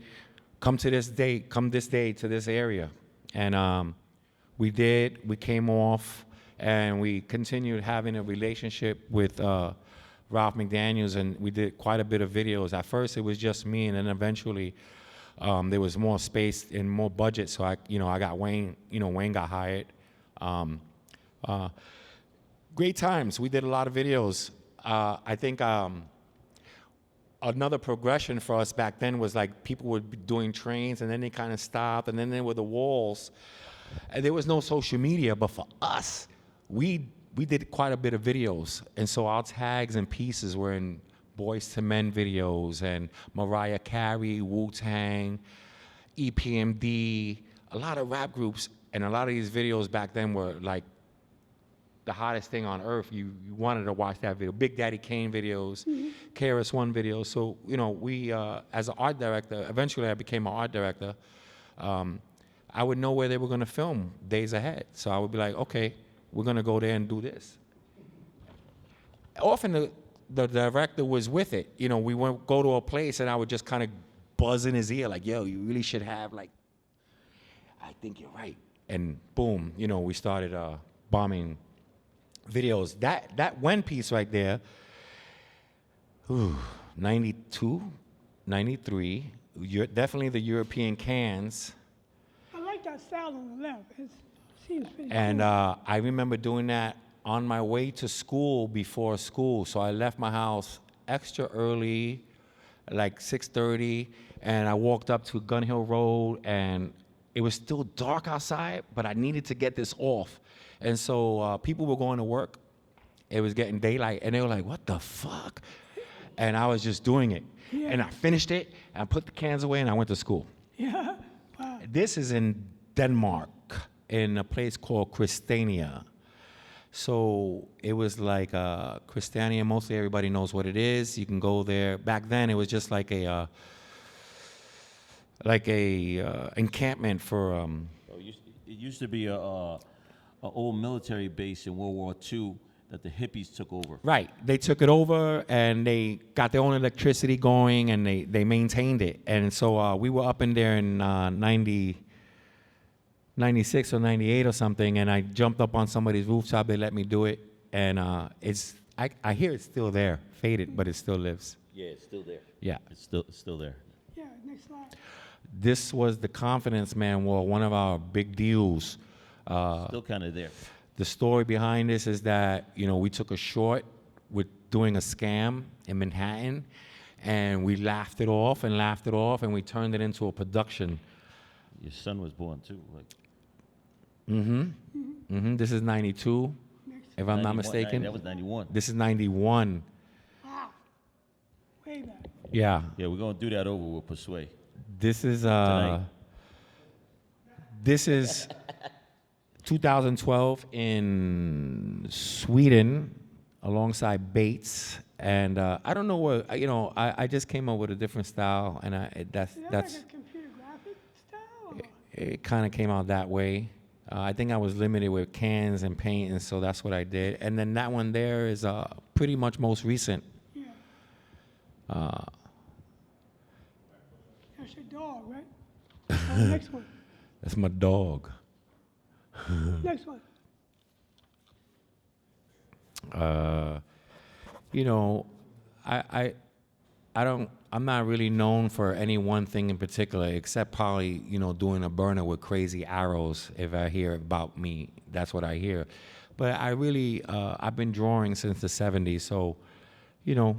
Come this day to this area. And we did. We came off, and we continued having a relationship with Ralph McDaniels, and we did quite a bit of videos. At first, it was just me, and then eventually there was more space and more budget, so I got Wayne. Wayne got hired. Great times. We did a lot of videos. I think another progression for us back then was like people were doing trains and then they kind of stopped and then there were the walls. And there was no social media, but for us, we did quite a bit of videos. And so our tags and pieces were in Boys to Men videos and Mariah Carey, Wu-Tang, EPMD, a lot of rap groups. And a lot of these videos back then were like the hottest thing on earth. You wanted to watch that video. Big Daddy Kane videos, KRS-One videos. So, you know, we, as an art director, eventually I became an art director. I would know where they were going to film days ahead. So I would be like, okay, we're going to go there and do this. Often the director was with it. You know, we would go to a place and I would just kind of buzz in his ear like, yo, you really should have like, I think you're right. And boom, you know, we started bombing videos. That WEN piece right there, 92, 93, definitely the European cans. I like that style on the left. It seems pretty And cool. I remember doing that on my way to school before school. So I left my house extra early, like 6:30, and I walked up to Gun Hill Road, and it was still dark outside, but I needed to get this off. And so people were going to work. It was getting daylight, and they were like, what the fuck? And I was just doing it. Yeah. And I finished it, and I put the cans away, and I went to school. Yeah. Wow. This is in Denmark, in a place called Christiania. So it was like Christiania, mostly everybody knows what it is. You can go there. Back then, it was just like a encampment for. It used to be a old military base in World War II that the hippies took over. Right. They took it over and they got their own electricity going and they maintained it. And so we were up in there in 96 or 98 or something, and I jumped up on somebody's rooftop. They let me do it, and I hear it's still there, faded, but it still lives. Yeah, it's still there. Yeah. It's still there. Yeah, next slide. This was the Confidence Man War, one of our big deals. Still kind of there. The story behind this is that, you know, we took a short with doing a scam in Manhattan, and we laughed it off, and we turned it into a production. Your son was born too. Like This is 92, if I'm not 91. mistaken. That was 91. This is 91. Wow. Way back. Yeah. Yeah, we're gonna do that over with Persuade. This is Tonight. this is 2012 in Sweden alongside Bates, and I don't know what, you know, I just came up with a different style, and that's Is that like a computer graphic style? Or? it kind of came out that way. I think I was limited with cans and paint, and so that's what I did. And then that one there is pretty much most recent. Yeah. That's your dog, right? Oh, next one. That's my dog. Next one. You know, I'm not really known for any one thing in particular, except probably, you know, doing a burner with crazy arrows. If I hear about me, that's what I hear. But I really, I've been drawing since the 70s. So, you know,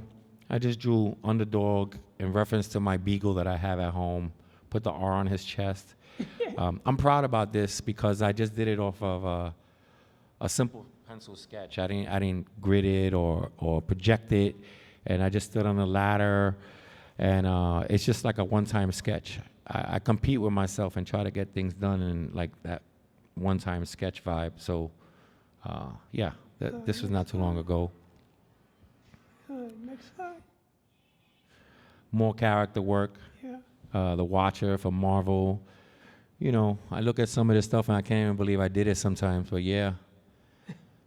I just drew Underdog in reference to my beagle that I have at home, put the R on his chest. I'm proud about this because I just did it off of a simple pencil sketch. I didn't grid it or project it, and I just stood on a ladder, and it's just like a one-time sketch. I compete with myself and try to get things done in like that one-time sketch vibe. So, yeah, this was not too long ago. Next slide. More character work. Yeah. The Watcher for Marvel. You know, I look at some of this stuff and I can't even believe I did it sometimes, but yeah.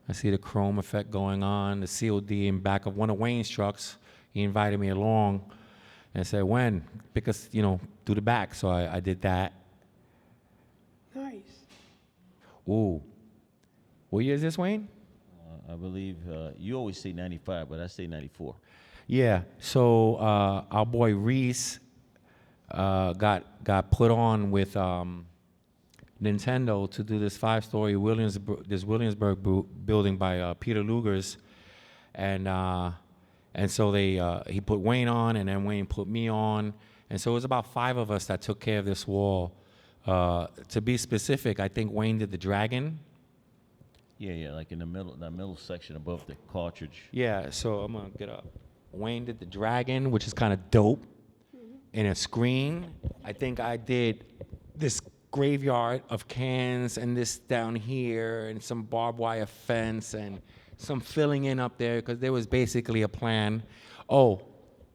I see the chrome effect going on, the COD in back of one of Wayne's trucks. He invited me along and said, "When? Pick us, you know, do the back." So I did that. Nice. Ooh. What year is this, Wayne? I believe you always say 95, but I say 94. Yeah. So our boy Reese got put on with Nintendo to do this 5-story Williamsburg building by Peter Luger's, and And so he put Wayne on, and then Wayne put me on. And so it was about 5 of us that took care of this wall. To be specific, I think Wayne did the dragon. Yeah, like in the middle, that middle section above the cartridge. Yeah, so I'm gonna get up. Wayne did the dragon, which is kind of dope. In a screen, I think I did this graveyard of cans and this down here and some barbed wire fence and some filling in up there because there was basically a plan. Oh,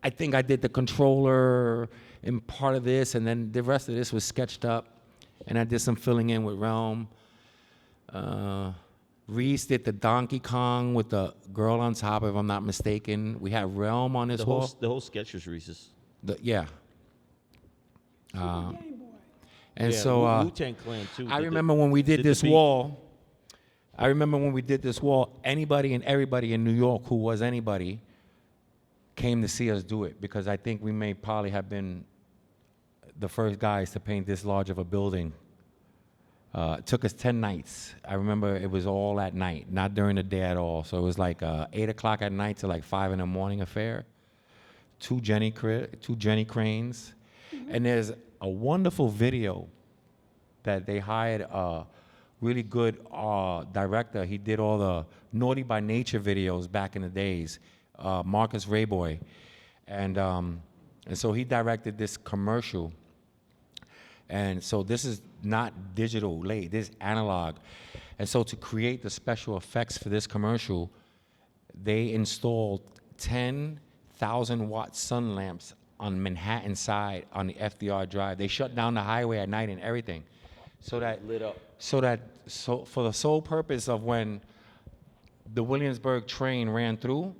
I think I did the controller and part of this, and then the rest of this was sketched up, and I did some filling in with Realm. Reese did the Donkey Kong with the girl on top, if I'm not mistaken. We had Realm on this wall. The whole sketch was Reese's. Yeah. Game Boy. And Yeah, so Wu-Tang Clan too. I remember when we did this wall. I remember when we did this wall. Anybody and everybody in New York who was anybody came to see us do it because I think we may probably have been the first guys to paint this large of a building. It took us 10 nights. I remember it was all at night, not during the day at all. So it was like 8 o'clock at night to like 5 in the morning affair. 2 Jenny cranes. And there's a wonderful video that they hired a really good director. He did all the Naughty by Nature videos back in the days, Marcus Rayboy. And so he directed this commercial. And so this is not digital late, this is analog. And so to create the special effects for this commercial, they installed 10,000 watt sun lamps on Manhattan side on the FDR Drive. They shut down the highway at night and everything. So that lit up. So for the sole purpose of when the Williamsburg train ran through,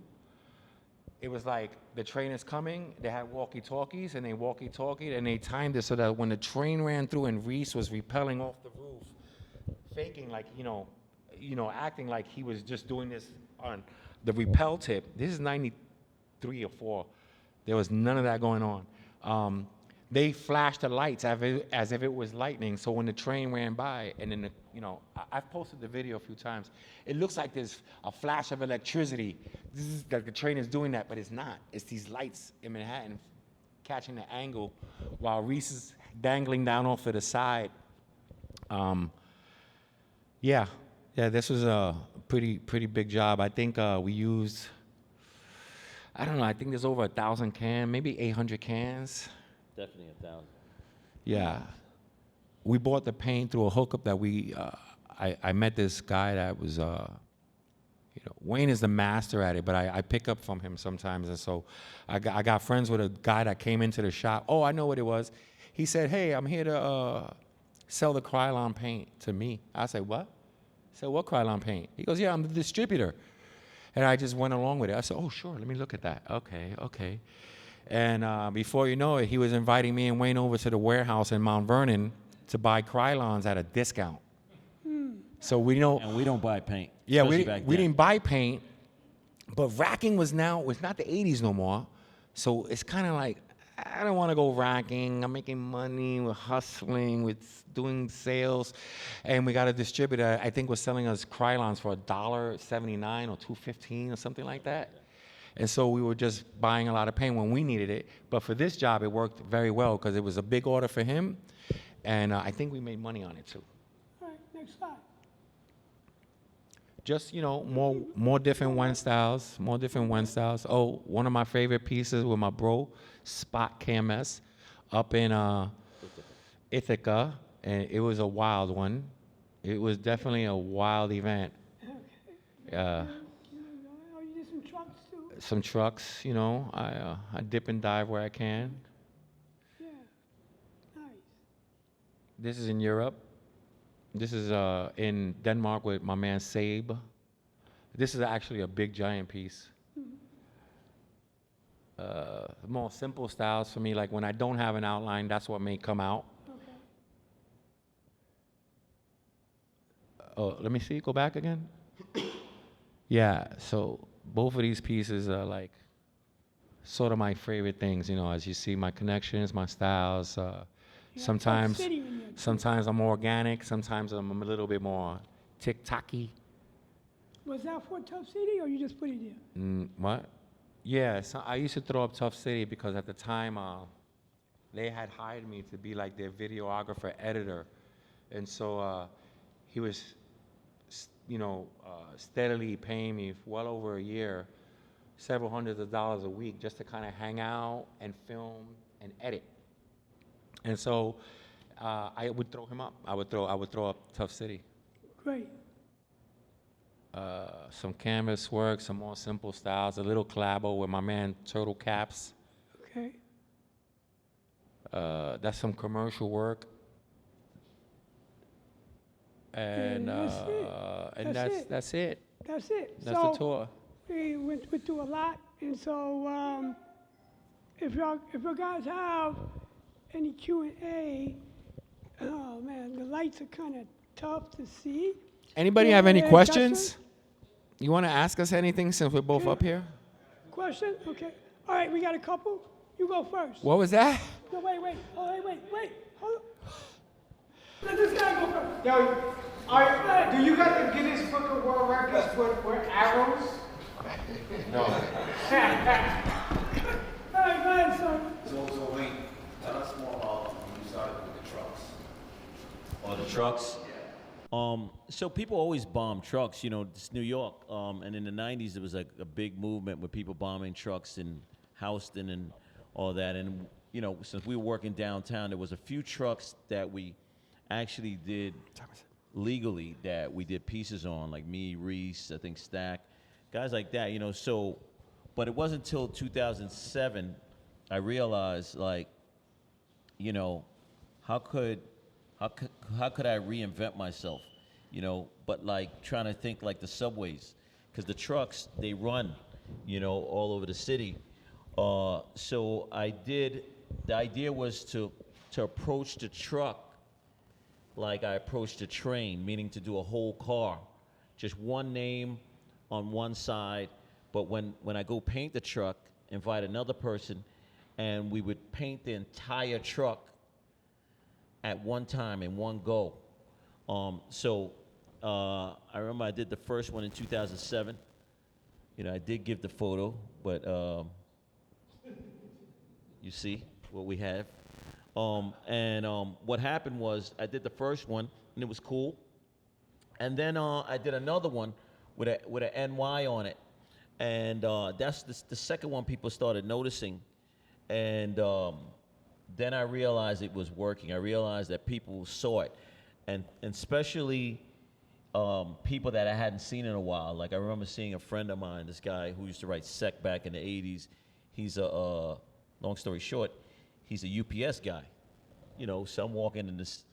it was like the train is coming, they had walkie-talkies, and they walkie-talkied, and they timed it so that when the train ran through and Reese was rappelling off the roof, faking like, acting like he was just doing this on the rappel tip. This is 93 or 4. There was none of that going on. They flashed the lights as if it was lightning, so when the train ran by, and then, I've posted the video a few times, it looks like there's a flash of electricity. That the train is doing that, but it's not. It's these lights in Manhattan catching the angle while Reese is dangling down off to the side. Yeah, this was a pretty big job. I think we used, I don't know, I think there's over 1,000 cans, maybe 800 cans. Definitely 1,000. Yeah. We bought the paint through a hookup that I met this guy that was, Wayne is the master at it, but I pick up from him sometimes. And so I got friends with a guy that came into the shop. Oh, I know what it was. He said, hey, I'm here to sell the Krylon paint to me. I said, what? I said, what Krylon paint? He goes, yeah, I'm the distributor. And I just went along with it. I said, oh, sure, let me look at that. Okay. And before you know it, he was inviting me and Wayne over to the warehouse in Mount Vernon to buy Krylons at a discount. So we don't. And we don't buy paint. Yeah, we especially back then. didn't buy paint, but racking was not the 80s no more. So it's kind of like, I don't want to go racking. I'm making money, we're hustling, we're doing sales, and we got a distributor, I think was selling us Krylons for $1.79 or $2.15 or something like that. And so we were just buying a lot of paint when we needed it. But for this job, it worked very well because it was a big order for him, and I think we made money on it too. All right, next slide. Just, more different WEN styles, Oh, one of my favorite pieces with my bro, Spot KMS, up in Ithaca, and it was a wild one. It was definitely a wild event. Okay. Oh, you did some trucks too? Some trucks, I dip and dive where I can. Yeah. Nice. This is in Europe. This is in Denmark with my man Sabe. This is actually a big giant piece. More simple styles for me, like when I don't have an outline, that's what may come out. Okay. Oh, let me see, go back again. Yeah, so both of these pieces are like sort of my favorite things, as you see, my connections, my styles. Sometimes I'm organic, sometimes I'm a little bit more tick-tocky. Was that for Tough City or you just put it there? What? Yeah, so I used to throw up Tough City because at the time they had hired me to be like their videographer editor, and so he was, steadily paying me for well over a year, several hundreds of dollars a week just to kind of hang out and film and edit. And so I would throw him up. I would throw up Tough City. Great. Some canvas work, some more simple styles, a little collabo with my man Turtle Caps. Okay. That's some commercial work. And that's it. and That's it. that's it. That's it. That's so the tour. we went through a lot, and so if you guys have any Q&A, oh man, the lights are kind of tough to see. Anybody Yeah, have any yeah, questions? You want to ask us anything since we're both Okay. up here? Question? Okay. All right, we got a couple. You go first. What was that? No, wait. Oh, wait. Hold on. Let this guy go first. Yo, do you got the Guinness Book of World Records for arrows? No. All right, go ahead, son. So wait, tell us more about when you started with the trucks. Or the trucks? So people always bomb trucks, it's New York. And in the 90s, there was like a big movement with people bombing trucks in Houston and all that. And, since we were working downtown, there was a few trucks that we actually did legally that we did pieces on, like me, Reese, I think Stack, guys like that, so, but it wasn't until 2007 I realized, like, how could I reinvent myself, but like trying to think like the subways, because the trucks, they run, all over the city. So the idea was to approach the truck like I approached a train, meaning to do a whole car, just one name on one side. But when I go paint the truck, invite another person, and we would paint the entire truck at one time in one go. I remember I did the first one in 2007. I did give the photo, but you see what we have. What happened was I did the first one, and it was cool. And then I did another one with a NY on it. And that's the second one people started noticing. And then I realized it was working. I realized that people saw it. And especially people that I hadn't seen in a while. Like I remember seeing a friend of mine, this guy who used to write Sec back in the 80s. He's long story short, he's a UPS guy. So I'm walking in this.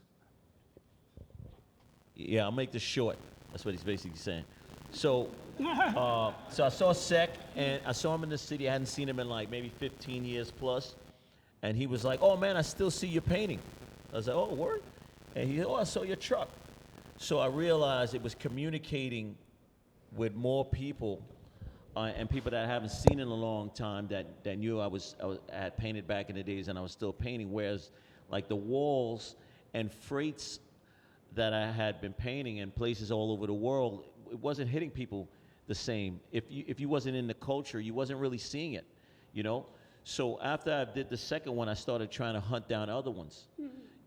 Yeah, I'll make this short. That's what he's basically saying. So I saw Sec, and I saw him in the city. I hadn't seen him in like maybe 15 years plus. And he was like, "Oh man, I still see your painting." I was like, "Oh, word?" And he said, "Oh, I saw your truck." So I realized it was communicating with more people, and people that I haven't seen in a long time that knew I had painted back in the days, and I was still painting. Whereas, like the walls and freights that I had been painting in places all over the world, it wasn't hitting people the same. If you wasn't in the culture, you wasn't really seeing it, So after I did the second one, I started trying to hunt down other ones,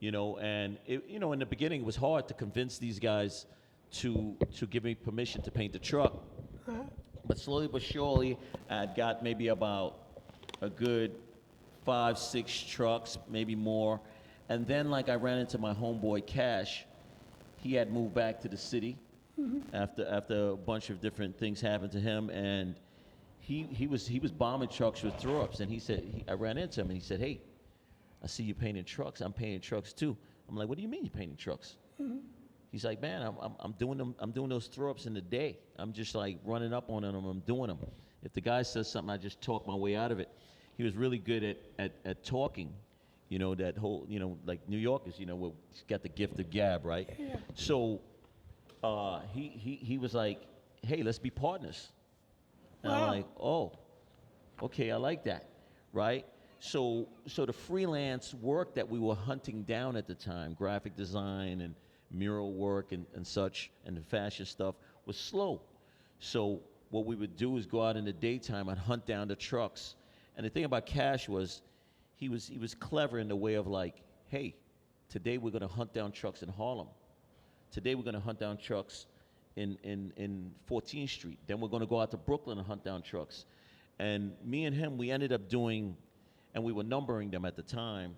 And in the beginning, it was hard to convince these guys to give me permission to paint the truck. But slowly but surely, I'd got maybe about a good 5-6 trucks, maybe more. And then, like, I ran into my homeboy Cash. He had moved back to the city after a bunch of different things happened to him, and he was bombing trucks with throw-ups. And he said, I ran into him, and he said, "Hey, I see you painting trucks. I'm painting trucks too." I'm like, "What do you mean you're painting trucks?" He's like, "Man, I'm doing them. I'm doing those throw-ups in the day. I'm just like running up on them. I'm doing them. If the guy says something, I just talk my way out of it." He was really good at talking. That whole, like New Yorkers, got the gift of gab, right? Yeah. So he was like, "Hey, let's be partners." And I'm Wow. like, "Oh, okay, I like that," right? So the freelance work that we were hunting down at the time, graphic design and mural work and such, and the fashion stuff, was slow. So what we would do is go out in the daytime and hunt down the trucks. And the thing about Cash was, he was clever in the way of like, hey, today we're gonna hunt down trucks in Harlem. Today we're gonna hunt down trucks in 14th Street. Then we're gonna go out to Brooklyn and hunt down trucks. And me and him, we ended up doing, and we were numbering them at the time,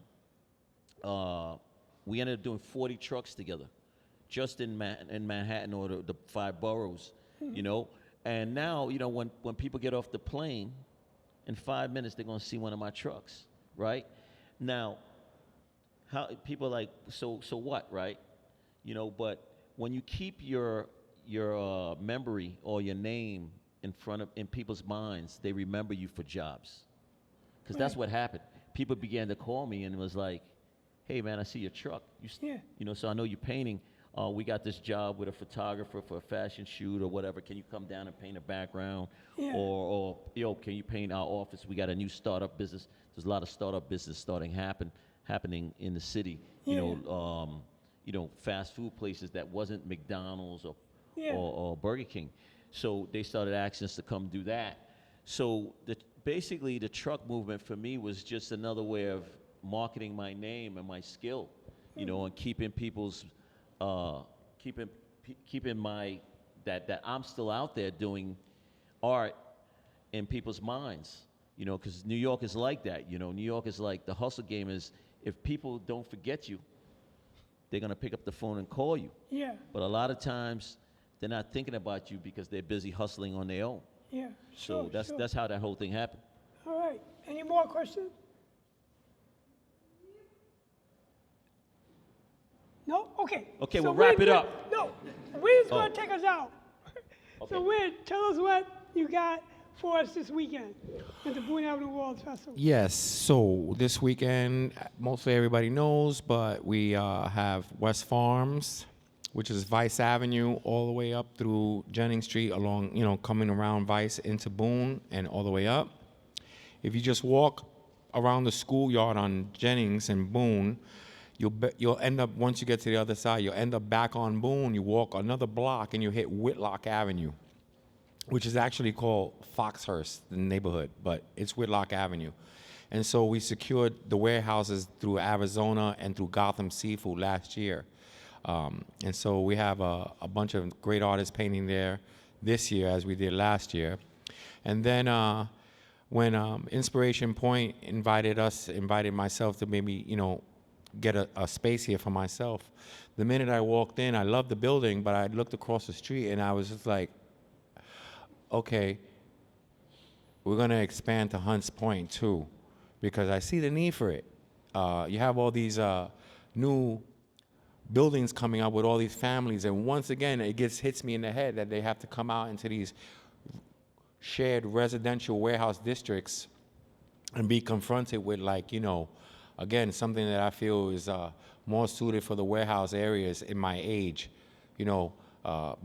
we ended up doing 40 trucks together, just in Manhattan or the 5 boroughs, you know? And now, you know, when people get off the plane, in 5 minutes, they're gonna see one of my trucks, right? Now, how people are like, so what, right? You know, but when you keep your memory or your name in people's minds, they remember you for jobs. Because that's what happened. People began to call me and it was like, hey man, I see your truck. You know, so I know you're painting. We got this job with a photographer for a fashion shoot or whatever. Can you come down and paint a background? Yeah. Or yo, can you paint our office? We got a new startup business. There's a lot of startup business happening in the city. You know, fast food places that wasn't McDonald's or Burger King. So they started asking us to come do that. So basically the truck movement for me was just another way of marketing my name and my skill, you know, and keeping people's keeping my that I'm still out there doing art in people's minds, you know, because New York is like that. You know, New York is like, the hustle game is, if people don't forget you, they're gonna pick up the phone and call you. Yeah. But a lot of times they're not thinking about you because they're busy hustling on their own. Yeah. So Sure. that's how that whole thing happened. All right. Any more questions? No? Okay. Okay, So we'll wrap Win, it up. No, Win's going Oh. to take us out. Okay. So Win, tell us what you got for us this weekend at the Boone Avenue Walls Festival. Yes, so this weekend, mostly everybody knows, but we have West Farms, which is Vice Avenue, all the way up through Jennings Street, along, you know, coming around Vice into Boone and all the way up. If you just walk around the schoolyard on Jennings and Boone, you'll end up, once you get to the other side, you'll end up back on Boone. You walk another block and you hit Whitlock Avenue, which is actually called Foxhurst, the neighborhood, but it's Whitlock Avenue. And so we secured the warehouses through Arizona and through Gotham Seafood last year. And so we have a bunch of great artists painting there this year, as we did last year. And then when Inspiration Point invited myself to maybe, you know, get a space here for myself, the minute I walked in, I loved the building, but I looked across the street and I was just like, okay, we're going to expand to Hunts Point too, because I see the need for it. You have all these new buildings coming up with all these families, and once again, it hits me in the head that they have to come out into these shared residential warehouse districts and be confronted with, like, you know, again, something that I feel is more suited for the warehouse areas in my age, you know,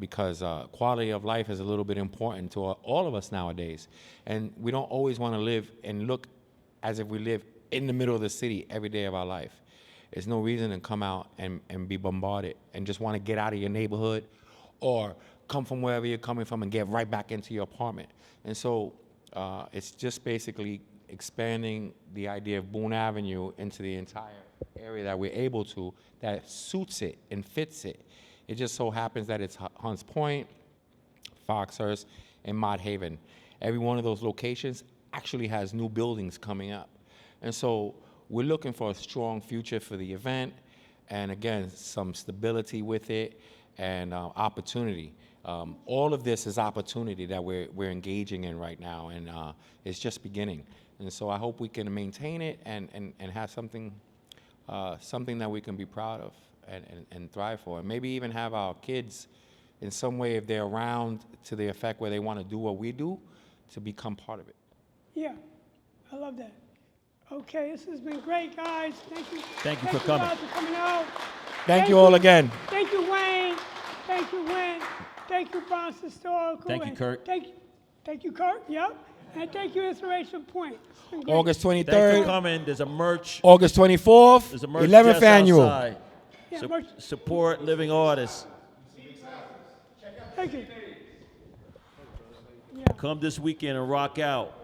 because quality of life is a little bit important to all of us nowadays. And we don't always want to live and look as if we live in the middle of the city every day of our life. There's no reason to come out and be bombarded and just want to get out of your neighborhood or come from wherever you're coming from and get right back into your apartment. And so it's just basically expanding the idea of Boone Avenue into the entire area that we're able to, that suits it and fits it. It just so happens that it's Hunts Point, Foxhurst, and Mott Haven. Every one of those locations actually has new buildings coming up. And so we're looking for a strong future for the event, and again, some stability with it and opportunity. All of this is opportunity that we're engaging in right now, and it's just beginning. And so I hope we can maintain it and have something that we can be proud of and thrive for. And maybe even have our kids in some way, if they're around to the effect where they want to do what we do, to become part of it. Yeah, I love that. Okay, this has been great, guys. Thank you. Thank you for coming. Guys for coming out. Thank you all again. Thank you, Wayne. Thank you, Wayne. Thank you, Bronx Historical. Thank you, And Kurt. Thank you, Kurt. Yep. And thank you, Inspiration Point. It's been great. August Thanks for 23rd, coming. There's a merch. August 24th, There's a merch 11th just annual. outside. Yeah, merch. Support living artists. Thank you. Come this weekend and rock out.